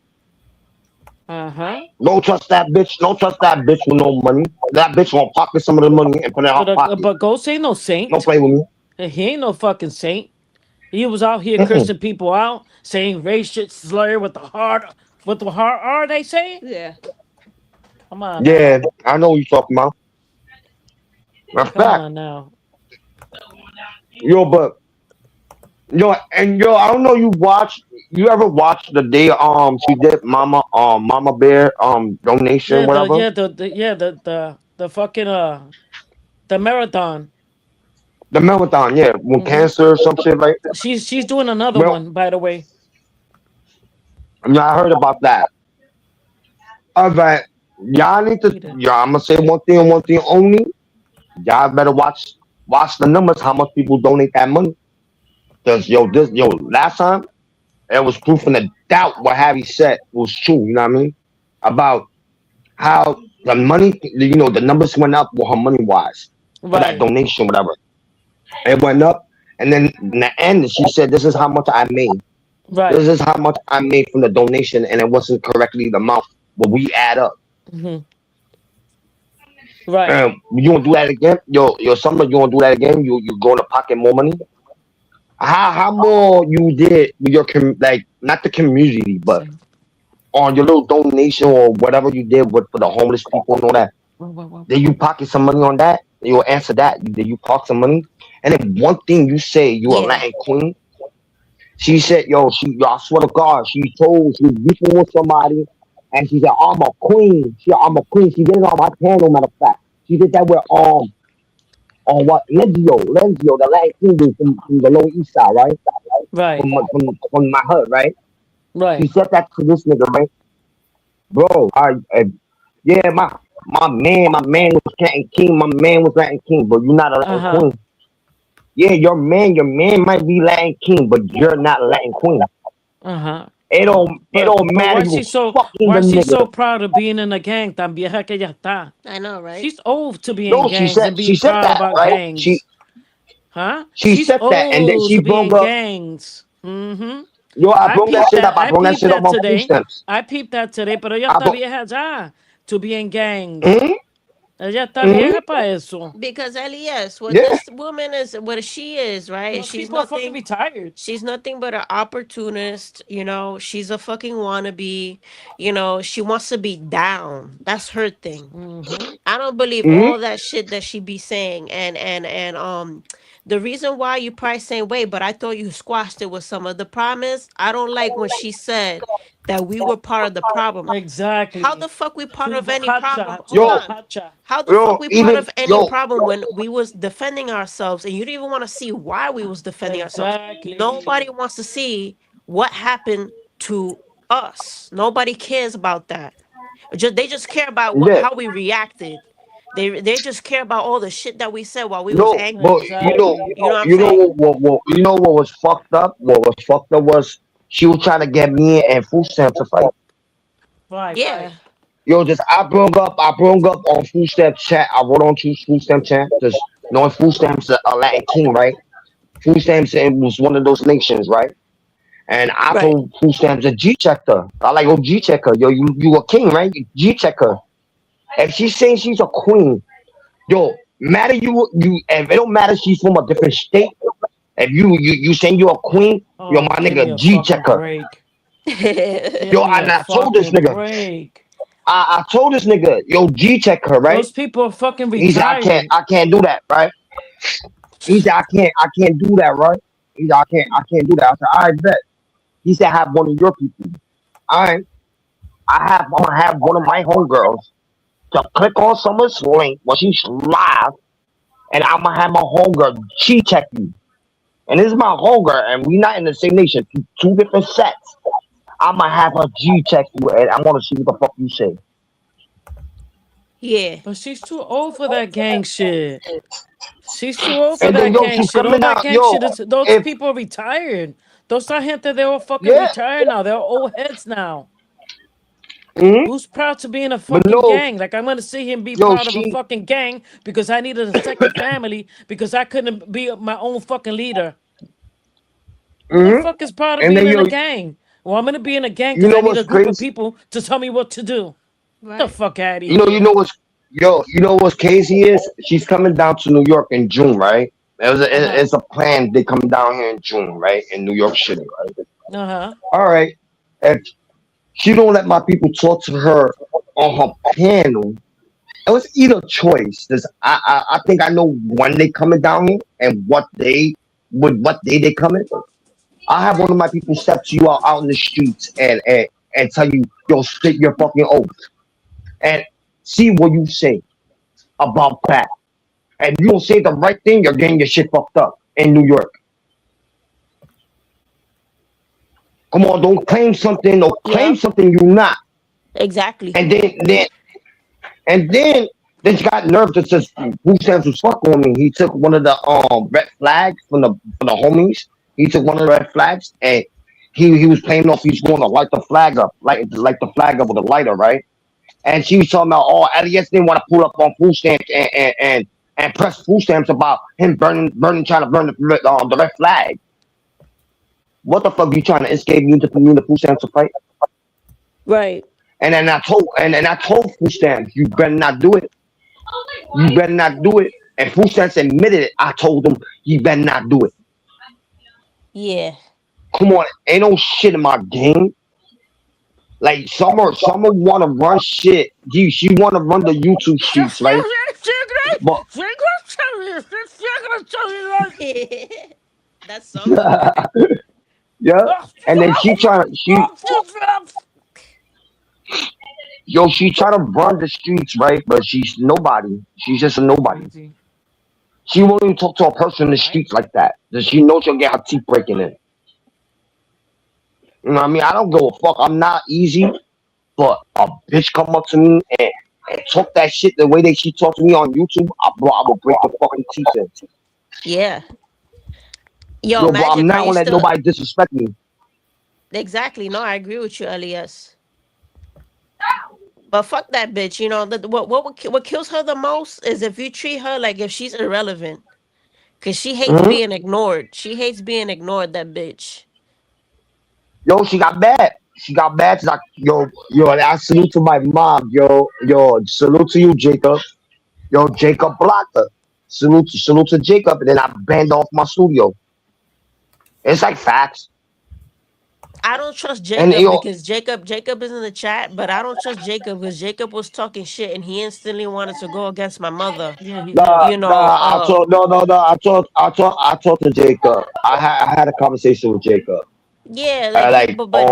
Uh-huh. Don't trust that bitch. Don't trust that bitch with no money. That bitch gonna pocket some of the money and put it in her pocket. But Ghost ain't no Don't saint. play with me. He ain't no fucking saint. He was out here Mm-mm. cursing people out, saying racist slur with the hard R, they say? Yeah. Come on Yeah, now. I know what you're talking about. That's Come fact. on now. Yo, but I don't know you ever watched the day she did Mama Bear donation, Yeah, whatever? the fucking the marathon. The marathon, yeah, with Hmm. cancer or some shit, right? She's doing another Well, one, by the way. yeah, I heard about that. But y'all need to, Read it. yeah, I'm gonna say one thing and one thing only. Y'all better watch the numbers, how much people donate that money. Cause last time it was proof in the doubt what Harry said was true. You know what I mean? About how the money, the numbers went up with her money wise for that Right, donation, whatever. It went up, and then in the end, she said, "This is how much I made. This right, is how much I made from the donation," and it wasn't correctly the amount, but we add up. hmm right. You want to do that again? Summer, you want to do that again? You going to pocket more money? How more you did with your like not the community, but Same. on your little donation or whatever you did with for the homeless people and all that? Well. Did you pocket some money on that? You'll answer that. Did you pocket some money? And then one thing you say, you a Yeah. Latin queen. She said, I swear to God, she was beefing with somebody, and she said, I'm a queen. I'm a queen. She did it on my panel, matter of fact. She did that with on what Lenzio, the Latin queen dude from the Lower East Side, right? Right, From my hood, right? She right. said that to this nigga, right? Bro, yeah, my man was Latin king. My man was Latin king, but you're not a Latin Uh-huh. queen. Yeah, your man might be Latin king, but you're not a Latin queen. Uh-huh. It don't But matter. You fucking why the she so nigga. proud of being in a gang tan vieja que ella está? I know, right? She's old to be in No, gangs and she being said proud that, about right? gangs. Huh? She She's said that, and then old she to be broke in up. gangs. Mm-hmm. Yo, I I brought that peeped shit up. that. I I brought that peeped shit up that on food today. stamps. I peeped that today, pero ella I está brought. vieja ya to be in gangs. Mm-hmm, Ella está mm-hmm, vieja para eso. Because Elias, what yeah, this woman is, what she is, right? Those people are fucking retired. She's nothing but an opportunist. You know, she's a fucking wannabe. You know, she wants to be down. That's her thing. Mm-hmm. I don't believe mm-hmm, all that shit that she be saying. And the reason why you probably saying wait, but I thought you squashed it with some of the promise. I don't like when she said that we were part of the problem. How the Exactly. fuck we part Too of any problem? hacha, Hold too yo, on. hacha. How the fuck yo, we part even of any yo, problem when we was defending ourselves and you didn't even want to see why we was defending ourselves? Nobody Exactly. wants to see what happened to us. Nobody cares about that. They just care about yeah, how we reacted. They just care about all the shit that we said while we was no, angry. but Exactly. You know what I'm saying? you know what was fucked up? What was fucked up was she was trying to get me and food stamps to fight. Right. Yeah. Yo, just I brought up on food stamps chat. I wrote on to food stamp chat, just knowing food stamps a Latin king, right? Food stamps was one of those nations, right? And I Right. told food stamps a G checker. I like, oh, G checker. Yo, you a king, right? G checker. If she's saying she's a queen, yo, matter you. If it don't matter, she's from a different state. If you saying you're a queen, yo, Oh, my give me nigga, a G fucking checker. break. Yeah. Give Yo, me and a I told this fucking nigga, break. I told this nigga, yo, G checker, right? Those people are fucking He said, retired. I can't do that, right? He said, I can't do that, right? He said, I can't do that. I said, I bet. He said, have one of your people. All right, I'm gonna have one of my homegirls to click on someone's link when she's live, and I'm gonna have my homegirl G check you. And this is my homegirl, and we not in the same nation, two different sets. I'm gonna have her G check you, and I want to see what the fuck you say. Yeah. But she's too old for that gang shit. She's too old for And then that yo, gang she's shit. All coming that out, gang yo. shit is those If people are retired. Those are gente, they're all fucking yeah, retired now. They're old heads now. hmm Who's proud to be in a but fucking no, gang? Like I'm gonna see him be yo, proud of a she, fucking gang because I needed a second family because I couldn't be my own fucking leader. Who the hmm fuck is proud of and being then in yo, a gang? Well, I'm gonna be in a gang you because know I need a what's group of crazy? people to tell me what to do. The Right. fuck out of You here. know what's yo, you know what's crazy is she's coming down to New York in June, right? Uh-huh. It's a plan. They come down here in June, right? In New York City, right? Uh-huh. All right. If she don't let my people talk to her on her panel, it was either choice. This I think I know when they coming down here and what day they coming. I have one of my people step to you out in the streets and tell you, yo, spit your fucking oath and see what you say about that. And you don't say the right thing, you're getting your shit fucked up in New York. Come on, don't claim something, don't claim Yeah. something you're not. Exactly. And then she got nerve that says who stands was fuck on me. He took one of the red flags from the homies. He took one of the red flags and he was playing off he's going to light the flag up, light the flag up with a lighter, right? And she was talking about, oh, Elias didn't want to pull up on food stamps and press food stamps about him trying to burn the red flag. What the fuck you trying to escape me the food stamps to fight? Right. And then I told food stamps, you better not do it. You better not do it. And food stamps admitted it. I told them, you better not do it. Yeah. Come on, ain't no shit in my game. Like summer wanna run shit. She wanna run the YouTube streets, right? But That's summer. yeah. And then she trying to run the streets, right? But she's nobody. She's just a nobody. Crazy. She won't even talk to a person in the Right? streets like that. Does she know she'll get her teeth breaking in? You know what I mean? I don't give a fuck. I'm not easy, but a bitch come up to me and talk that shit the way that she talks to me on YouTube, I will break the fucking teeth in. Yeah. Yo, Yo, but I'm Magic, are not you gonna let still nobody disrespect me. exactly? No, I agree with you, Elias. But fuck that bitch. You know what kills her the most is if you treat her like if she's irrelevant, cause she hates Hmm being ignored. She hates being ignored. That bitch. Yo, she got mad. She got mad. She's like, yo, and I salute to my mom. Yo, salute to you, Jacob. Yo, Jacob blocked her. Salute to Jacob, and then I banned off my studio. It's like facts. I don't trust And Jacob yo, because Jacob is in the chat, but I don't trust Jacob because Jacob was talking shit and he instantly wanted to go against my mother. Yeah, he did. You know, I told no. I talked to Jacob. I had a conversation with Jacob. yeah, like he, Like,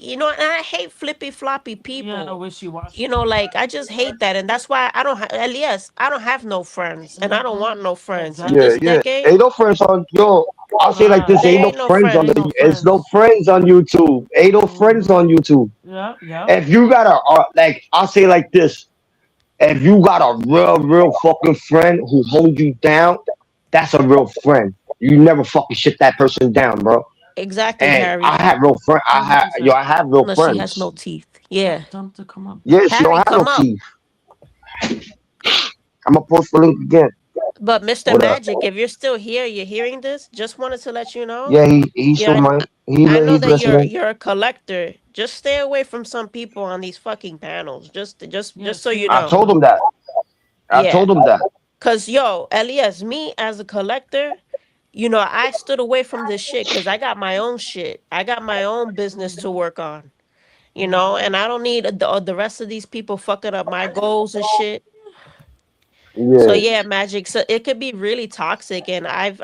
you know, and I hate flippy floppy Yeah, no people. wishy You washy. know, like I just hate that, and that's why I don't. Elias, I don't have no friends, and I don't want no friends. In yeah, this Exactly. yeah. decade, Ain't no friends on yo. I'll say like Nah, this: there ain't no ain't no friends on ain't the. friends. no It's no friends. friends on YouTube. Ain't no friends Mm-hmm. on YouTube. Yeah, yeah. If you got like, I'll say like this: if you got a real fucking friend who holds you down, that's a real friend. You never fucking shit that person down, bro. Exactly, And Harry. I have real friend. 100%. I have real No, she has no friends. teeth. Yeah, Tell him to come up. Yeah, she don't Harry, have no come up. teeth. I'm gonna post the link again. But Mr. What up? Magic, if you're still here, you're hearing this. Just wanted to let you know. Yeah, he's Yeah, still mine. I know He's that listening. you're a collector. Just stay away from some people on these fucking panels. Yeah, Just so stay you I away know. from told him him. that. I Yeah. told him that. Cause yo, Elias, me as a collector, you know, I stood away from this shit because I got my own shit. I got my own business to work on. You know, and I don't need the rest of these people fucking up my goals and shit. So Yeah. yeah, Magic. So it could be really toxic, and I've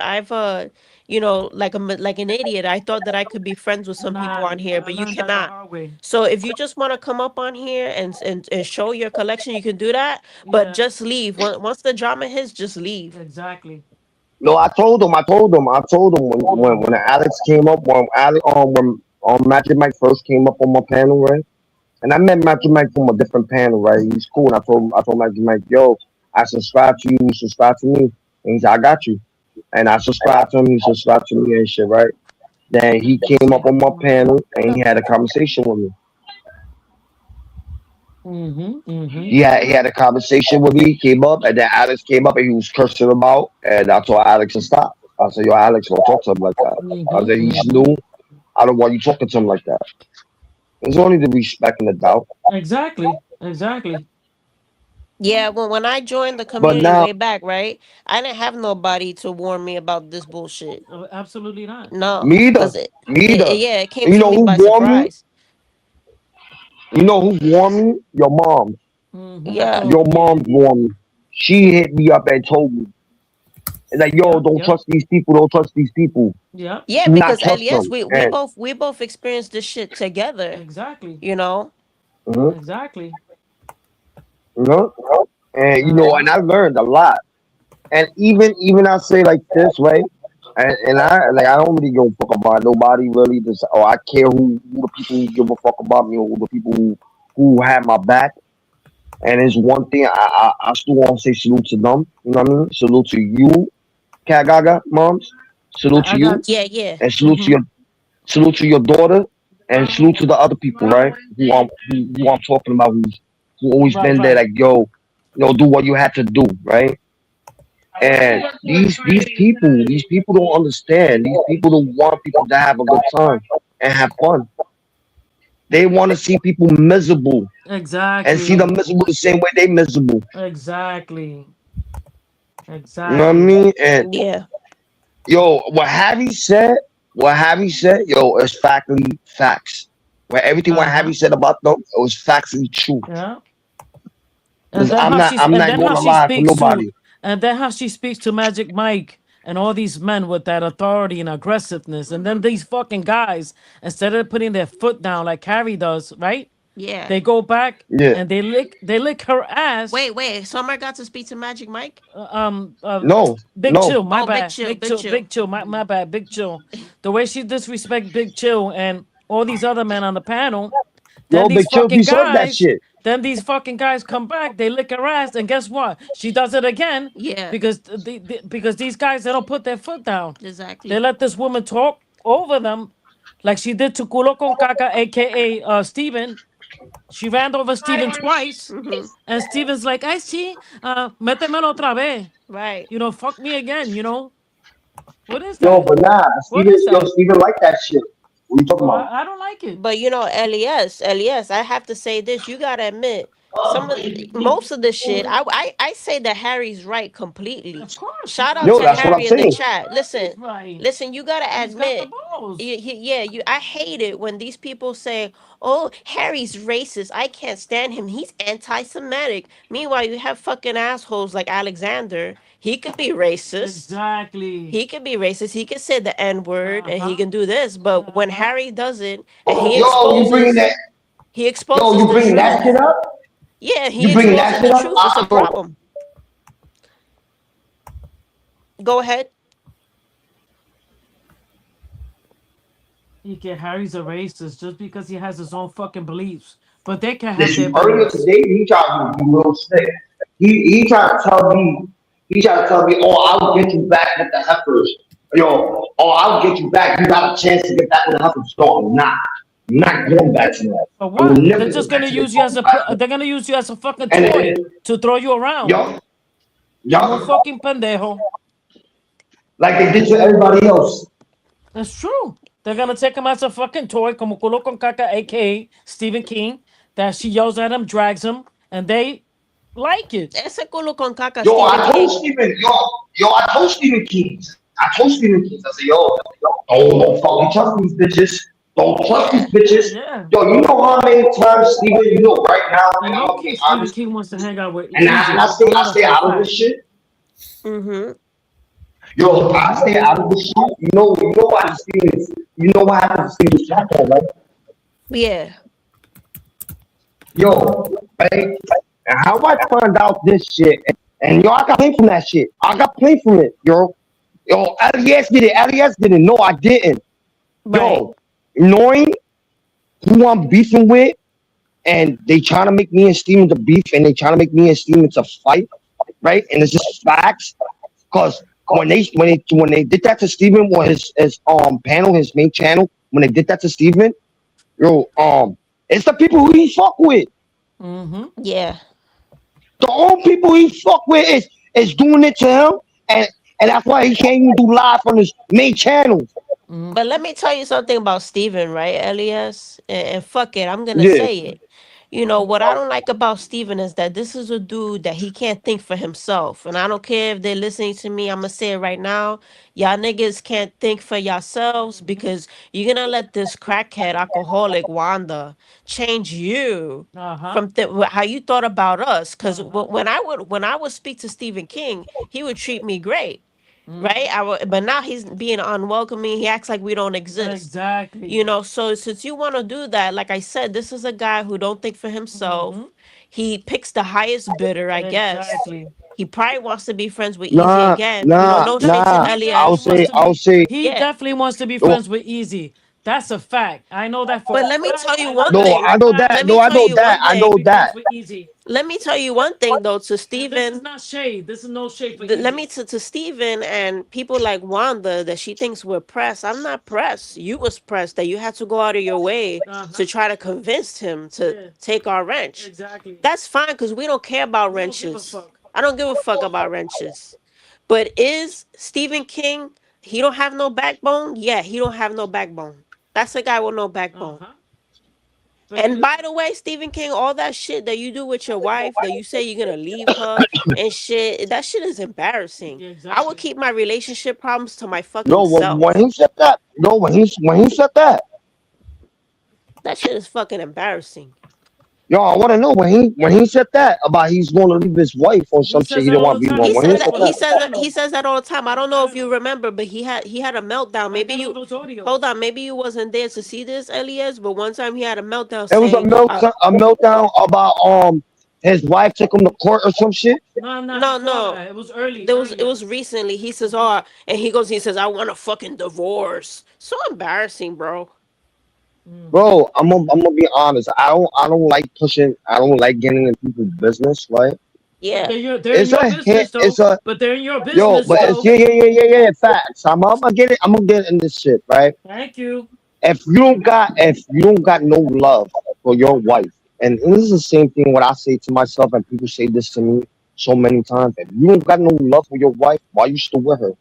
you know, like an idiot. I thought that I could be friends with some people Nah, on here, I but you learned that the cannot. hard way. So if you just want to come up on here and show your collection, you can do that. But Yeah, just leave. Once the drama hits, just leave. exactly. No, I told him. I told him when Mm-hmm. Alex came up, when Magic Mike first came up on my panel, right? And I met Magic Mike from a different panel, right? He's cool. And I told Magic Mike, yo, I subscribe to you. You subscribe to me. And he said, I got you. And I subscribed to him. He subscribed to me and shit, right? Then he came up on my panel and he had a conversation with me. Mm-hmm. Mm-hmm. He had a conversation with me. He came up, and then Alex came up and he was cursing him out. And I told Alex to stop. I said, yo, Alex, don't talk to him like that. I Mm-hmm. said, he's Mm-hmm. new. I don't want you talking to him like that. It's only the respect and the doubt. Exactly. Exactly. Yeah, when I joined the But community now, way back, right? I didn't have nobody to warn me about this bullshit. Absolutely not. No, me either. cause Me either. yeah, it came And you to know me who by warned me? surprise. You know who warned me? Your mom. Mm-hmm. Yeah. Oh Your yeah. mom warned me. She hit me up and told me. And like, yo, Yep. don't Yep. trust these people. Don't trust these people. Yep. Yeah, Do not because trust Elias, them. And we both experienced this shit together. Exactly. You know. mhm, Exactly. you know, and Uh-huh. and I learned a lot. And even I say like this, right? And I don't really give a fuck about nobody really. Just I care who the people who give a fuck about me, or who the people who have my back. And it's one thing I still want to say salute to them. You know what I mean? Salute to you, Cat Gaga moms. Salute to I you, got. Yeah, yeah. and Mm-hmm. salute to your daughter, and salute to the other people, right? Who I'm talking about, who always Right. been there, Right. like yo, do what you had to do, right? And these people don't understand. These people don't want people to have a good time and have fun. They want to see people miserable and see them Exactly. miserable the same way they miserable. Exactly. You know what I Exactly. mean? And Yeah. yo, what Harry said, yo, is factually facts. Where everything what Uh-huh. Harry said about them, it was factually true. Yeah. And Cause then how she I'm and not then how gonna she lie for speaks to nobody. and then how she speaks to Magic Mike and all these men with that authority and aggressiveness. And then these fucking guys, instead of putting their foot down like Harry does, right? Yeah. They go back Yeah. and they lick her ass. Wait. Summer got to speak to Magic Mike. uh, um uh No, Big no. Chill, my Oh, Big bad. Chill, Big Chill. Big Chill, my bad, Big Chill. The way she disrespect Big Chill and all these other men on the panel, then No, these Big Chill fucking deserve that guys, shit. come back, they lick her ass, and guess what? She does it again Yeah. because because these guys they don't put their foot down. They Exactly. let this woman talk over them, like she did to Culo con Caca, aka Steven. She ran over Steven twice, Mm-hmm. and Steven's like, I see, métemelo otra vez. Right. You know, fuck me again, you know. What is Yo, that? but nah, What is that? Steven like that shit. What you talking Well, about? I don't like it. But you know, Elias, I have to say this. You gotta admit, most of the shit. I say that Harry's right completely. Of course, Shout out Yo, to that's what I'm Harry in the saying. chat. Listen, right. you gotta He's got the admit. balls. Yeah, you. I hate it when these people say, "Oh, Harry's racist. I can't stand him. He's anti-Semitic." Meanwhile, you have fucking assholes like Alexander. He could be racist. Exactly. He could be racist. He could say the N word and he Uh-huh. can do this. But when Uh-huh. Harry does it and Yo, he you exposes the bringing that shit truth. up? Yeah, You he bringing that exposes shit the up? truth. It's a Yo, problem. Go ahead. Harry's a racist just because he has his own fucking beliefs. But they can have their listen, earlier beliefs. today, he tried to be real sick. He tried to tell me, oh, I'll get you back with the heifers. Yo, oh, I'll get you back. You got a chance to get back with the heifers. No, I'm not. I'm not going back to that. For I will what? never They're go just back gonna to the use you as fucking a platform. they're gonna use you as a fucking And toy to throw you around. yo, Como yo, fucking pendejo. like they did to everybody else. That's true. They're gonna take him as a fucking toy, como culo con caca, aka Stephen King, that she yells at him, drags him, and they like it. Ese culo con caca Yo, Stephen I told King. Stephen, I told Stephen King. I told Stephen King, I said, don't fucking trust these bitches. Don't trust these Yeah. bitches. Yeah. Yo, you know how many times, Stephen, you know right now, I and I'm know gonna be Stephen honest, King wants to hang out with and Easy. I I know that stay for a out of this fact. shit. Mm-hmm. Yo, I stay out of this shit. You know why Stephen, you know what happened to Stephen's chapter, right? Yeah. Yo, right? And how I found out this shit, and yo, I got paid from that shit. I got paid from it, yo. Yo, Elias did it. Elias did it. No, I didn't. Right. Yo, knowing who I'm beefing with, and they trying to make me and Steven to beef, and they trying to make me and Steven to fight, right? And it's just facts, cause when they did that to Steven, or his panel, his main channel, when they did that to Steven, yo, it's the people who he fuck with. Mm-hmm. Yeah. The only people he fuck with is doing it to him, and that's why he can't even do live on his main channel. But let me tell you something about Steven, right, Elias? And fuck it, I'm gonna Yeah. say it. You know, what I don't like about Steven is that this is a dude that he can't think for himself. And I don't care if they're listening to me, I'm gonna say it right now. Y'all niggas can't think for yourselves because you're gonna let this crackhead alcoholic Wanda change you Uh-huh. from how you thought about us. Because Uh-huh. when I would speak to Stephen King, he would treat me great. Right, Mm-hmm. but now he's being unwelcoming. He acts like we don't exist. Exactly. You know, so since you want to do that, like I said, this is a guy who don't think for himself. Mm-hmm. He picks the highest bidder, I guess. Exactly. He probably wants to be friends with Easy Nah, again. You know, nah, no shade to nah. He definitely Elias. wants to I'll be. say, He Yeah, definitely wants to be no, friends with Easy. That's a fact. I know that for but a let me fact. tell you I know one that no. for thing. a I know fact. that. Let No, me I tell know you that. one I He wants know to thing. be friends that. with Easy. Let me tell you one thing though to And this is Steven. not shade. This is no shade for Let me Easy. to Steven and people like Wanda that she thinks we're pressed. I'm not pressed. You was pressed that you had to go out of your way Uh-huh. to try to convince him to Yeah. take our wrench. Exactly. That's fine because we don't care about We don't give a wrenches. fuck. I don't give a fuck about wrenches. But is Stephen King, he don't have no backbone? Yeah, he don't have no backbone. That's a guy with no backbone. Uh-huh. But And by the way, Stephen King, all that shit that you do with your wife, that you say you're gonna leave her and shit, that shit is embarrassing. yeah, I would exactly. keep my relationship problems to my fucking No, when self. he said that, no, when he said that, That shit is fucking embarrassing. yo, I want to know when he said that about he's going to leave his wife or He some shit. says He that didn't all want the to be time. alone. He He When said he says that said that on he that, his says that he panel. says that all the time. I On the don't know if you panel. remember, but he had a I meltdown. got Maybe all you those audios. hold on, maybe you wasn't there to see this, Elias, but one time he had a meltdown it was saying, a meltdown about his wife took him to court or some shit. No, not no, before no. that. It was early, It earlier. was recently. He says, "Oh," and he says, "I want a fucking divorce." So embarrassing, bro. Mm-hmm. Bro, I'm gonna be honest. I don't like pushing. I don't like getting in people's business. Right? But Yeah. they're in your business It's though. a But they're in your yo, business but it's though. yeah. Facts. I'm gonna get it. I'm gonna get in this shit. Right? Thank you. If you don't got no love for your wife, and this is the same thing what I say to myself, and people say this to me so many times. If you don't got no love for your wife, why you still with her?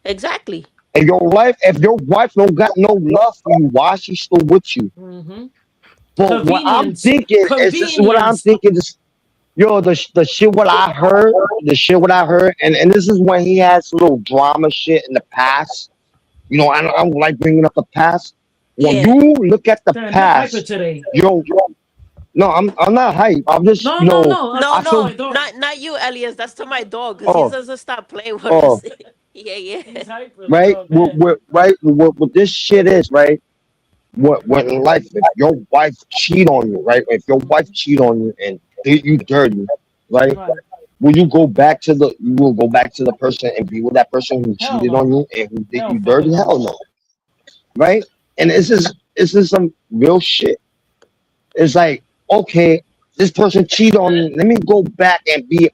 Exactly. If your wife don't got no love for you, why she still with you? Mm-hmm. But what I'm Convenience. thinking is, this is what I'm Convenience. thinking. This, yo, the shit what I heard, and this is when he has little drama shit in the past. I don't like bringing up the past. When Yeah. you look at the Damn, you're hyper past, today. yo, no, I'm not hype. I'm just, No, no, no. No, I To feel, my no, dog. not you, Elias. That's to my dog, because he oh, doesn't stop playing with oh, us. Yeah, yeah. He's hyper. right, Go ahead. what this shit is, right? What in life, if your wife cheat on you, right? If your wife cheat on you and you dirty, right? Right. You will go back to the person and be with that person who Hell cheated on no. you and who did Hell you fucking dirty? no. Hell no, right? And this is some real shit. It's like, okay, this person cheated on me. Let me go back and be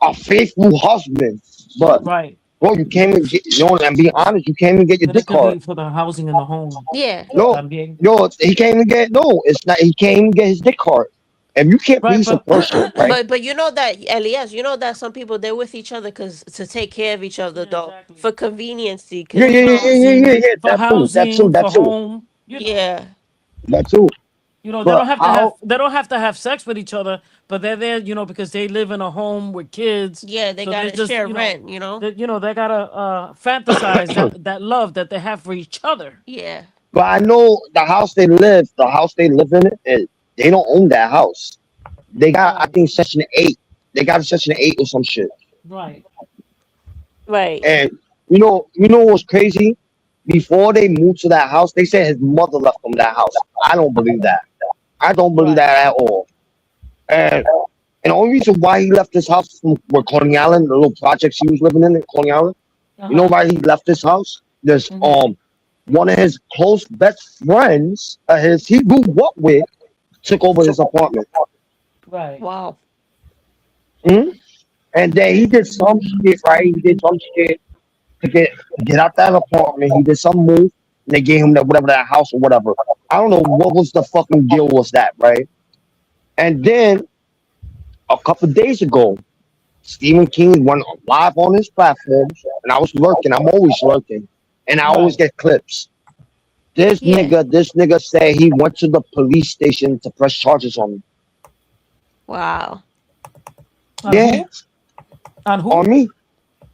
a faithful husband. But Right. bro, you can't even get, and be honest, you can't even get your And it dick could hard. be for the housing in the home. Yeah. No, También. no, he can't even get, no, it's not, he can't even get his dick hard. If you can't Right, please a but person, right? But you know that, Elias, you know that some people, they're with each other because to take care of each other, yeah, though, exactly. for conveniency, Yeah, because For yeah, yeah, yeah, yeah, yeah, housing, yeah. for That too, housing, that for too, home. yeah, that too. They don't But have to have I'll, they don't have to have sex with each other, but they're there, because they live in a home with kids. yeah, they So they gotta just, share rent, you know. they gotta fantasize that love that they have for each other. Yeah. but I know the house they live in, they don't own that house. They got, I Right, think, Section 8. They got a Section 8 or some shit. right. Right. And what's crazy? Before they moved to that house, they said his mother left them that house. I don't believe that. I don't believe Right. that at all. And and the only reason why he left this house from where Coney Island, the little projects he was living in Coney Island, you know Uh-huh. why he left this house? There's Hmm. one of his close best friends, his he grew up with, took over his apartment. Right. Wow. Mhm. And then he did some shit, right? He did some shit to get out that apartment. He did some move, and they gave him that whatever that house or whatever. I don't know what was the fucking deal was that, right? And then a couple days ago, Stephen King went live on his platform, and I was lurking. I'm always lurking, and I always Right. get clips. Yeah. This nigga said he went to the police station to press charges on me. Wow. On Yeah, who? On on who? me,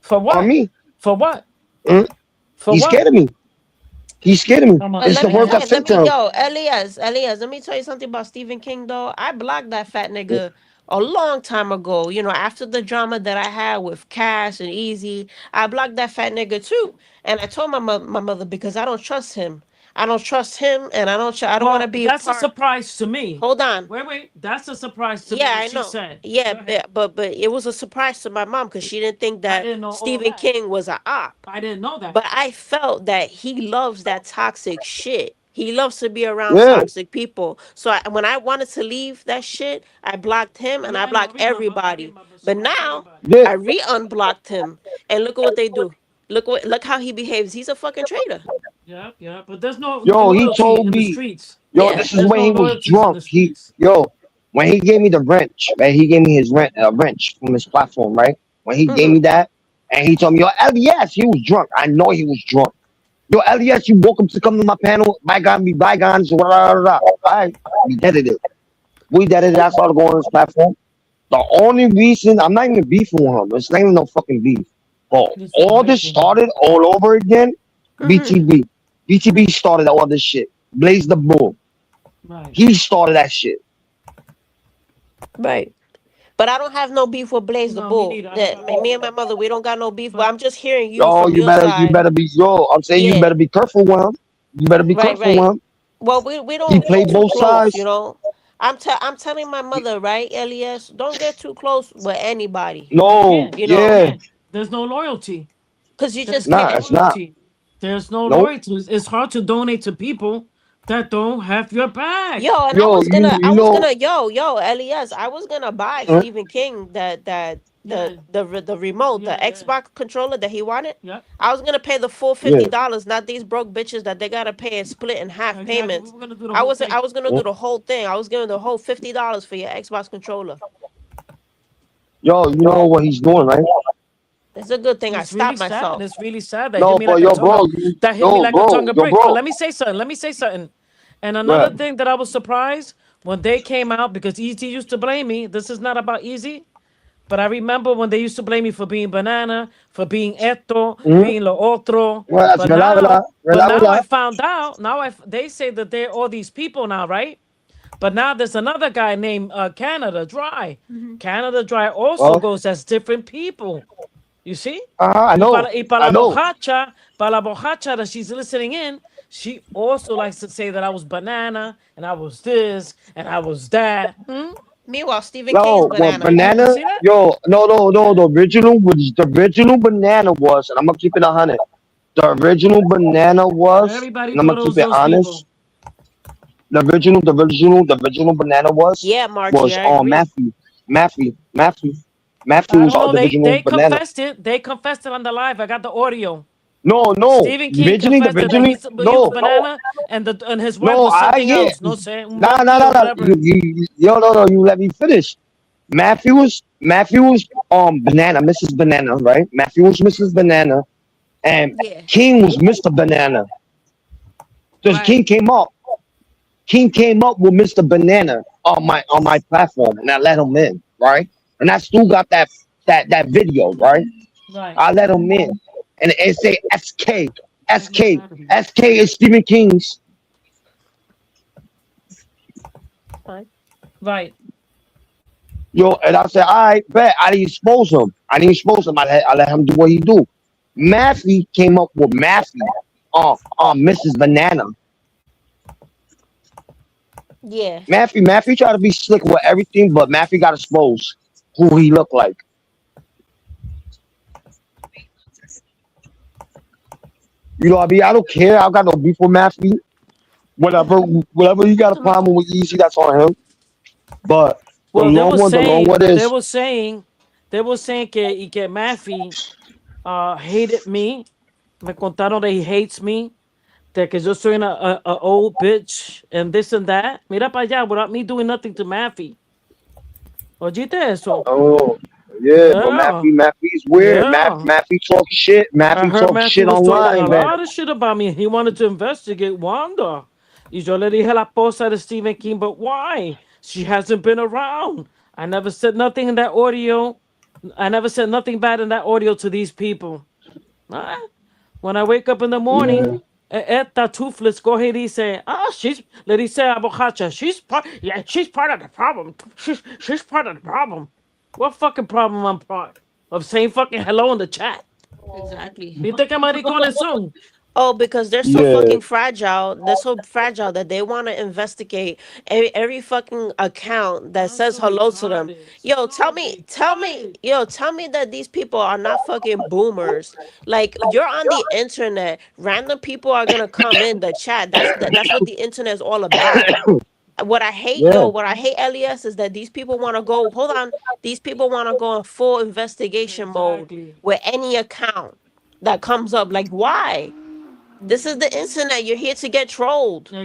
For on what? me. For what? Mm, For He's what? scared of me. He's scared of me. Come on, But It's let the me, words I man. let sent to me, him. yo, Elias, let me tell you something about Stephen King, though. I blocked that fat nigga a long time ago. After the drama that I had with Cash and Easy, I blocked that fat nigga too. And I told my mother, because I don't trust him. I don't trust him, and I don't want to Well, be a that's a part. surprise to me. Hold on. Wait. That's a surprise to me Yeah, what I she know. said. Yeah, Go ahead. but it was a surprise to my mom because she didn't think I that didn't know all Stephen that. King was a op. I didn't know that. But I felt that he loves that toxic shit. He loves to be around Yeah, toxic people. So when I wanted to leave that shit, I blocked him and Yeah, I I know. blocked I everybody. remember. But She blocked now everybody. yeah. I re-unblocked him, and look at what they do. Look how he behaves. He's a fucking traitor. Yeah, yeah. But there's no Yo, he loyalty told in the me, streets. yo, Yeah. this is There's when no he was loyalties in drunk. the streets. When he gave me the wrench, right? He gave me his wrench from his platform, right? When he gave Hmm. me that, and he told me, yo, Elias, he was drunk. I know he was drunk. Yo, Elias, you welcome to come to my panel. Bygone be bygones. Blah, blah, blah, blah. All right, we deaded it. We deaded it. I started going on this platform. The only reason I'm not even beefing with him. It's not even no fucking beef. But You said all this hype with him. started all over again. Hmm. BTB. BTB started all this shit. Blaze the Bull. Right. He started that shit. Right. But I don't have no beef with Blaze the No, me Bull. neither. I don't got beef Me with and my him. mother, we don't got no beef. But But I'm just hearing you Yo, from you your better, you side. better be, yo, I'm saying you Yeah. better be careful with him. You better be Right. careful with Right. him. Well, we He don't get played too both close, sides. I'm telling my mother, right, Elias, don't get too close with anybody. you No, can't. You You know, yeah, can't. There's no loyalty. because you There's just no nah, can't. it's not. loyalty. There's no Nope. loyalty. It's hard to donate to people that don't have your back. Yo, and Yo, you know, Elias, I was gonna buy uh, Stephen King that Yeah, the remote, the yeah. Xbox controller that he wanted. Yeah, I was gonna pay the full yeah, $50, not these broke bitches that they gotta pay and split in half exactly. We payments. were gonna do the whole I thing. was gonna uh, do the whole thing. I was giving the whole $50 for your Xbox controller. yo, you know what he's doing, right? It's a good thing I It's really stopped sad. myself. It's really sad. That hit No, me but like a yo, tongue bro, of that hit me like a tongue of yo, bricks. But bro. let me say something. Let me say something. And another Right. thing that I was surprised when they came out, because Easy used to blame me. This is not about Easy, but I remember when they used to blame me for being banana, for being esto, Mm-hmm. being lo otro. Well, that's But now I vela. found out. Now they say that they're all these people now, right? But now there's another guy named Canada Dry. Canada Dry also Well, goes as different people. You see? I know, Y para I know. la bojacha that she's listening in, she also likes to say that I was banana and I was this and I was that. Hmm? Meanwhile, Stephen King is Yo, well, banana. You banana. see that? Yo, no. The original banana was, and I'm gonna keep it 100. The original banana was, Everybody and I'm gonna thought it keep was it those honest. people. The original banana Yeah, Margie, was I agree. Matthew I was don't know. the original They banana. confessed it. They confessed it on the live. I got the audio. No. Stephen King confessed it that he was No, banana and his wife no. was something Yeah. else. No sé, un Nah, nah, Bucky nah, or nah. whatever. Yo, no. You let me finish. Matthew was banana, Mrs. Banana, right? Matthew was Mrs. Banana, and Yeah. King was Mr. Banana. Because Right. King came up with Mr. Banana on my platform, and I let him in, right? And I still got that video, right? Right. I let him in, and it say SK, Let me get SK, out of here. SK is Stephen King's. Fine. Right. Yo, and I said, all right, bet. I didn't expose him. I let him do what he do. Matthew came up with Matthew Mrs. Banana. Yeah. Matthew tried to be slick with everything, but Matthew got exposed who he looked like. You know what I mean? I don't care. I got no beef with Matthew. Whatever he got a problem with Easy, that's on him. But the Well, long one is they were saying que Maffy hated me. Me contaron that he hates me. That que yo soy a old bitch and this and that. Mira para allá without me doing nothing to Maffy. Oíste eso? oh yeah, but Yeah. Matthew's weird. Yeah. Matthew talk shit. I Matthew heard talk Matthew shit was talking a online, man. lot of shit about me. He wanted to investigate Wanda. Y yo le dije a la esposa de Stephen King, but why? She hasn't been around. I never said nothing in that audio. I never said nothing bad in that audio to these people. Ah, when I wake up in the morning, Yeah. Esta Toothless go ahead and say, let me say Abocacha. She's part of the problem. She's part of the problem. What fucking problem I'm part of saying fucking hello in the chat? Exactly. ¿Viste que maricones son? Oh, because they're so Yeah. fucking fragile. They're so fragile that they want to investigate every fucking account that I'm says so hello to them. retarded. Yo, So retarded. tell me that these people are not fucking boomers. Like you're on the internet, random people are gonna come in the chat. That's what the internet is all about. Yeah. What I hate, Elias, is that these people want to go. Hold on, these people want to go in full investigation mode Exactly. with any account that comes up. Like, why? This is the internet. You're here to get trolled. You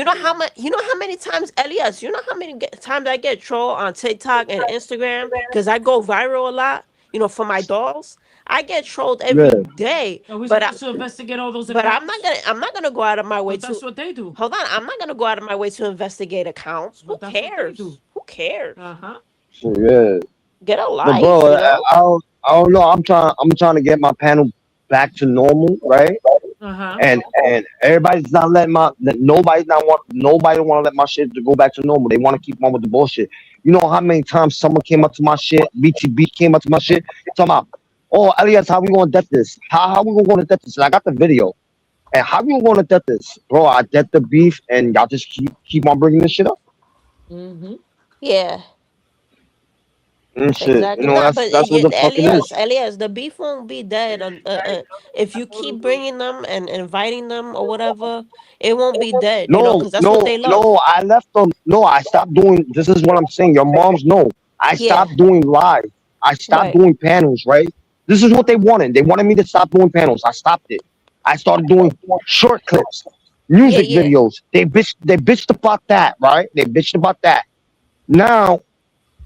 know how Exactly. much? You know how many times, Elias? You know how many times I get trolled on TikTok and Instagram because I go viral a lot. You know, for my dolls, I get trolled every Yeah. day. Are we But supposed to investigate all those but accounts? I'm not gonna go out of my way But that's to. what they do. Hold on, I'm not gonna go out of my way to investigate accounts. Who But that's what they do. cares? Who cares? Uh-huh. Yeah. Get a But life, bro, you know. I don't know. I'm trying to get my panel back to normal, right? Uh-huh. And everybody's not letting nobody want to let my shit to go back to normal. They want to keep on with the bullshit. You know how many times someone came up to my shit, BTB came up to my shit, talking about, oh Elias, how we gonna death this? How we gonna death this? And I got the video. And how we gonna death this, bro? I death the beef, and y'all just keep on bringing this shit up Mm-hmm. Yeah. and shit. You Exactly. know Nah, that's what the fuck it is. Elias, the beef won't be dead. If you keep bringing them and inviting them or whatever, it won't be dead. You know, No, because that's what no, they love. no. I left them. No, I stopped doing. This is what I'm saying. Your moms know. I Yeah. stopped doing live. I stopped Right. doing panels. Right. This is what they wanted. They wanted me to stop doing panels. I stopped it. I started doing short clips, Yeah. music Yeah. videos. They bitched about that. Right. They bitched about that. Now,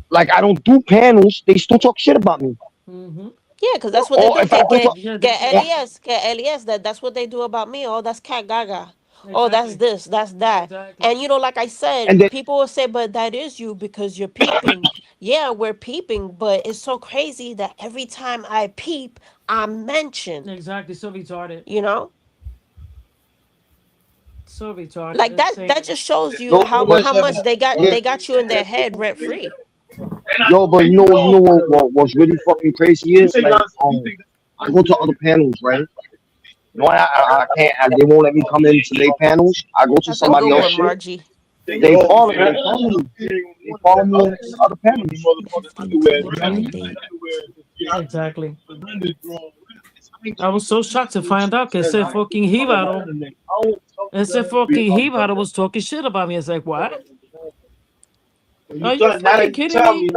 like I don't do panels. They still talk shit about me. Mm-hmm. Yeah, because that's what they Or do. if I go to, Yeah, Get this or, Elias. That's what they do about me. Oh, that's cat gaga. Oh, that's exactly. this, that's that. Exactly. And like I said, and then people will say, but that is you because you're peeping. Yeah, we're peeping, but it's so crazy that every time I peep, I'm mentioned. Exactly. So retarded. You know, So retarded. like that. That Insane. just shows you yo, but how much yeah, they got you in their head rent free. yo, but you know what's really fucking crazy is like I go to other panels, right? No, I can't. They won't let me come into their panels. I go to That's a somebody good else one, shit. Margie. They follow me. They follow me. They follow me on other panels. 15 to Hmm. validate. Exactly. I was so shocked to find out que ese fucking Hibaro, ese fucking Hibaro was talking shit about me. It's like, what? Are you fucking kidding me?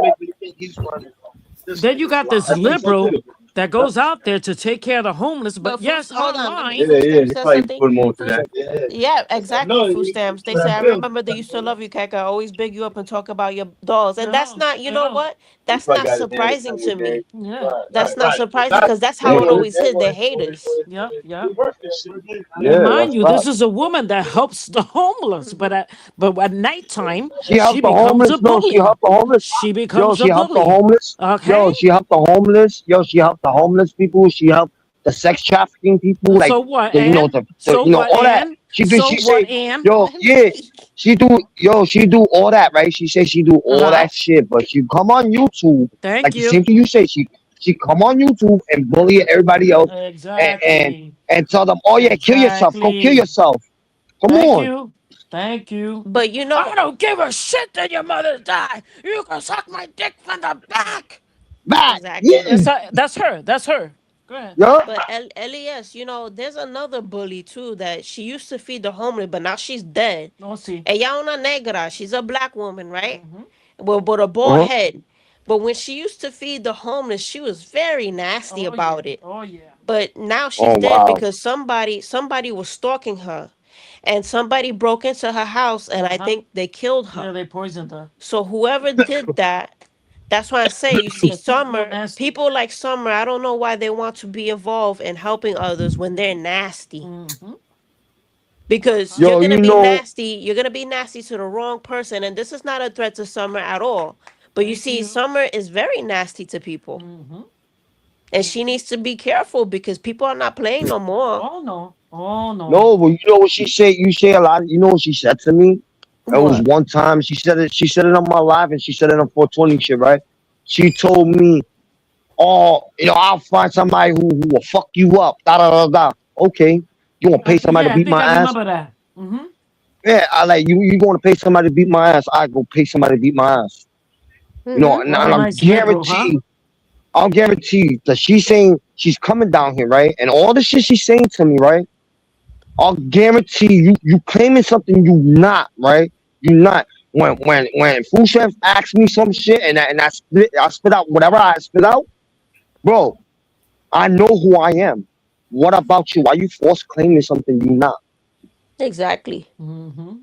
Then you got this liberal that goes out there to take care of the homeless, but But food, yes, hold on, let me. online. Food stamps said something. Food, yeah, exactly. Food stamps. They say, I remember they used to love you, Kaka. Always big you up and talk about your dolls. And that's No, not, you know no. what? That's not surprising to me. Yeah. That's not surprising because that's how it Yeah, always is. They're haters. Yep. Yep. And yeah, mind that's you, right. this is a woman that helps the homeless, but at nighttime She she helped the becomes a homeless. No, she bully. helped the homeless. She Yo, becomes she a helped the bully. homeless. Yo, Okay. she helped the homeless. Yo, she helped the homeless people. She helped the sex trafficking people. Like So what, the Ann? So what, all that. Ann? She do. So She what, say, Ann? yo, yeah. She do. Yo, she do all that, right? She say she do Uh all huh. that shit, but she come on YouTube, Thank like the same you. thing you say. She come on YouTube and bully everybody else, and and Exactly. and tell them, oh yeah, kill yourself. Go kill Exactly. yourself. Come Thank on, you. Thank you. But I don't give a shit that your mother died. You can suck my dick from the back. back. exactly. Yeah, That's her. That's her. Go ahead. yeah. But LES, there's another bully too that she used to feed the homeless, but now she's dead. No see. Ella una negra. She's a black woman, right? Mm-hmm. Well, but a bald Uh-huh. head. But when she used to feed the homeless, she was very nasty Oh yeah. about it. Oh yeah. But now she's Oh dead wow. because somebody was stalking her, and somebody broke into her house, and Uh I huh. think they killed Yeah, her. they poisoned her. So whoever did that, that's why I say, you see, Cause people are Summer, nasty. people like Summer, I don't know why they want to be involved in helping others when they're nasty. Mm-hmm. Uh Because huh. Yo, you know, you're gonna be nasty to the wrong person. And this is not a threat to Summer at all. But you Thank see, you. Summer is very nasty to people. Mm-hmm. And she Mm-hmm. needs to be careful because people are not playing no more. Oh no. Oh no. no, but you know what she said? You say a lot. You know what she said to me? It was What? one time she said it. She said it on my live, and she said it on 420 shit, right? She told me, "Oh, I'll find somebody who will fuck you up." Da da da da. Okay, you want to pay somebody to Yeah, I beat think my I ass? remember that. Mm-hmm. Yeah, I like you. You going to pay somebody to beat my ass? I go pay somebody to beat my ass. Mm-hmm. And What a I'll nice liberal, huh? guarantee. I'll guarantee that she's saying she's coming down here, right? And all the shit she's saying to me, right? I'll guarantee you claiming something you not, right? You not. When food stamps ask me some shit and I spit out whatever I spit out, bro, I know who I am. What about you? Why you force claiming something you not? Exactly. Mm-hmm.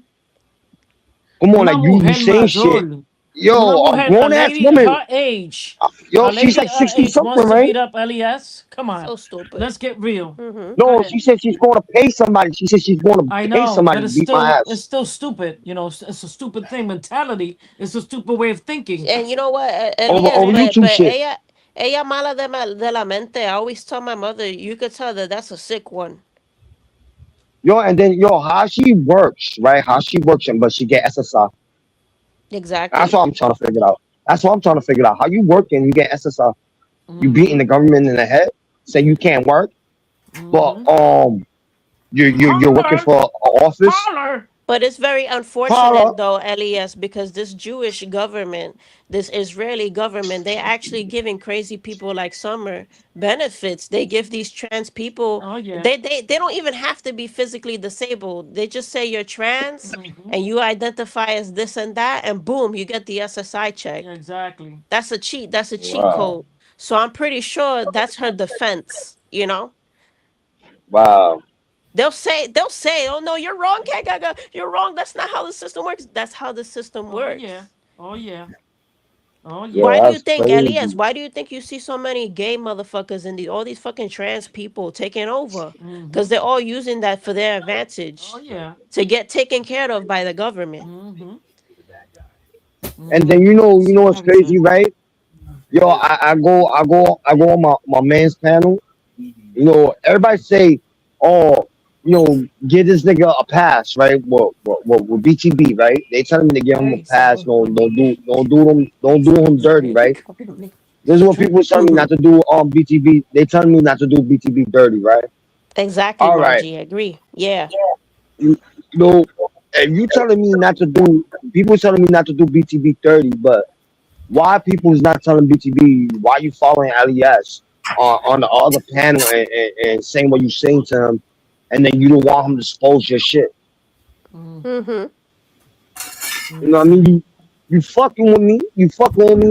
Come on, Una like you mujer saying shit. mayor. Una Yo, a mujer, a grown ass lady woman. her age. Yo, A she's lady like her 60 age wants something, to right? beat up LES. Come on. So stupid. Let's get real. Mm-hmm. Go No, ahead. she said she's going to pay somebody. She said she's going to I pay know, somebody but to beat my it's ass still stupid. You know, it's a stupid thing. Mentality. It's a stupid way of thinking. And you know what, over Elias, over Okay. YouTube but shit. ella mala de la mente. I always tell my mother, you could tell that that's a sick one. Yo, and then how she works, right? How she works, but she get SSI. That's Exactly. what I'm trying to figure out. That's what I'm trying to figure out. How you work and you get SSI? You beating Mm-hmm. the government in the head, say you can't work, but Mm-hmm. you're working Holler, for an office. holler. But it's very Holla. unfortunate though, Elias, because this Jewish government, this Israeli government, they actually giving crazy people like Summer benefits. They give these trans people, Oh yeah. they don't even have to be physically disabled. They just say you're trans Mm-hmm. and you identify as this and that, and boom, you get the SSI check. Yeah, exactly. That's a cheat. That's a cheat Wow. code. So I'm pretty sure that's her defense, you know? Wow. They'll say, "Oh no, you're wrong, Gaga. You're wrong. That's not how the system works." That's how the system Oh yeah. works. Oh yeah. Oh Yo, Why yeah. do you that's think, Elias? crazy. Why do you think you see so many gay motherfuckers and all these fucking trans people taking over? Because Mm-hmm. they're all using that for their Oh advantage yeah. to get taken care of by the government. Mm-hmm. And Mm-hmm. then Let's you see know what what's Harry said. crazy, right? Yo, I go on my man's panel. You know, everybody say, oh, you know, give this nigga a pass, right? With BTB, right? They telling me to give him a Hey, pass. Sabo. No, don't do him dirty, right? This is what people was telling me not to do BTB. They telling me not to do BTB dirty, right? Exactly, All right. Margie. I agree. Yeah. You, you know, if you telling me not to do, people telling me not to do BTB 30, but why people is not telling BTB, why you following LES on the other panel and saying what you saying to him, and then you don't want him to expose your shit. Mm-hmm. You know what I mean? You fucking with me,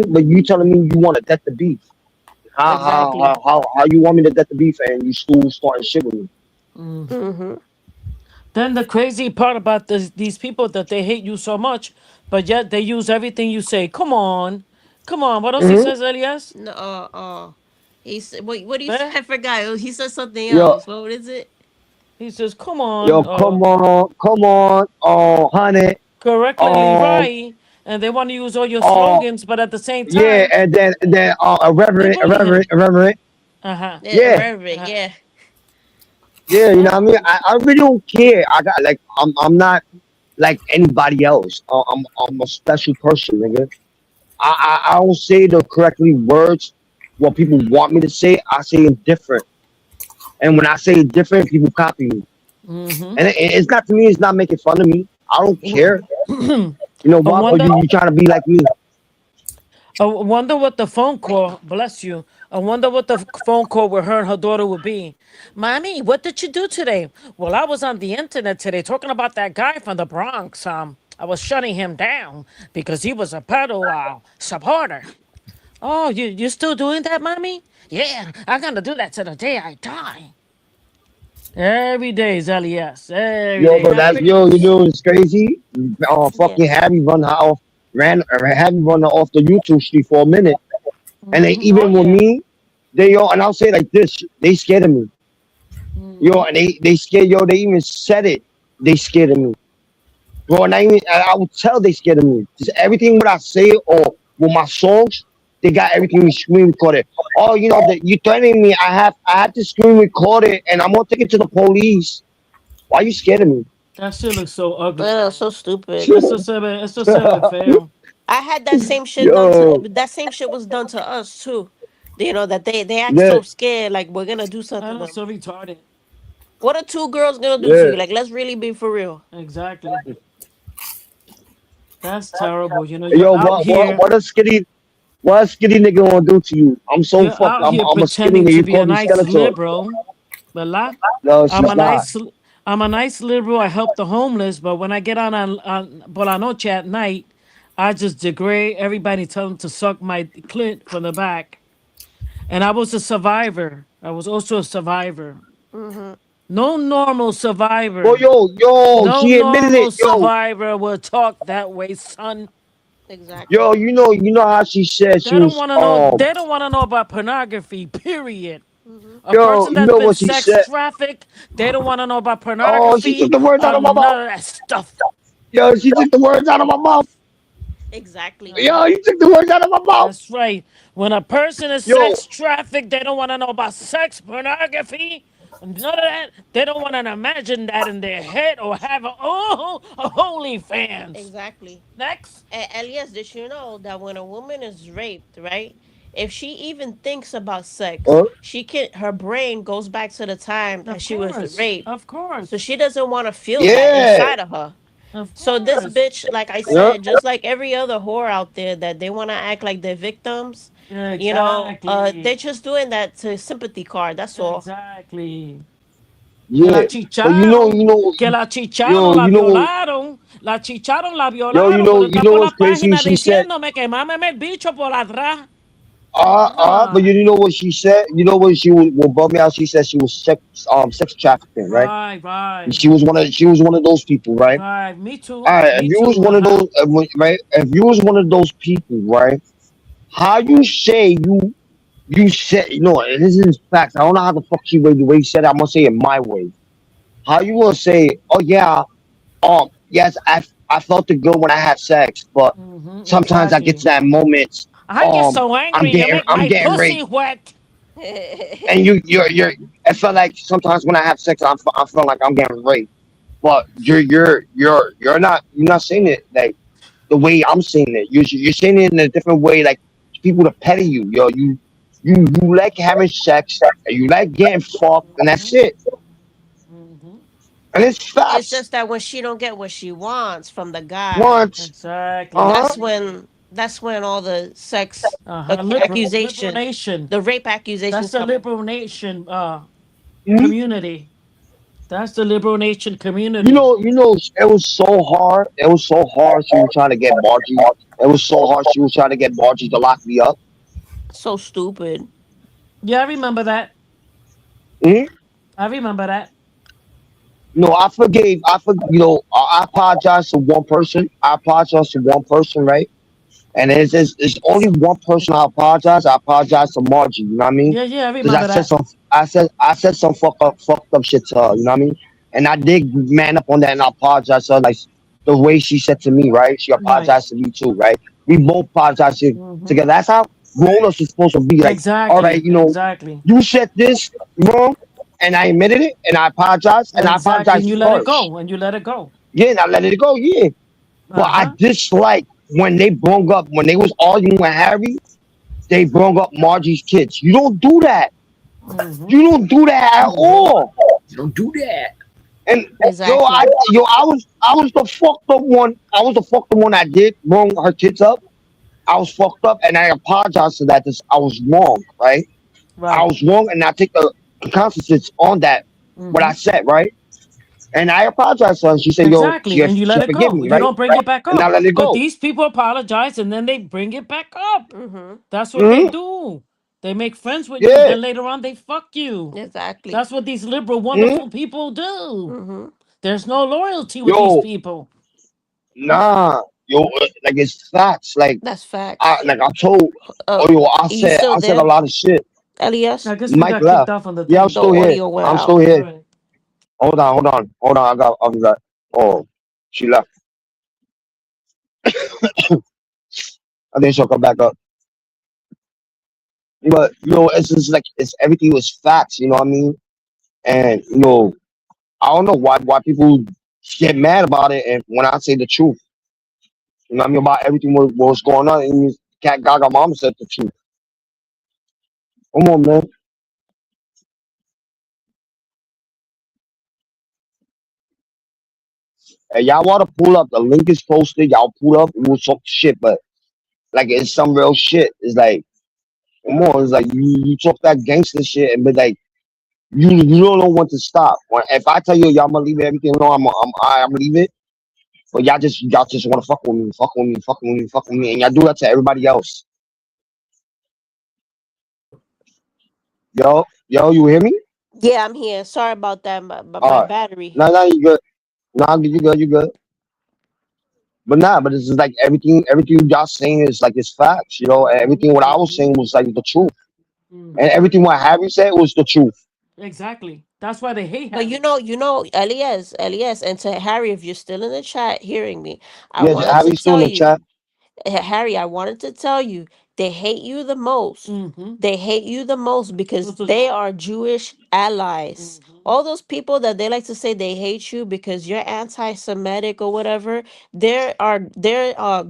but you telling me you want to death the beef. Exactly. How you want me to death the beef and you still starting shit with me? Mm-hmm. Then the crazy part about these people that they hate you so much, but yet they use everything you say. Come on, come on. What else he Hmm. says, Elias? No, he's what do you say? Eh? I forgot. He said something Yo, else. What is it? He says, "Come on, yo, come on, oh honey, correctly um, right," and they want to use all your uh, slogans, but at the same yeah, time, and then they bully him. irreverent, Uh huh. Yeah, yeah. Reverend. Yeah. Yeah, you know what I mean? Exactly. I really don't care. I got like I'm not like anybody else. I'm a special person, nigga. I don't say the correctly words what people want me to say. I say it different. And when I say it different, people copy me. Mm-hmm. And it's not to me, it's not making fun of me. I don't care. You know I why? But wonder. you trying to be like me. I wonder what the phone call. Bless you. I wonder what the phone call with her and her daughter would be. Mommy, what did you do today? Well, I was on the internet today talking about that guy from the Bronx. I was shutting him down because he was a pedal supporter. Oh, you still doing that, mommy? Yeah, I'm gonna do that to the day I die. Every day is LES. Every Yo, day bro, is That that's pretty. yo, you LES. know it's crazy. Yeah. Fucking Harry run her off, Harry run her off the YouTube street for a minute. And they Mm-hmm. Oh even with yeah. me, and I'll say it like this, they scared of me. Yo, Mm-hmm. and they scared, yo, they even said it. They scared of me. Bro, and I would tell they scared of me. Just everything what I say or with my songs, they got everything screen recorded. Oh, you know that you threatening me. I have to screen record it and I'm gonna take it to the police. Why you scared of me? That shit looks so ugly. So stupid. Eso se ve feo. I had that same shit done to Yo, that same shit was done to us too. You know that they act yeah, so scared, like we're gonna do I something to look them. so retarded. What are two girls gonna do to yeah. you? Like, let's really be for real. Exactly. That's terrible. You know, you're Yo, out here. what a skinny nigga gonna do to you? I'm so You're fucked. out here I'm a skinny pretending nigga. to You be a call me nice Skeletor. liberal. But No, I'm she's a not. nice liberal. I help the homeless, but when I get on por la noche at night, I just degrade everybody, tell them to suck my clit from the back. And I was a survivor. I was also a survivor. Mm-hmm. No normal Bro, survivor. yo, No she admitted normal it. survivor will talk that way, son. Yo, Exactly. you know how she said she They don't was want to know. They don't want to know about pornography. Period. Mm-hmm. A yo, person you that's know been what she sex said? trafficked, they don't want to know about Oh, she took pornography the words out or of my none mouth. of that stuff. Yo, she took the words out of my mouth. Exactly. Yo, you took the words out of my mouth. That's right. When a person is Yo, sex trafficked, they don't want to know about sex pornography. None of that. They don't want to imagine that in their head or have a holy fans. Exactly. Next. Elias, did you know that when a woman is raped, right? If she even thinks about sex, huh? her brain goes back to the time that Of she was course. raped. Of So course. she doesn't want to feel that Yeah, inside of her. Of So this course. bitch, like I yeah, said, just like every other whore out there that they want to act like they're victims, they're Exactly. just doing that to sympathy card. That's all. Exactly. Que la yeah. But chicharon, que la chicharon, la you know, violaron, la chicharon, la yo, violaron, pero you está know por what's la crazy? página She said, diciéndome que mámeme el bicho por atrás. but Ah, you know what she said? You know what she was, what bummed me out? She said she was sex trafficking, right? right, right, She was one of those people, right? right. All right, if Me you was too, one of uh-huh. those, right? If you was one of those people, right? How you say you said this is facts. I don't know how the fuck the way you said it. I'm gonna say it my way. How you gonna say, oh yeah, yes, I felt it good when I had sex, but sometimes I get to Exactly. that moment, I get so I'm angry. You getting make I'm my getting pussy raped, wet. and you're. I feel like sometimes when I have sex, I feel like I'm getting raped, but you're not saying it like the way I'm saying it. You're saying it in a different way, like people to petty you, yo. You like having sex, and you like getting fucked, and that's Hmm. it. Hmm. And it's It's facts. just that when she don't get what she wants from the guy, Once, Exactly. uh huh, that's when all the sex Liberal accusation, nation. the rape That's accusations the come in. liberal nation mhm. community. That's the liberal nation community. It was so hard. It was so hard. She was trying to get Margie. It was so hard. She was trying to get Margie to lock me up. So stupid. Yeah, I remember that. Mhm. I remember that. No, I forgave. I apologized to one person. I apologized to one person, right? And it's only one person I apologize. I apologize to Margie. You know what I mean? Yeah, yeah, I Because remember that. I said some fucked up shit to her. You know what I mean? And I did man up on that and I apologize to her like the way she said to me. Right? She Right. apologized to me too. Right? We both apologized Hmm. together. That's how grown ups are supposed to be. Like, all right, Exactly. Exactly. you said this wrong, and I admitted it, and I apologized, and I Exactly. And apologized you let it first. go. And you let it go. Yeah, and I let it go. Yeah. But I Uh-huh. dislike when they broke up, when they was arguing with Harry, they broke up Margie's kids. You don't do that. Hmm. You don't do that at all. Don't do that. And Exactly. I was the fucked up one. I was the fucked up one that did bring her kids up. I was fucked up, and I apologize to that. This I was wrong, right? I Right. was wrong, and I take the consequences on that. What I Hmm. said, right? And I apologized to her. And she said, "Yo, Exactly. And you she let it forgive go. me, You right?" don't bring it back And I up. let it But go. these people apologize and then they bring it back up. Mm-hmm. That's what they Hmm. do. They make friends with you, Yeah. then later on they fuck you. Exactly. That's what these liberal, Hmm. wonderful people do. Mm-hmm. There's no loyalty with these Yo, people. nah. Yo, like it's facts. That's facts. I told. Uh, Oh, yo, you still I said a there, lot of shit. I Elias? guess we Mike got kicked left. off on the Yeah, I'm thing. The still here. audio went I'm out. still All here. right. Hold on. I got. Oh, she left. I think she'll come back up. But it's just like it's everything was facts. You know what I mean? And I don't know why people get mad about it. And when I say the truth, you know what I mean about everything what was going on. And Cat Gaga Mama said the truth. Come on, man. And y'all want to pull up? The link is posted. Y'all pull up. We'll talk shit, but like it's some real shit. It's like come on. It's like you talk that gangster shit and be like you don't know when to stop. If I tell you y'all gonna leave everything alone, I'm gonna leave it. But y'all just want to fuck with me, and y'all do that to everybody else. Yo, you hear me? Yeah, I'm here. Sorry about that. My Alright. battery. Nah, you good. Nah, you good. But it's just like everything y'all saying is like it's facts, and everything what I was saying was like the truth. And Hmm. everything what Harry said was the truth. Exactly. That's why they hate But Harry. Elias, and to Harry, if you're still in the chat hearing me, I Yes, wanted to Harry's still tell in the you, chat. Harry, I wanted to tell you, they hate you the most. Hmm. They hate you the most because they are Jewish allies. Hmm. All those people that they like to say they hate you because you're anti-Semitic or whatever, they're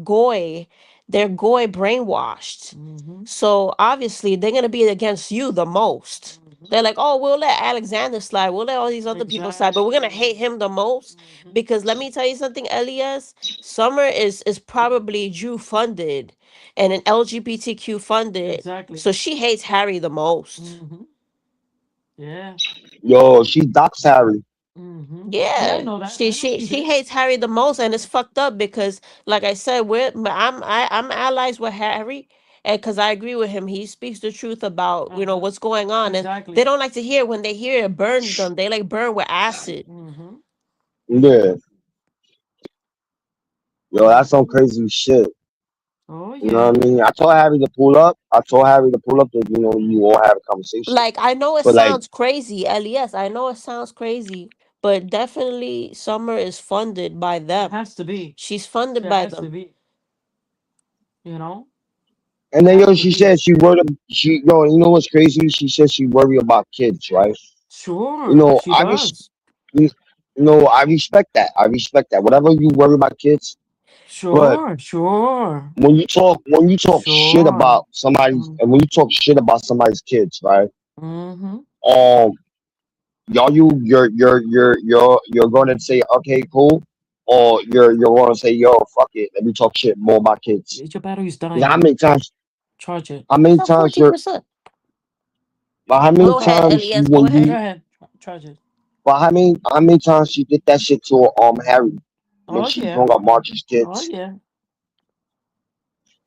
goy. They're goy brainwashed. Hmm. So obviously they're gonna be against you the most. Hmm. They're like, oh, we'll let Alexander slide. We'll let all these other people slide, but we're gonna Exactly. hate him the most Hmm. because let me tell you something, Elias. Summer is probably Jew funded and an LGBTQ funded, Exactly. so she hates Harry the most. Hmm. Yeah. Yo, she docs Harry. Hmm. Yeah, I Yeah, know that. she I know she she she did. hates Harry the most, and it's fucked up because, like I said, I'm allies with Harry, and because I agree with him, he speaks the truth about Uh-huh. what's going on, and they Exactly. don't like to hear when they hear it burns them. They like burn with acid. Hmm. Yeah. Yo, that's some crazy shit. Oh You know yeah. what I mean? I told Harry to pull up. I told Harry to pull up that you all have a conversation. Like, I know it But like, sounds crazy, Elias. I know it sounds crazy, but definitely Summer is funded by It them. has to be. She's funded It by has to them. be. You know, and then has yo, to she be. said she worried. She yo, you know what's crazy? She said she worry about kids, right? You Sure, know, she does. you know, I respect that. I respect that. Whatever you worry about kids, but Sure, sure, when you talk shit sure. about somebody's Mm, and when you talk shit about somebody's kids, right? mm-hmm. Um, you're going to say okay, cool, or you're going to say yo, fuck it, let me talk shit more about kids. Your battery's Because dying. Charge it. how It's many at times 14%. but how many Go ahead, times you Elias. Go when ahead. Go you ahead. Charge it. but how many times she did that shit to Harry when Oh she yeah. brought up March's Oh kids? yeah.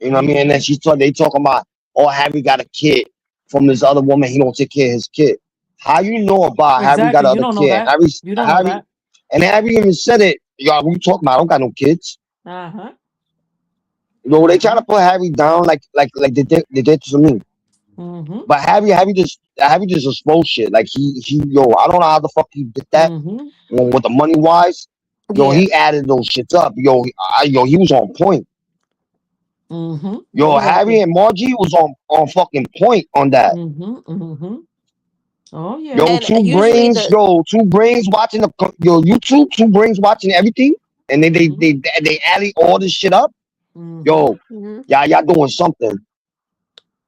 You know what I mean? And then Mm-hmm. they talking about, oh, Harry got a kid from this other woman. He don't take care of his kid. How you know about Harry got Exactly. You another don't know kid? that. You don't know Harry, that. and Harry even said it. Y'all, what you talking about? I don't got no kids. Uh huh. You know, they trying Uh-huh. to put Harry down like they did to me. Mm-hmm. But Harry just exposed shit. Like yo, I don't know how the fuck he did that. Mm-hmm. With the money wise, yo, Yeah. he added those shits up. Yo, he was on point. Mm-hmm. Yo, Harry Exactly. and Margie was on fucking point on that. Mm-hmm. Mm-hmm. Oh yeah. Yo, And two brains watching YouTube, two brains watching everything, and Mm-hmm. they added all this shit up. Mm-hmm. Yo, mhm. y'all doing something.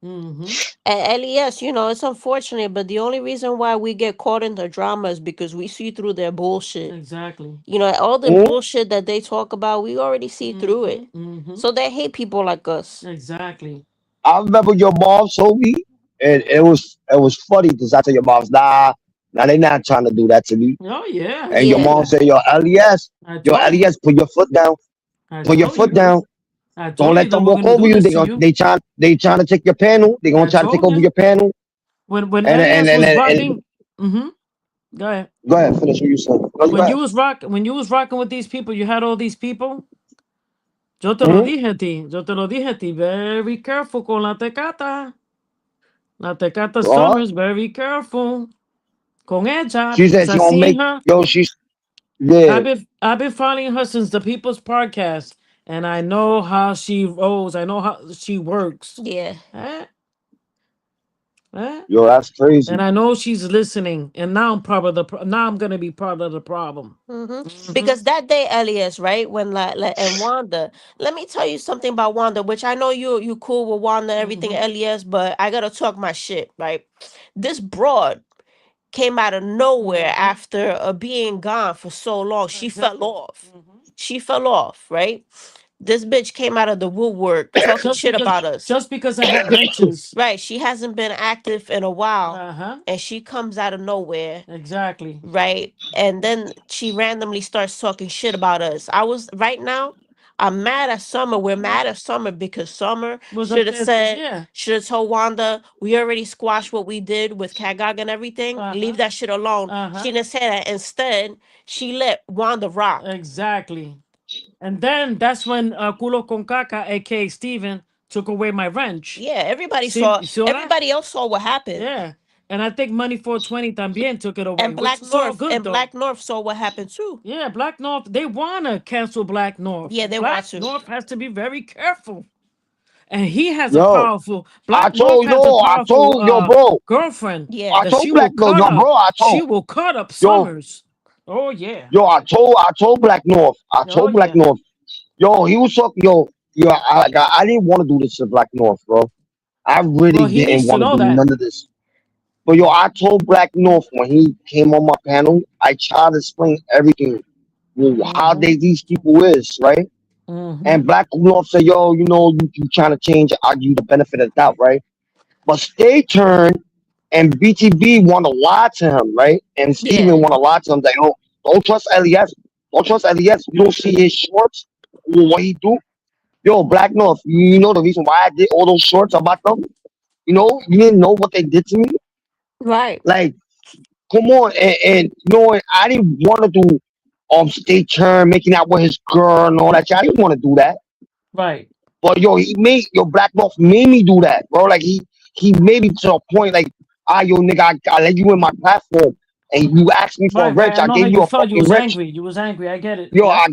Mm-hmm. And Elias, it's unfortunate, but the only reason why we get caught in the drama is because we see through their bullshit. Exactly. All the Mhm. bullshit that they talk about, we already see through Mm-hmm. it. Mm-hmm. So they hate people like us. Exactly. I remember your mom told me, and it was funny because I said your mom's nah, they not trying to do that to me. Oh yeah. I And your told Yeah. mom you. said, I Yo, told you. Elias, put your foot down, I put your told foot you. down. I Don't told you let they them were walk gonna over do you. this to you. They trying to take your panel. They gonna I try to take told over you. your panel. When And and Elias and, was and, rocking. Mm-hmm. Go ahead. go ahead, finish what you said. No, you go ahead. When you was rocking with these people, you had all these people. Yo te lo Hmm. dije a ti. Yo te lo dije a ti. Very careful con la tecata. La tecata Uh-huh. Summers. Very careful con ella She because said she I gonna seen make her. she's yeah. I've been following her since the People's Podcast, and I know how she rolls. I know how she works. Yeah. Eh? Eh? Yo, that's And crazy. I know she's listening. And now I'm part of now I'm gonna be part of the problem. Mm-hmm. Because that day, Elias, right, when and Wanda, let me tell you something about Wanda, which I know you cool with Wanda, everything, Mm-hmm. Elias, but I gotta talk my shit, right? This broad came out of nowhere Mm-hmm. after being gone for so long. She fell Exactly. off. Mm-hmm. She fell off, right? This bitch came out of the woodwork talking Just shit because about us. just because I had mentions. Right. She hasn't been active in a while, Uh-huh. and she comes out of nowhere, Exactly. right? And then she randomly starts talking shit about us. Right now, I'm mad at Summer. We're mad at Summer because Summer Was up should have there. said, Yeah. should have told Wanda, we already squashed what we did with Kagag and everything. Leave Uh-huh. that shit alone. She Uh-huh. didn't say that. Instead, she let Wanda rock. Exactly. And then that's when Culo con Caca, aka Steven, took away my wrench. Yeah, everybody See, saw. you saw that? Everybody else saw what happened. Yeah. And I think Money 420 también took it away, And which is all good though. Black North saw what happened too. Yeah, Black North, they want to cancel Black North. Yeah, they want Black to. North has to be very careful. And he has a Yo, powerful, Black North has a I powerful told yo, bro. girlfriend Yeah. I that told she will Black no, cut yo, up. bro. She will cut up Yo, Summers. Oh, yeah. I told Black North. I Oh, told Black yeah. North. Yo, he was talking. Yo, I didn't want to do this to Black North, bro. I really Well, he didn't needs to want to know do that. none of this. But yo, I told Black North when he came on my panel, I tried to explain everything, how Mm-hmm. these people is, right? Mm-hmm. And Black North said, yo, you trying to change, I give you the benefit of the doubt, right? But Stay Turn and BTB want to lie to him, right? And Yeah. Steven want to lie to him. Like, don't trust Elias. Don't trust Elias. You don't see his shorts, what he do. Yo, Black North, you know the reason why I did all those shorts about them? You didn't know what they did to me? Right. Like, come on. And I didn't want to do Stay Turn, making out with his girl and all that shit. I didn't want to do that. Right. But yo, Black North made me do that, bro. Like he made me to a point like, yo nigga, I let you in my platform and you asked me for a Right, right. wrench. I I know how gave you you a felt. You fucking was wrench. angry. You was angry. I get it. Yo, Yep. I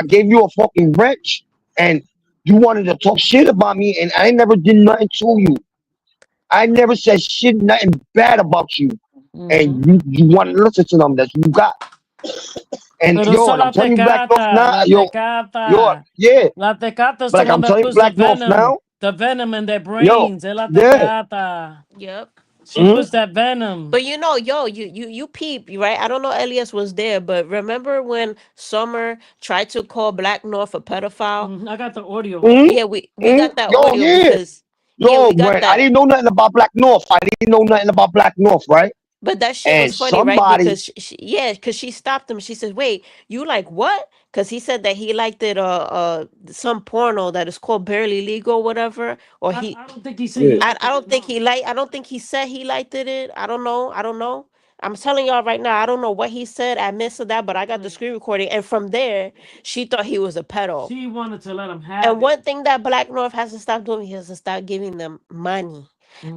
gave you a fucking wrench and you wanted to talk shit about me and I never did nothing to you. I never said shit, nothing bad about you. Mm-hmm. And you want to listen to them. That's what you got. And Pero yo, so and I'm telling you, Black North now, la yo, tecata. yeah. La tecata is But the like one I'm that telling you, puts Black North now, the venom in their yo, brains. Es la yeah. tecata. Yep. She Mhm. puts that venom. But you know, yo, you peep, right? I don't know Elias was there, but remember when Summer tried to call Black North a pedophile? I got the audio. Mhm. Yeah, we Mhm. got that Yo, audio yeah. because yeah, Yo, we got when I that. didn't know nothing about Black North, I didn't know nothing about Black North, right? But that shit And was funny, right? somebody, Because yeah, because she stopped him. She said, "Wait, you like what?" Because he said that he liked it, some porno that is called Barely Legal, whatever. Or he, I don't think he said he yeah, liked I it. don't think No. he like. I don't think he said he liked it. I don't know. I don't know. I'm telling y'all right now. I don't know what he said. I missed that, but I got the Right. screen recording, and from there, she thought he was a pedo. She wanted to let him And have it. one thing that Black North has to stop doing, he has to stop giving them money.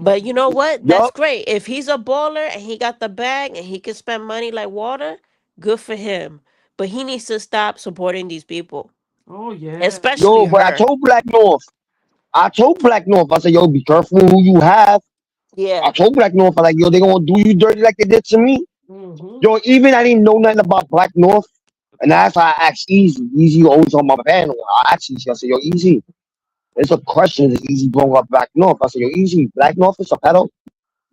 But you Mm-hmm. know what? That's yup, great. If he's a baller and he got the bag and he can spend money like water, good for him. But he needs to stop supporting these people, Oh yeah. especially yo, but her. I told Black North, I said, yo, be careful who you have. I Yeah. told Black North, I like, yo, they gonna do you dirty like they did to me. Mm-hmm. Yo, even I didn't know nothing about Black North. And that's why I asked Easy. Easy always on my panel. I asked Easy, I said, yo, Easy, there's a question that Easy brought up Black North. I said, yo, Easy, Black North is a pedo?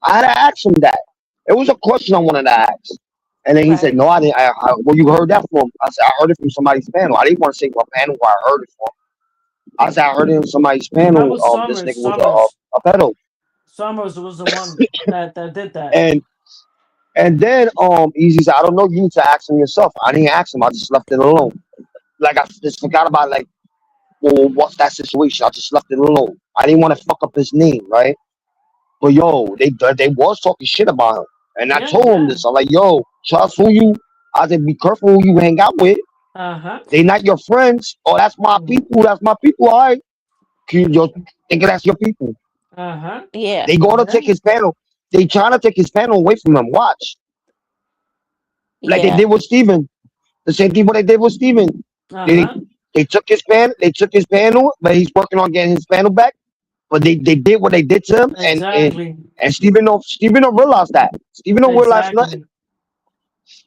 I had to ask him that. It was a question I wanted to ask. And then he said, Right. no, I didn't. Well, you heard that from? I said, I heard it from somebody's panel. I didn't want to say what panel where I heard it from. I said, I heard it in somebody's That panel. was This Summers. nigga was Summers. a pedo. Summers was the one that did that. And then Easy said, I don't know, you need to ask him yourself. I didn't ask him, I just left it alone. Like I just forgot about like, well, what's that situation? I just left it alone. I didn't want to fuck up his name, right? But yo, they was talking shit about him. And I Yeah, told him yeah. this. I'm like, yo, trust who you I said, be careful who you hang out with. Uh-huh. They not your friends. Oh, that's my Mm-hmm. people. That's my people. All right. You just think that's your people. Uh-huh. Yeah. They gonna Yeah. take his panel. They trying to take his panel away from him. Watch. Like they Yeah. did with Steven. The same thing what they did with Steven. They Uh-huh. they took his panel, but he's working on getting his panel back. But they did what they did to him Exactly. and Steven don't realize that. Steven don't realize nothing.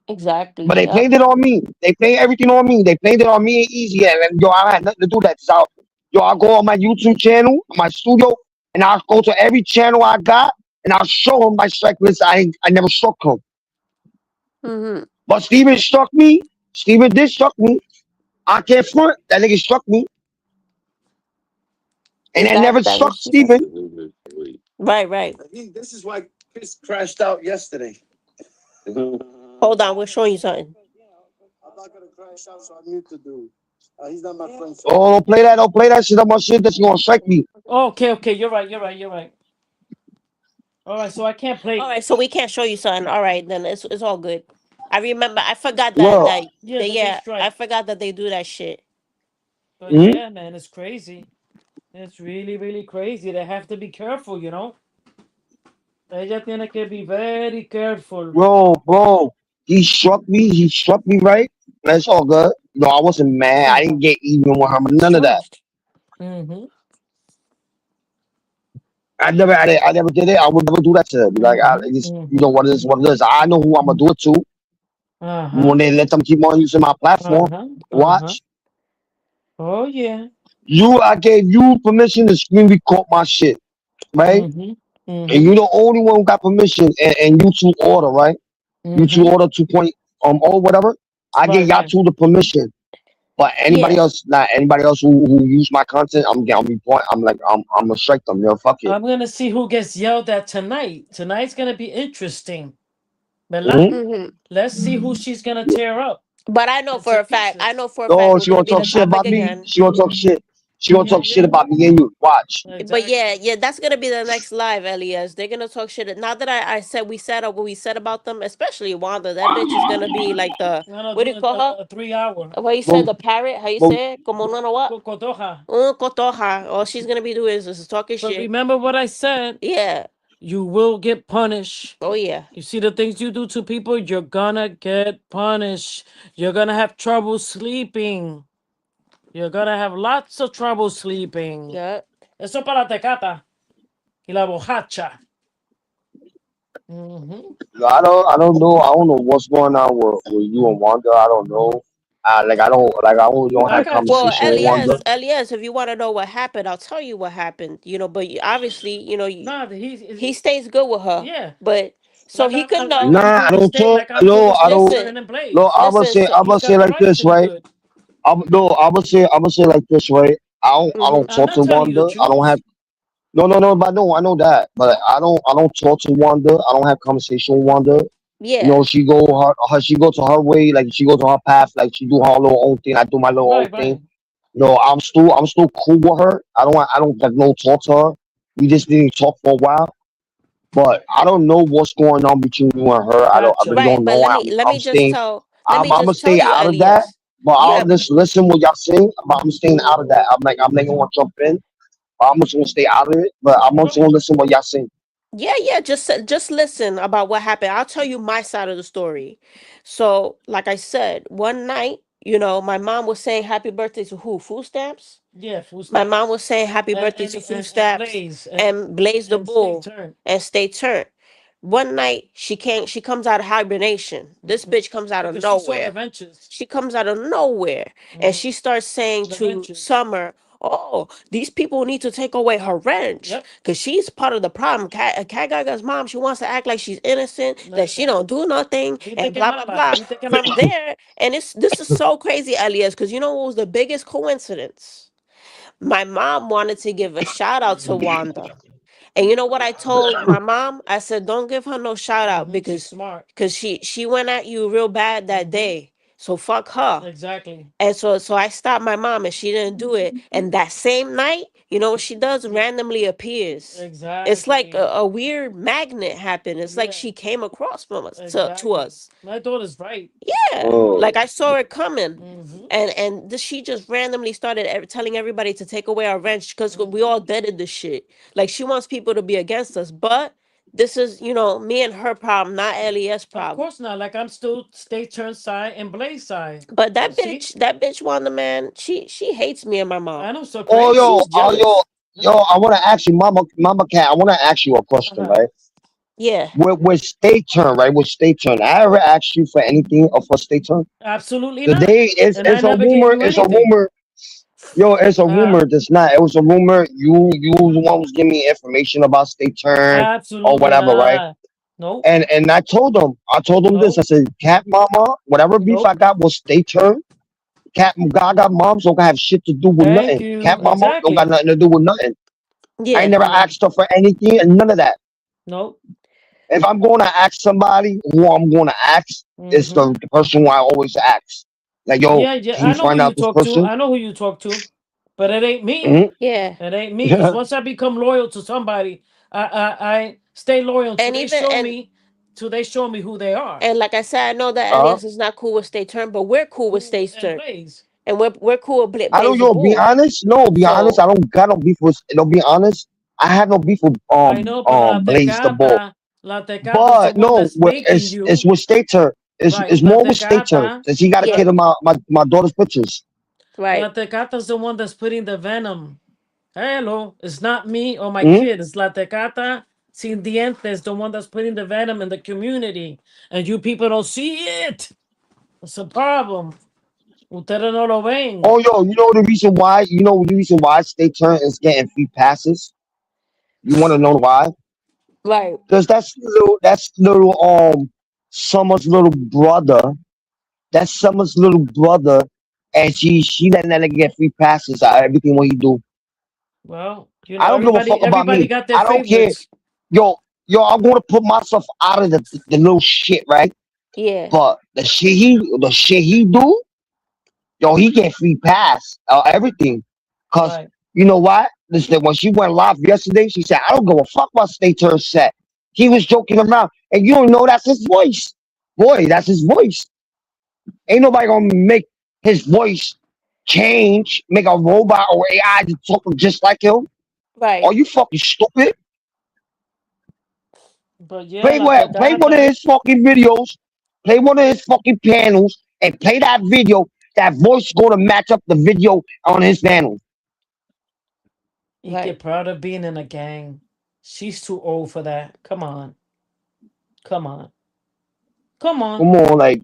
Exactly. Exactly. But they Yep. blamed it on me. They blamed everything on me. They blamed it on me and Easy. And yo, I had nothing to do with that. So, yo, I go on my YouTube channel, my studio, and I'll go to every channel I got, and I'll show him my strike list. I never struck him. Mm-hmm. But Steven struck me. Steven did struck me. I can't front. That nigga struck me. And I never That struck is true. Steven. Right. Right. This is why Chris crashed out yesterday. Hold on. We're showing you something. I'm not gonna crash out, so I mute the dude. He's not my friend. Oh, don't play that shit on my shit. That's gonna strike me. Okay, okay. You're right. You're right. You're right. All right, so I can't All play. right. So we can't show you something. All right. Then it's all good. I remember. I forgot that Well, that Yeah, they that they yeah. I strike. forgot that they do that shit. But mhm. yeah, man, it's crazy. It's really, really crazy. They have to be careful, you know. Ella tiene que be very careful. Bro, he struck me right. That's all good. No, I wasn't mad. I didn't get even with him. None of that. Mm-hmm. I never did it. I would never do that to them. Like, Mm-hmm. you know Mm-hmm. what it is. I know who I'm gonna do it to. Uh-huh. When they let them keep on using my platform, Uh-huh. Uh-huh. watch Oh yeah. you. I gave you permission to screen record my shit, right? Mm-hmm. And Mm-hmm. you the only one who got permission and YouTube order, right? YouTube Mm-hmm. order 2. Or whatever. I Right, gave y'all right. two the permission. But anybody Yeah. else, not anybody else who use my content, I'm be point. I'm gonna strike them. Yo, fuck it. I'm gonna see who gets yelled at tonight. Tonight's gonna be interesting. Bella? Hmm. Mm-hmm. Let's see who she's gonna tear up But I know for into a fact. I pieces. know for a fact Oh, we're she gonna gonna be talk the shit topic about me. again. She gonna talk shit. She gonna talk shit about me and you. Watch. But Exactly. yeah, that's gonna be the next live, Elias. They're gonna talk shit. Now that I said we said what we said about them, especially Wanda, that bitch is gonna be like the I'm gonna what do do you call her? a 3 hour. What you said, Well, the parrot? How you well, say it? Como no no what? Cotoja. Cotoja. All she's gonna be doing is talking But shit. remember what I said. Yeah. You will get punished. Oh yeah. You see the things you do to people, you're gonna get punished. You're gonna have trouble sleeping. You're gonna have lots of trouble sleeping. Yeah. Eso para la tecata y la bojacha. Mhm. I don't know. I don't know what's going on with you and Wanda. I don't know. I don't I have got you. Well, conversation with Wanda. Elias, if you want to know what happened, I'll tell you what happened. But obviously, Nah, he stays good with her. yeah. But so he could Like know. I'm Nah, I good with don't state. talk. Like I'm good No, with I state don't. Listen, turn and No, blaze. listen. So, I'm gonna He's say got the like rights this, to be right? good. No, I'm gonna say like this, right? I hmm don't I'm talk not to telling you the Wanda. I don't truth. have. No, but no, I know that, but I don't talk to Wanda. I don't have conversation with Wanda. You yeah, know, she go to her way, like she goes to her path, like she do her little own thing. I do my little own Right, thing. right. No, I'm still cool with her. I don't like no talk to her. We just didn't talk for a while, but I don't know what's going on between you and her. I really Gotcha. right. don't But know. let me I'm gonna just tell stay you, out of that. Elias. But Yeah, I'll just listen what y'all saying. But I'm staying out of that. I'm not gonna jump in. I'm just gonna stay out of it. But I'm just gonna Right. listen what y'all saying. yeah. Just listen about what happened. I'll tell you my side of the story. So, like I said, one night, my mom was saying happy birthday to who? Food stamps. Yeah, food My mom stamps. was saying happy birthday to Food And Stamps blaze and Blaze the and stay Bull turned. and Stay Turned. One night she comes out of hibernation. This Mhm. bitch comes out of Because she saw the nowhere. ventures. She comes out of nowhere and Mhm. she starts saying The to ventures. Summer, "Oh, these people need to take away her wrench Yep. because she's part of the problem. Cat Gaga's mom, she wants to act like she's innocent, that she don't do nothing, Viste and que blah blah mala. blah." Viste que From mala. there, and this is so crazy, Elias, because you know what was the biggest coincidence? My mom wanted to give a shout out to Wanda. And you know what I told my mom? I said, don't give her no shout out She's because smart. she went at you real bad that Hmm. day. So fuck her. Exactly. And so I stopped my mom and she didn't do it. And that same night, you know what she does? Randomly appears. It's like Exactly. a weird magnet happened. It's like Yeah. she came across from us to Exactly. us. My daughter's right. Yeah, like Oh, I saw it coming, Hmm. she just randomly started telling everybody to take away our wrench because we Hmm. all deaded the shit. Like she wants people to be against us, but this is me and her problem, not Elias' Of problem. course not. Like I'm still stay turn side and blaze side. But You see? that bitch Wanda, man, she hates me and my mom. I know, so yo, She's crazy. jealous. I want to ask you, Mama Cat. I want to ask you a question, Uh-huh. right? Yeah, With state turn, right? With state turn, I ever asked you for anything for state turn? Absolutely The not. day And I it's a never gave rumor. you It's a anything. rumor. Yo, it's a Uh-huh. rumor. That's not. It was a rumor. You was the one who's giving me information about state turn or Absolutely whatever, right? not. Nope. And I told them this. I Nope. said, Cat Mama, whatever beef I Nope. got was state turn. Cat Gaga moms don't have shit to do with Thank nothing. you. Cat Mama don't got Exactly. nothing to do with nothing. I ain't yeah, never Nope. asked her for anything and none of that. Nope. If I'm going to ask somebody, who I'm going to ask is Mm-hmm. the person who I always ask. Like, yo, Yeah, yeah. can I you know who find you out this talk to. person? I know who you talk to. But it ain't me. Hmm. yeah. It ain't me. Because Yeah. once I become loyal to somebody, I stay loyal until And they even show me who they are. and like I said, I know that Uh, Elias is not cool with Stay Turned, but we're cool with Who Stay and Turned, Blaze. and we're cool with I don't, Blaze the yo, be Bull. honest. No, be honest. I So don't got no beef with, no, be honest. I have no beef with, I know, but Blaze the Bull. La Tecata's the But one no, that's making it's you. with Stater. Right. It's La more with Stater. Tecata, Since he got a yeah, kid of my daughter's pictures. right. La Tecata's the one that's putting the venom. Hello. It's not me or my Hmm. kid. It's La Tecata Sin Dientes, the one that's putting the venom in the community. And you people don't see it. It's a problem. Ustedes no lo ven. Oh, yo, you know the reason why? You know the reason why Stater is getting free passes? You want to know why? Right. Because that's little Summer's little brother. That's Summer's little brother, and she letting that nigga get free passes out of everything what he do. Well, I don't give a fuck about everybody me. got their I don't care. favorites. Yo, I'm gonna put myself out of the little shit, right? Yeah. But the shit he do, yo, he get free pass, everything. Cause Right. you know what? Listen, when she went live yesterday, she said, "I don't give a fuck about stay to her set." He was joking around, and you don't know that's his voice. Boy, that's his voice. Ain't nobody gonna make his voice change, make a robot or AI to talk just like him. Right. Are you fucking stupid? But yeah, la Play one of pedata, his fucking videos, play one of his fucking panels, and play that video. That voice gonna match up the video on his panel. you Right. get proud of being in a gang. She's too old for that. Come on. Come on. Come on. Come on, come on,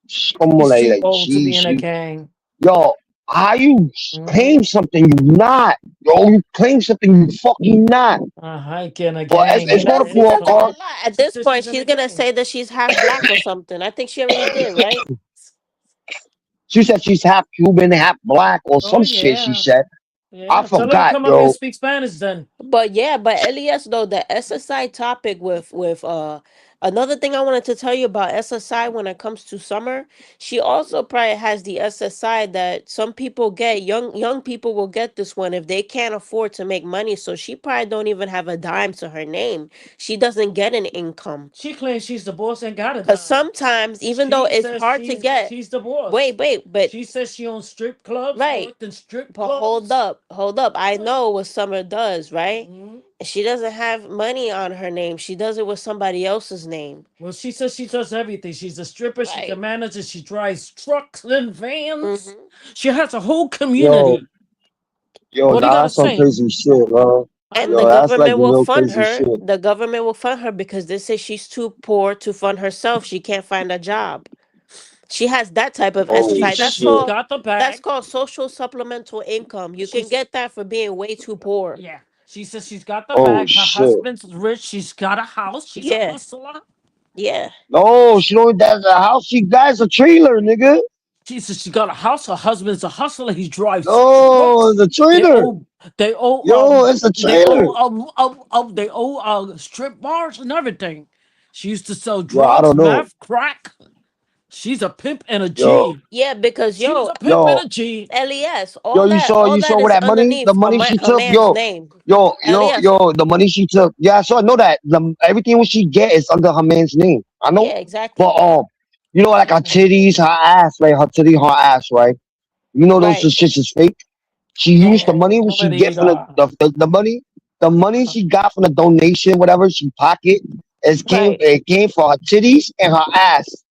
She's too old to be jeez, in a gang. yo, how you Mm-hmm. claim something you not? Yo, you claim something you fucking not. Uh-huh. In a But gang. She it's And gonna does. She blow up, doesn't car. a lot. At she this says point, she's in she's a gonna gang. say that she's half black or something. I think she already did, right? She said she's half Cuban, half black, or Oh some shit. She yeah. said, I Yeah. Tell her to forgot, come up here and yo. speak Spanish then. But yeah, but Elias though, the SSI topic with another thing I wanted to tell you about SSI when it comes to summer, she also probably has the SSI that some people get, young people will get this one if they can't afford to make money. So she probably don't even have a dime to her name. She doesn't get an income. She claims she's the boss and got a Cause dime. sometimes, even though She it's says hard to get, she's the boss. wait, but She says she owns strip clubs, right. worked in strip But hold clubs. up, hold up. I know what Summer does, right? Hmm. She doesn't have money on her name. She does it with somebody else's name. Well, she says she does everything. She's a stripper. She Right. can manage it. She drives trucks and vans. Hmm. She has a whole Yo, community. yo, What do you now got to that's some say? crazy shit, bro. I And the Yo, know. that's like government will real fund crazy her. shit. The government will fund her because they say she's too poor to fund herself. She can't find a job. She has that type of Oh She SSI. says That's she's shit. called got the that's bag. called social supplemental income. You can She's get that for being way too poor. Yeah. She says she's got the Oh bag. Her shit. husband's rich. She's got a house. She's a Yeah. hustler. Yeah. No, she don't. That's a house. She got a trailer, nigga. She says she got a house. Her husband's a hustler. He drives No, trucks. the They trailer. owe they owe Yo, it's a trailer. they owe strip bars and everything. She used to sell Yo, I drugs, don't know. meth, crack. She's a pimp and a Yo, G. Yeah, because She's yo, a pimp and yo, a G. LES, yo. all You that saw where is that money? The underneath money she a took. man's name. LES. The money she took. Yeah, I saw. I know that. Everything what she get is under her man's name. I know. Yeah, But exactly. like her titties, her ass, like her titty, her ass, right? You know those Right. shits is fake. She used the money what she get from Mentira. the money she got from the donation, whatever she pocket, Right. it came for her titties and her ass.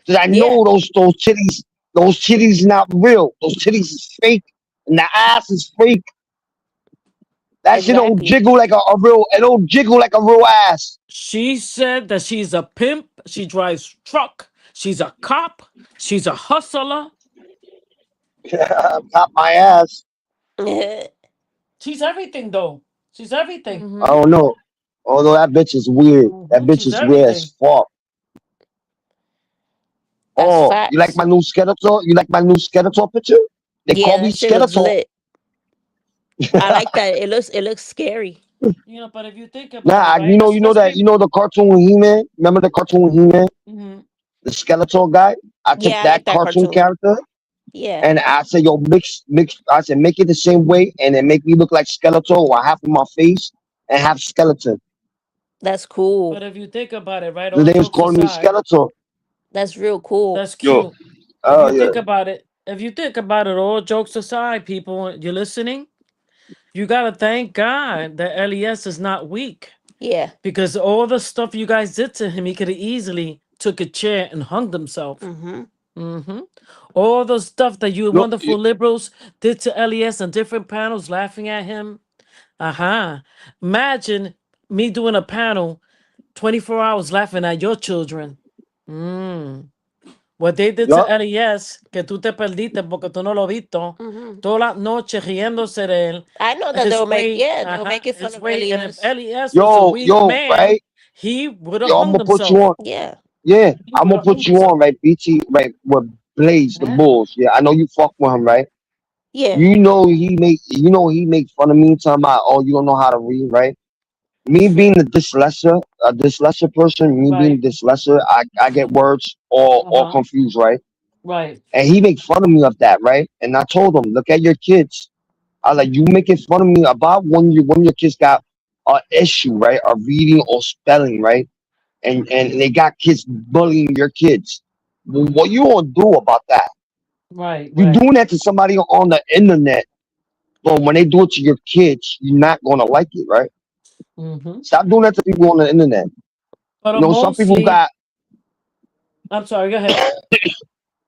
Cause I Yeah, know those titties not real. Those titties is fake, and the ass is fake. That shit don't exactly. jiggle like a real. It don't jiggle like a real ass. She said that she's a pimp. She drives truck. She's a cop. She's a hustler. Pop my ass. She's everything though. She's everything. I Hmm. don't know. Although that bitch is weird. That bitch She's is weird as everything. fuck. That's Oh, you like facts. my new Skeletor? You like my new Skeletor picture? They Yeah, call me that shit looks Skeletor. lit. I like that. It looks scary. But if you think about it, Nah, right? you know Let's that be. you know the cartoon with He-Man? Remember the cartoon with He-Man? Mhm. The Skeletor guy? I took Yeah, I that like that cartoon cartoon. character Yeah, and I said, yo, mix I said make it the same way and then make me look like Skeletor or half of my face and half skeleton. that's But cool. if you think about it, right? So All they was jokes calling me aside, Skeletor. That's real cool. that's Yo. cute. If Oh you yeah. think about it, all jokes aside, people, you're listening. You gotta thank God that Les is not weak Yeah. because all the stuff you guys did to him, he could have easily took a chair and hung himself. Hmm. Hmm. All the stuff that you No, wonderful liberals did to Les on different panels, laughing at him. Imagine me doing a panel 24 hours laughing at your children. Mm. What they did to yup. LES, que tú te perdiste porque tú no lo visto, Hmm. toda la noche riéndose de él, I know that his they'll make. way, Yeah, they'll make it fun his of way. And if LES. LES was a weak Yo, man, right? he would have Yo, I'm hung gonna put you himself. on. Yeah. Yeah, He I'm would gonna have hung put you on, himself. right? BT, right? With Blaze the Bulls. Yeah, I know you fuck with him, right? Yeah. You know he make fun of me talking about, oh, you don't know how to read, right? Me being a dyslexia person, me being Right. dyslexia, I get words all Uh-huh. confused, right? Right. and he make fun of me of that, right? And I told him, look at your kids. I like you making fun of me about when your kids got a issue, right? Or reading or spelling, right? And they got kids bullying your kids. Well, what you gonna do about that? Right. You're Right. doing that to somebody on the internet, but when they do it to your kids, you're not gonna like it, right? Mm-hmm. Stop doing that to people on the internet. But You know, some people mostly, got. I'm sorry. Go ahead.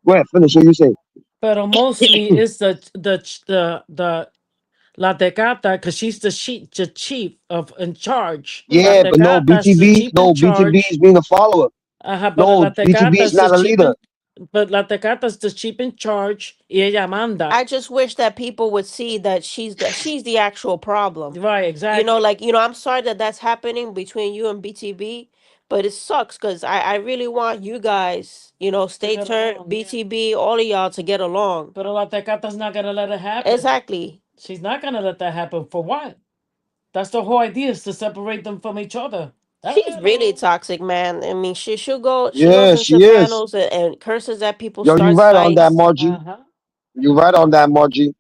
Go ahead, finish what you say. But mostly it's the La Tecata, because she's the chief of in charge. La Yeah, but no Tecata is the BTB, chief in no BTB is charge. being a follower. But No, La BTB Tecata is is the not a chief leader. in, but La Tecata is the chief in charge. Y ella manda. I just wish that people would see that she's the actual problem. Right, You know, exactly. like I'm sorry that that's happening between you and BTB, but it sucks because I really want you guys, To stay get turned, along, yeah. BTB, all of y'all to get along. But La Tecata's not gonna let it happen. Exactly. She's not gonna let that happen. For what? That's the whole idea, is to separate them from each other. She's really Hello. toxic, man. I mean, she goes Yeah, into she is. panels and curses at people, Yo, you starts right on that, fights. Margie. Uh-huh. You right on that, Margie.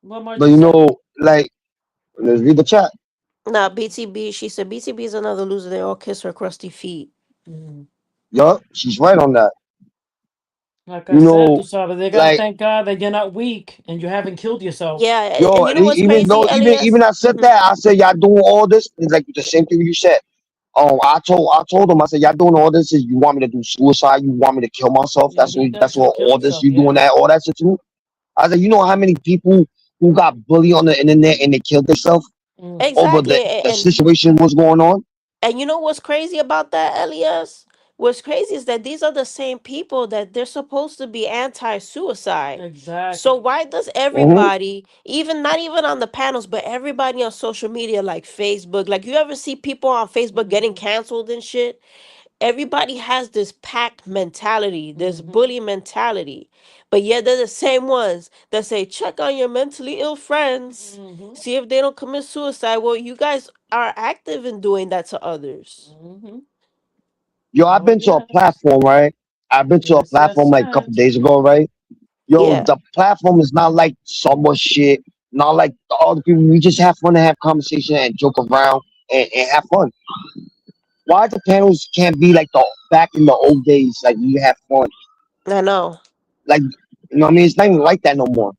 What But Margie you say? know, like, let's read the chat. Nah, BTB, she said BTB is another loser. They all kiss her crusty feet. Mm. Yup, she's right on that. Like I You said, know, tu sabes, they gotta like, thank God that you're not weak and you haven't killed yourself. Yeah, yo, and you know what's even crazy, though even Elias? I said Mhm. that, I said y'all doing all this. It's like the same thing you said. I told him, I said, y'all doing all this is you want me to do suicide, you want me to kill myself. He That's does what kill all this himself, you doing yeah. that all that shit to me. I said, you know how many people who got bullied on the internet and they killed themselves Mm. over Exactly, the situation was going on. and you know what's crazy about that, Elias? What's crazy is that these are the same people that they're supposed to be anti-suicide. So Exactly. why does Hmm. everybody, even not even on the panels, but everybody on social media like Facebook, like you ever see people on Facebook getting Mm-hmm. canceled and shit? Everybody has this pack mentality, this Mm-hmm. bully mentality. But yet they're the same ones that say, check on your mentally ill friends. Mm-hmm. See if they don't commit suicide. Well, you guys are active in doing that to others. Mm-hmm. Yo, I've Oh been to a yes. platform, right? I've been to a Yes, platform yes, like a couple yes. days ago, right? Yo, Yeah. the platform is not like somewhat shit, not like the other people. We just have fun and have conversation and joke around and have fun. Why the panels can't be like the back in the old days, like we have fun, I know. like you know what I mean? It's not even like that no more.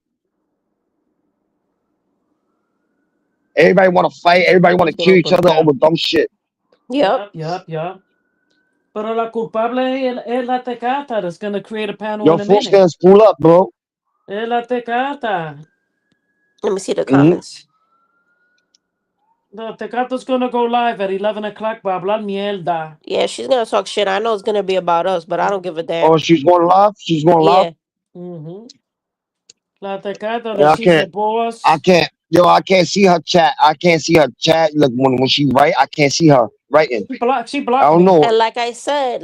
Everybody want to fight. Everybody want Who's to gonna kill each open the other over cap? dumb shit. Yep. Yup, yup, yup. Pero la culpable es la Tecata that's gonna create a panel Yo, in a full minute. stands pull up, bro. Es la Tecata. Let me see the Hmm. comments. The Tecata's gonna go live at 11 o'clock para hablar mierda. Yeah, she's gonna talk shit. I know it's gonna be about us, but I don't give a Oh, damn. she's going live. She's going live. Yeah. Mm-hmm. La Tecata, And that she's a I boss. can't. Yo, I can't see her chat. I can't see her chat. Like when she write, I can't see her writing. She I blocked don't me. know. And like I said,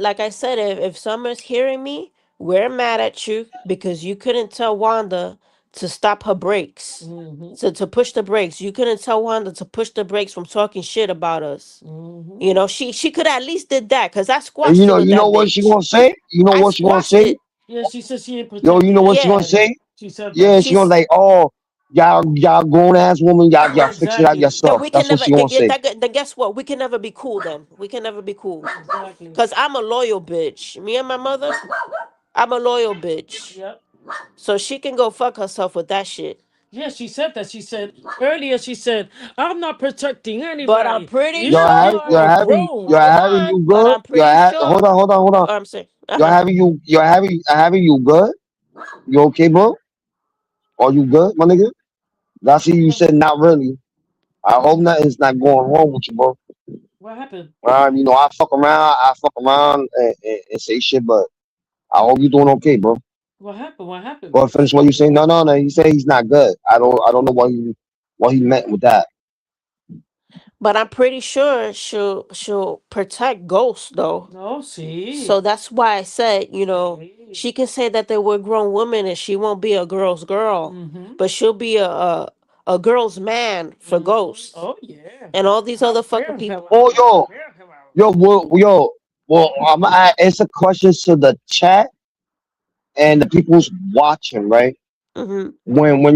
if Summer's hearing me, we're mad at you because you couldn't tell Wanda to stop her brakes. Mm-hmm. To push the brakes. You couldn't tell Wanda to push the brakes from talking shit about us. Mm-hmm. She could at least did that because I And squashed it with you know that what she bitch. gonna say? You know I what she gonna squashed say? it. Yeah, she says she ain't Yo, you protecting know what she gonna Yeah. anybody. say? She said Yeah, that. she gonna She's like, oh, y'all grown ass woman, y'all fix it out Exactly. then yourself. we can That's what never she gonna say. then guess what? We can never be cool then. We can never be cool. Exactly. Cause I'm a loyal bitch. Me and my mother, I'm a loyal bitch. Yep. So she can go fuck herself with that shit. Yeah, she said that. She said earlier, she said, I'm not protecting But I'm anybody. pretty Even though you You're are sure. having, grown. you're having What? you But good. I'm pretty sure. Hold on. I'm saying, uh-huh. Having you good. You okay, bro? Are you good, my nigga? I see you said not really. I hope nothing's not going wrong with you, bro. What happened? You know, I fuck around and say shit, but I hope you're doing okay, bro. What happened? What Go happened? ahead, finish what you say. No. He said he's not good. I don't know what he meant with that. But I'm pretty sure she'll protect Ghost though. No, see. So that's why I said, See. she can say that they were grown women and she won't be a girl's girl, Mm-hmm. but she'll be a girl's man for Mm-hmm. Ghost Oh, yeah. and all these I'll other bear fucking him people. out. Oh, I'll bear him out. yo, well, I'm gonna answer questions to the chat, and the people's watching, right? Mm-hmm. When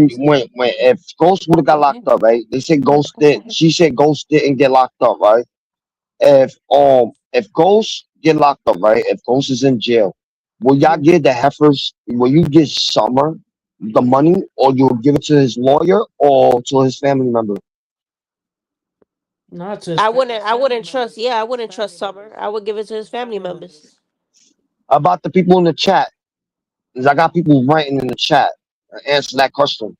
if Ghost would have got locked up, right? They said Ghost did. She said Ghost didn't get locked up, right? If Ghost get locked up, right? If Ghost is in jail, will y'all give the heifers? Will you give Summer the money, or you'll give it to his lawyer or to his family member? Not just I his wouldn't. I family wouldn't members. trust. Yeah, I His wouldn't trust family Summer. members. I would give it to his family Family members. members. About the people in the chat, 'cause I got people writing in the chat. Answer that question.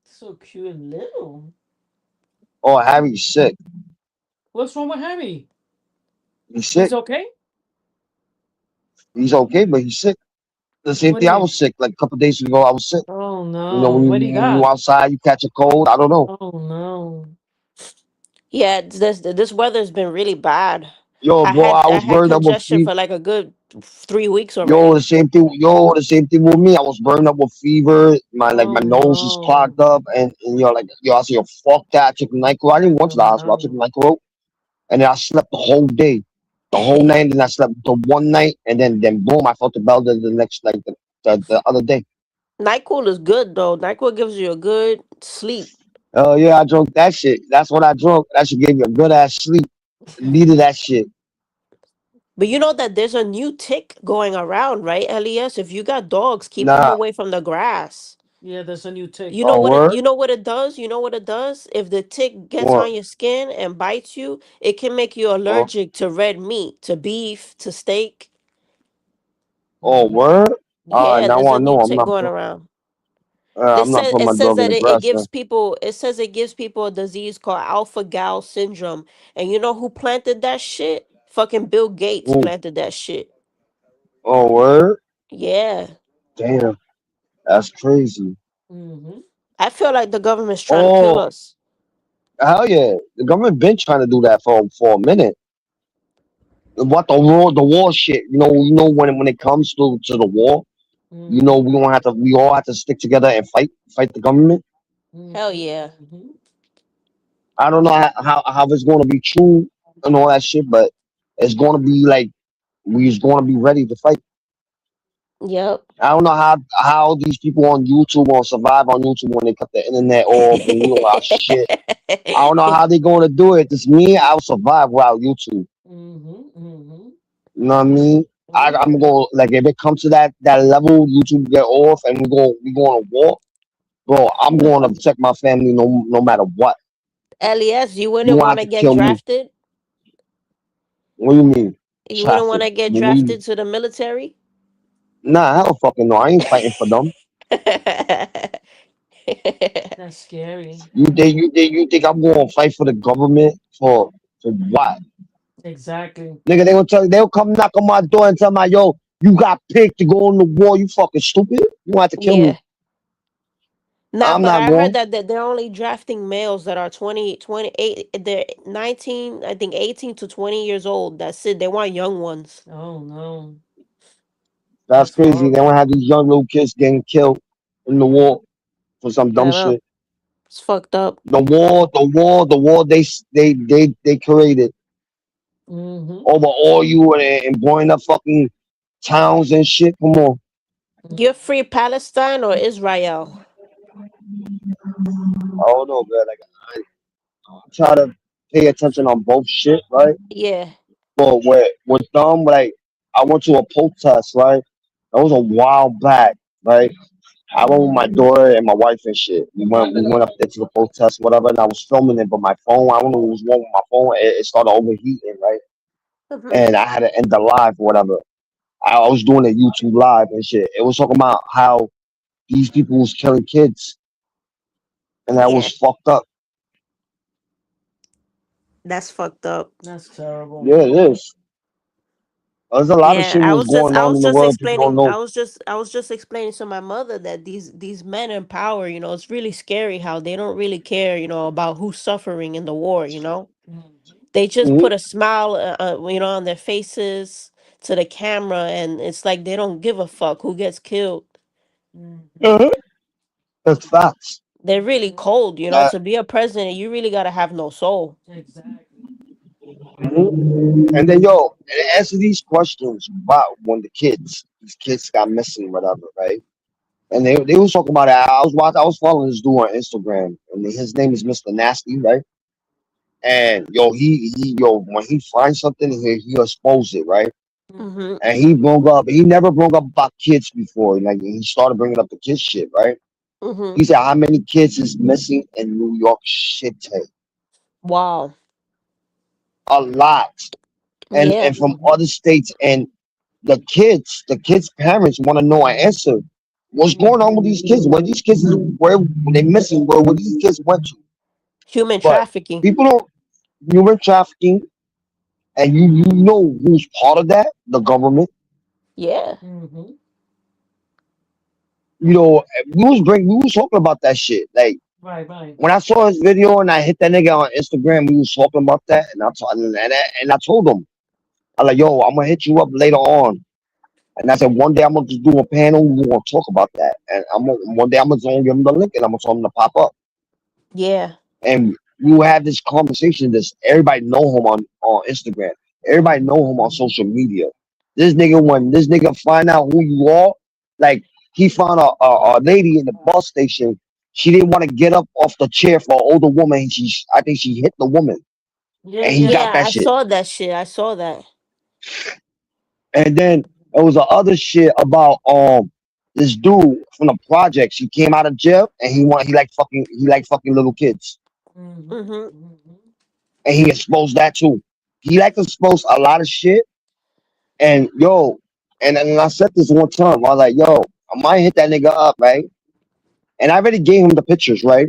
So cute and little. Oh, Harry's sick. What's wrong with Harry? He's He's sick. okay? He's okay, but he's sick. The same What do thing. I you? was sick like a couple days ago. I was sick. Oh You know, no. What do you when you got? outside, you catch a cold. I don't know. Oh no. Yeah, this weather's been really bad. Yo, I bro, had I I was had burned up with congestion fever. for like a good 3 weeks Yo, already. the same thing. Yo, the same thing with me. I was burned up with fever. My Oh nose is no. clogged up, and you're like, yo, I said, yo, fuck that. I took the Nyquil. I didn't went Oh to the hospital. I took the no. Nyquil, and then I slept the whole day, the whole night. And then I slept the one night, and then boom, I felt the bell the next like the other day. NyQuil is good though. NyQuil gives you a good sleep. Oh yeah, I drunk that shit. That's what I drunk. That shit gave me a good ass sleep. Needed that shit. But you know that there's a new tick going around, right, Les? If you got dogs, keep them Nah, away from the grass. Yeah, there's a new tick. You know oh what it word, you know what it does? You know what it does? If the tick gets what? on your skin and bites you, it can make you Oh, allergic to red meat, to beef, to steak. oh Mm-hmm. word. Yeah, Now there's I a new know. tick going around. I'm not putting It my says dog in that the it grass now. gives people a disease called alpha gal syndrome. And you know who planted that shit? Fucking Bill Gates Ooh, planted that shit. oh word. Yeah. Damn, that's crazy. Mm-hmm. I feel like the government's trying to kill Oh us. hell yeah, the government been trying to do that for a minute. What the war shit? When it comes to the war, Mm-hmm. we all have to stick together and fight the government. Hell Mm-hmm. yeah. Mm-hmm. I don't know how it's going to be true and all that shit, but it's going to be like we's going to be ready to fight. Yep. I don't know how these people on YouTube will survive on YouTube when they cut the internet off and we all our shit. I don't know how they going to do it. It's me. I'll survive without YouTube. Mm-hmm. Mm-hmm. You know what I mean? Yeah. I'm going like if it comes to that level, YouTube get off and we go on a war, bro. I'm going to protect my family no matter what. Les, you You wouldn't won't want have to to get kill me. drafted? What do you mean? You wouldn't want Traffic? to get What do you mean? drafted to the military? Nah, hell fucking no. I ain't fighting for them. That's scary. You think I'm going to fight for the government for what? Exactly. Nigga, they'll come knock on my door and tell me, yo, you got picked to go on the war. You fucking stupid. You want to kill me? Yeah. Nah, I'm but not I heard going. that they're only drafting males that are 28, they're 19, I think 18 to 20 years old. That's it. They want young ones. Oh no. That's That's crazy. They want to horrible. have these young little kids getting killed in the war for some dumb I know. shit. It's fucked up. The war. They created Mm-hmm. over oil and blowing up fucking towns and shit. Come on. You're free Palestine or Israel? I don't know, man. Like I try to pay attention on both shit, right? Yeah. But with them, like I went to a protest, right? That was a while back, right? I went with my daughter and my wife and shit. We went up there to the protest, whatever, and I was filming it, but my phone, I don't know what was wrong with my phone. It started overheating, right? Mhm. And I had to end the live, whatever. I was doing a YouTube live and shit. It was talking about how these people was killing kids, and that Yeah. was fucked up. That's fucked up. That's terrible. Yeah, it is. There's a lot of Yeah, shit was going on in the world people don't know. I was just explaining to my mother that these men in power, it's really scary how they don't really care, about who's suffering in the war, Mm-hmm. They just Hmm. put a smile, on their faces to the camera, and it's like they don't give a fuck who gets killed. Mm-hmm. Uh-huh. That's facts. They're really Mm-hmm. cold, That, to be a president, you really got to have no soul. Exactly. mhm. And then yo, and answer these questions about when the kids. these kids got missing, whatever, right? And they was talking about it. I was following this dude on Instagram, and his name is Mr. Nasty, right? And yo, yo, when he finds something, he expose it, right? Mm-hmm. And he never brought up about kids before. Like he started bringing up the kids shit, right? Mm-hmm. He said, "How many kids is missing in New York City? Wow. A lot, Yeah. and from other states. And the kids' parents want to know an answer. What's going on with these kids? Where these kids? Where they missing? Where these kids went to? Human But trafficking. people don't human trafficking, and you know who's part of that? The government. Yeah. Mm-hmm. You know, we was talking about that shit. Like Right, right. when I saw his video and I hit that nigga on Instagram, we was talking about that, and I told him, I like, yo, I'm gonna hit you up later on. And I said, one day I'm gonna just do a panel. We're gonna talk about that. And one day I'm gonna give him the link and I'm gonna tell him to pop up. Yeah. And you have this conversation. This everybody know him on Instagram. Everybody know him on social media. When this nigga find out who you are, like he found a lady in the bus station. She didn't want to get up off the chair for an older woman. I think she hit the woman, Yeah, and he yeah. got Yeah, that I shit. saw that shit. I saw that. And then there was the other shit about this dude from the projects. He came out of jail and he like fucking little kids. Mm-hmm. Mm-hmm. Mm-hmm. And he exposed that too. He like to expose a lot of shit. And yo, and I said this one time, I was like, yo, I might hit that nigga up, right? And I already gave him the pictures, right?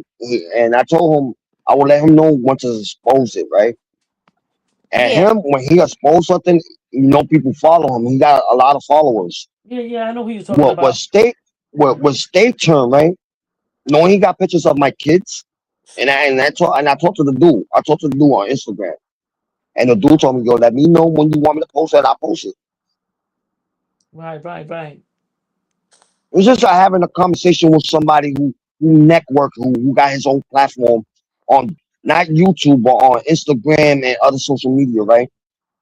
And I told him I would let him know once to expose it, right? And Yeah. him, when he exposed something, people follow him. He got a lot of followers. Yeah, yeah. I know who you're talking What about. state what state term, right? Knowing he got pictures of my kids, and I talked to the dude. I talked to the dude on Instagram, and the dude told me, "Yo, let me know when you want me to post it. I'll post it." Right, right, right. It was just like having a conversation with somebody who network, who got his own platform on not YouTube but on Instagram and other social media, right?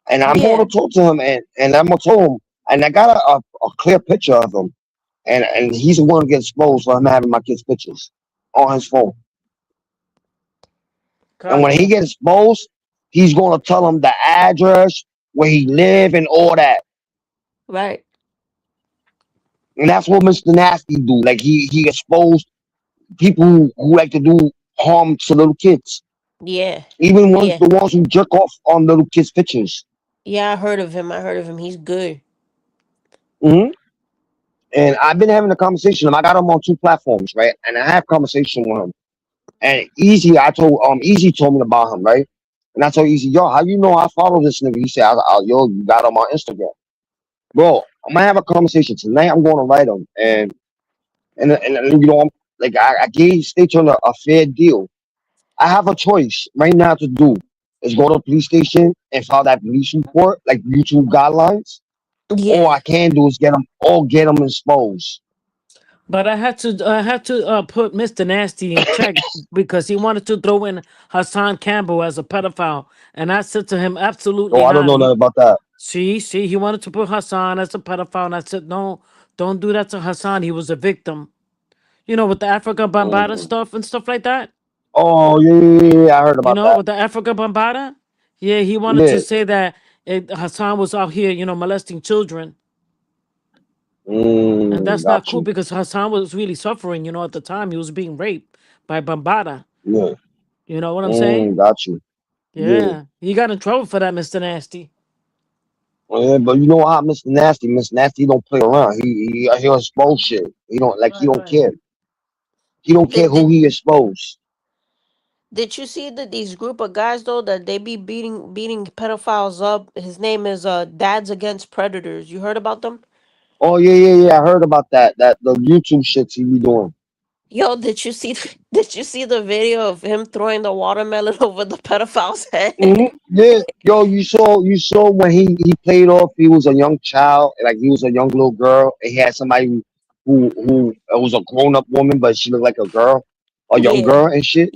And I'm going Yeah. to talk to him, and I'm gonna tell him, and I got a clear picture of him, and he's the one to get exposed for him having my kids' pictures on his phone. And when he Gotcha. gets exposed, he's gonna tell him the address, where he live, and all that. Right. And that's what Mr. Nasty do. Like he exposed people who like to do harm to little kids, Yeah. even Yeah. the ones who jerk off on little kids' pictures. Yeah, I heard of him. I heard of him. He's good. hmm And I've been having a conversation with him. I got him on two platforms, right? And I have conversation with him. And Easy told me about him, right? And I told Easy, yo, how you know I follow this nigga? He said, yo, you got him on Instagram. Bro, I'm gonna have a conversation tonight. I'm going to write him, and I'm like I gave State Turner a fair deal. I have a choice right now to do is go to the police station and file that police report, like YouTube guidelines, or Yeah. I can do is get them exposed. But I had to put Mr. Nasty in check because he wanted to throw in Hassan Campbell as a pedophile, and I said to him, Oh, absolutely I don't not. know nothing about that. See, he wanted to put Hassan as a pedophile, and I said, no, don't do that to Hassan. He was a victim. With the Africa Bambaataa Mhm. stuff and stuff like that. Oh yeah, I heard about that. With the Africa Bambaataa. Yeah, he wanted to Yeah. say that Hassan was out here, molesting children. And that's not Got cool you. because Hassan was really suffering, at the time. He was being raped by Bambaataa. Yeah. You know what I'm saying? Got you. Yeah. Yeah. He got in trouble for that, Mr. Nasty. Yeah, but you know how Mr. Nasty don't play around. He'll expose shit. He Right, don't right. care. He don't care Did who did he expose. did you see that these group of guys though that they be beating pedophiles up? His name is Dads Against Predators. You heard about them? Oh yeah. I heard about that. That the YouTube shits he be doing. Yo, did you see the video of him throwing the watermelon over the pedophile's head? Yeah, yo, you saw when he played off. He was a young child, like he was a young little girl, and he had somebody who was a grown up woman, but she looked like a girl, a young Yeah. girl and shit.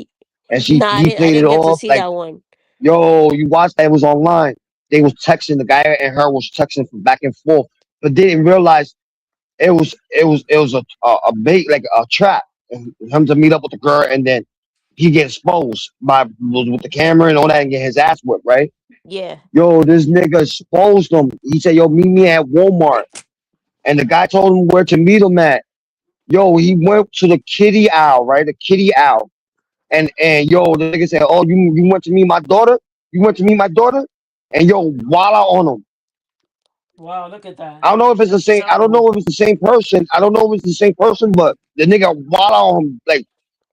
And Nah, I he didn't I played it didn't get to off see like, that one. yo, you watched that? It was online. They was texting, the guy and her was texting from back and forth, but didn't realize it was a bait, like a trap, and him to meet up with the girl, and then he get exposed by with the camera and all that, and get his ass whipped, right? Yeah. Yo, this nigga exposed him. He said, "Yo, meet me at Walmart," and the guy told him where to meet him at. Yo, he went to the kitty owl, right? The kitty owl, and yo, the nigga said, "Oh, you went to meet my daughter? You went to meet my daughter?" And yo, voila on him. Wow, look at that. I don't know if it's the That's same. I don't terrible. know if it's the same person. I don't know if it's the same person, but the nigga voila on him, like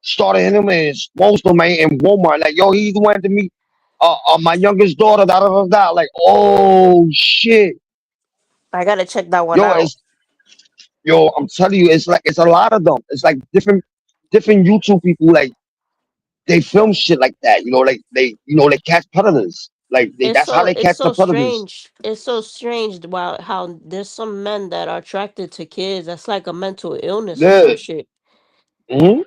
started hitting him and exposed him, man, in Walmart. Like, yo, he's the one to meet my youngest daughter. Da da da da. Like, oh shit, I gotta check that one yo, out. I'm telling you, it's a lot of them. It's like different YouTube people, like they film shit like that. Like they catch predators. Like that's how they It's catch the so predators. strange. It's so strange about how there's some men that are attracted to kids. That's like a mental illness or some Yeah. shit. Mhm.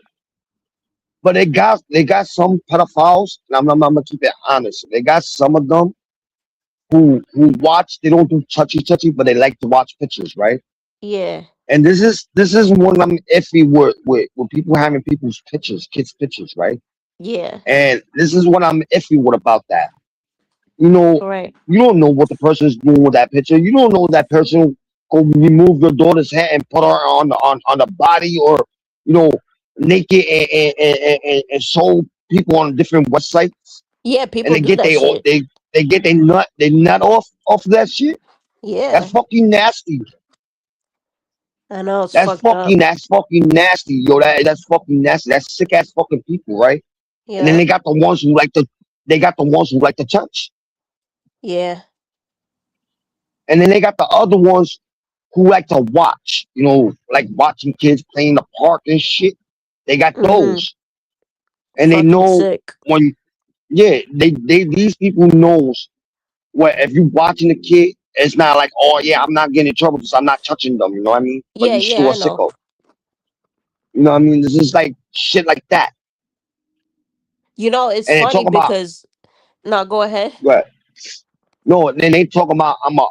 But they got some pedophiles, and I'm gonna keep it honest. They got some of them who watch. They don't do touchy, but they like to watch pictures, right? Yeah. And this is one I'm iffy with people having people's pictures, kids' pictures, right? Yeah. And this is what I'm iffy with about that. You know, Right. you don't know what the person is doing with that picture. You don't know that person go remove your daughter's head and put her on the body, or you know, naked and show people on different websites, Yeah, and people they do get that shit. they get they nut off of that shit. That's Yeah. fucking nasty. I know it's fucked up. That's fucking nasty, yo. That's fucking nasty. That's sick ass fucking people, right? And then Yeah. they got the ones who like to touch. Yeah. And then they got the other ones who like to watch, like watching kids playing in the park and shit. They got Mm-hmm. those. And they Fucking know sick. when, yeah, these people knows what if you watching the kid, it's not like, oh yeah, I'm not getting in trouble because I'm not touching them, you know what I mean? But Yeah, you yeah, still a I know. sicko. You know what I mean? This is like shit like that. You know, it's And they funny talk about because no, go ahead. what? No, and then they talk about I'm a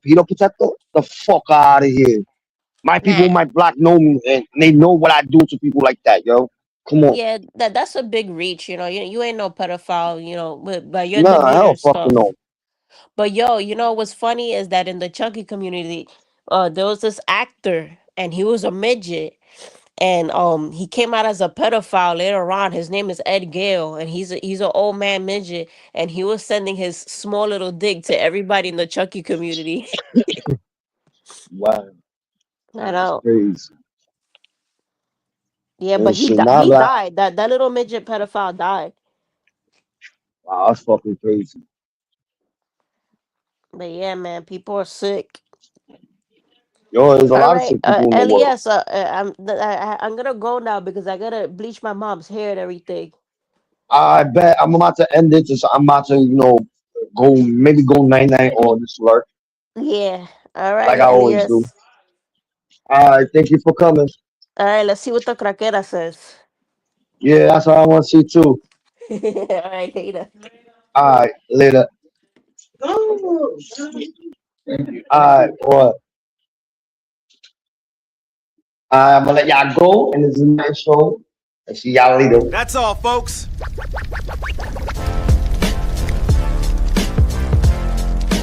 pedo protector. The fuck out of here. My people Nah. in my block know me, and they know what I do to people like that, yo. Come on. Yeah, that's a big reach, you ain't no pedophile, but your Nah, demeanor hell and fucking stuff. no. But yo, what's funny is that in the chunky community, there was this actor and he was a midget, and he came out as a pedophile later on. His name is Ed Gale, and he's an old man midget, and he was sending his small little dick to everybody in the chunky community. Wow, I that's know. crazy. Yeah, but And he shit, now he that died. That little midget pedophile died. wow, that's fucking crazy. But yeah, man, people are sick. Yo, there's a All lot of right, sick people in the world. Elias, I'm gonna go now because I gotta bleach my mom's hair and everything. I bet I'm about to end it. I'm about to, go 99 on this work, Yeah. All right, like I always do. Elias. All right, thank you for coming. All right, let's see what the craquera says. Yeah, that's what I want to see too. All right, later. All right, later. Oh, All right, well, I'm gonna let y'all go, and this is my show. And see y'all later. That's all, folks.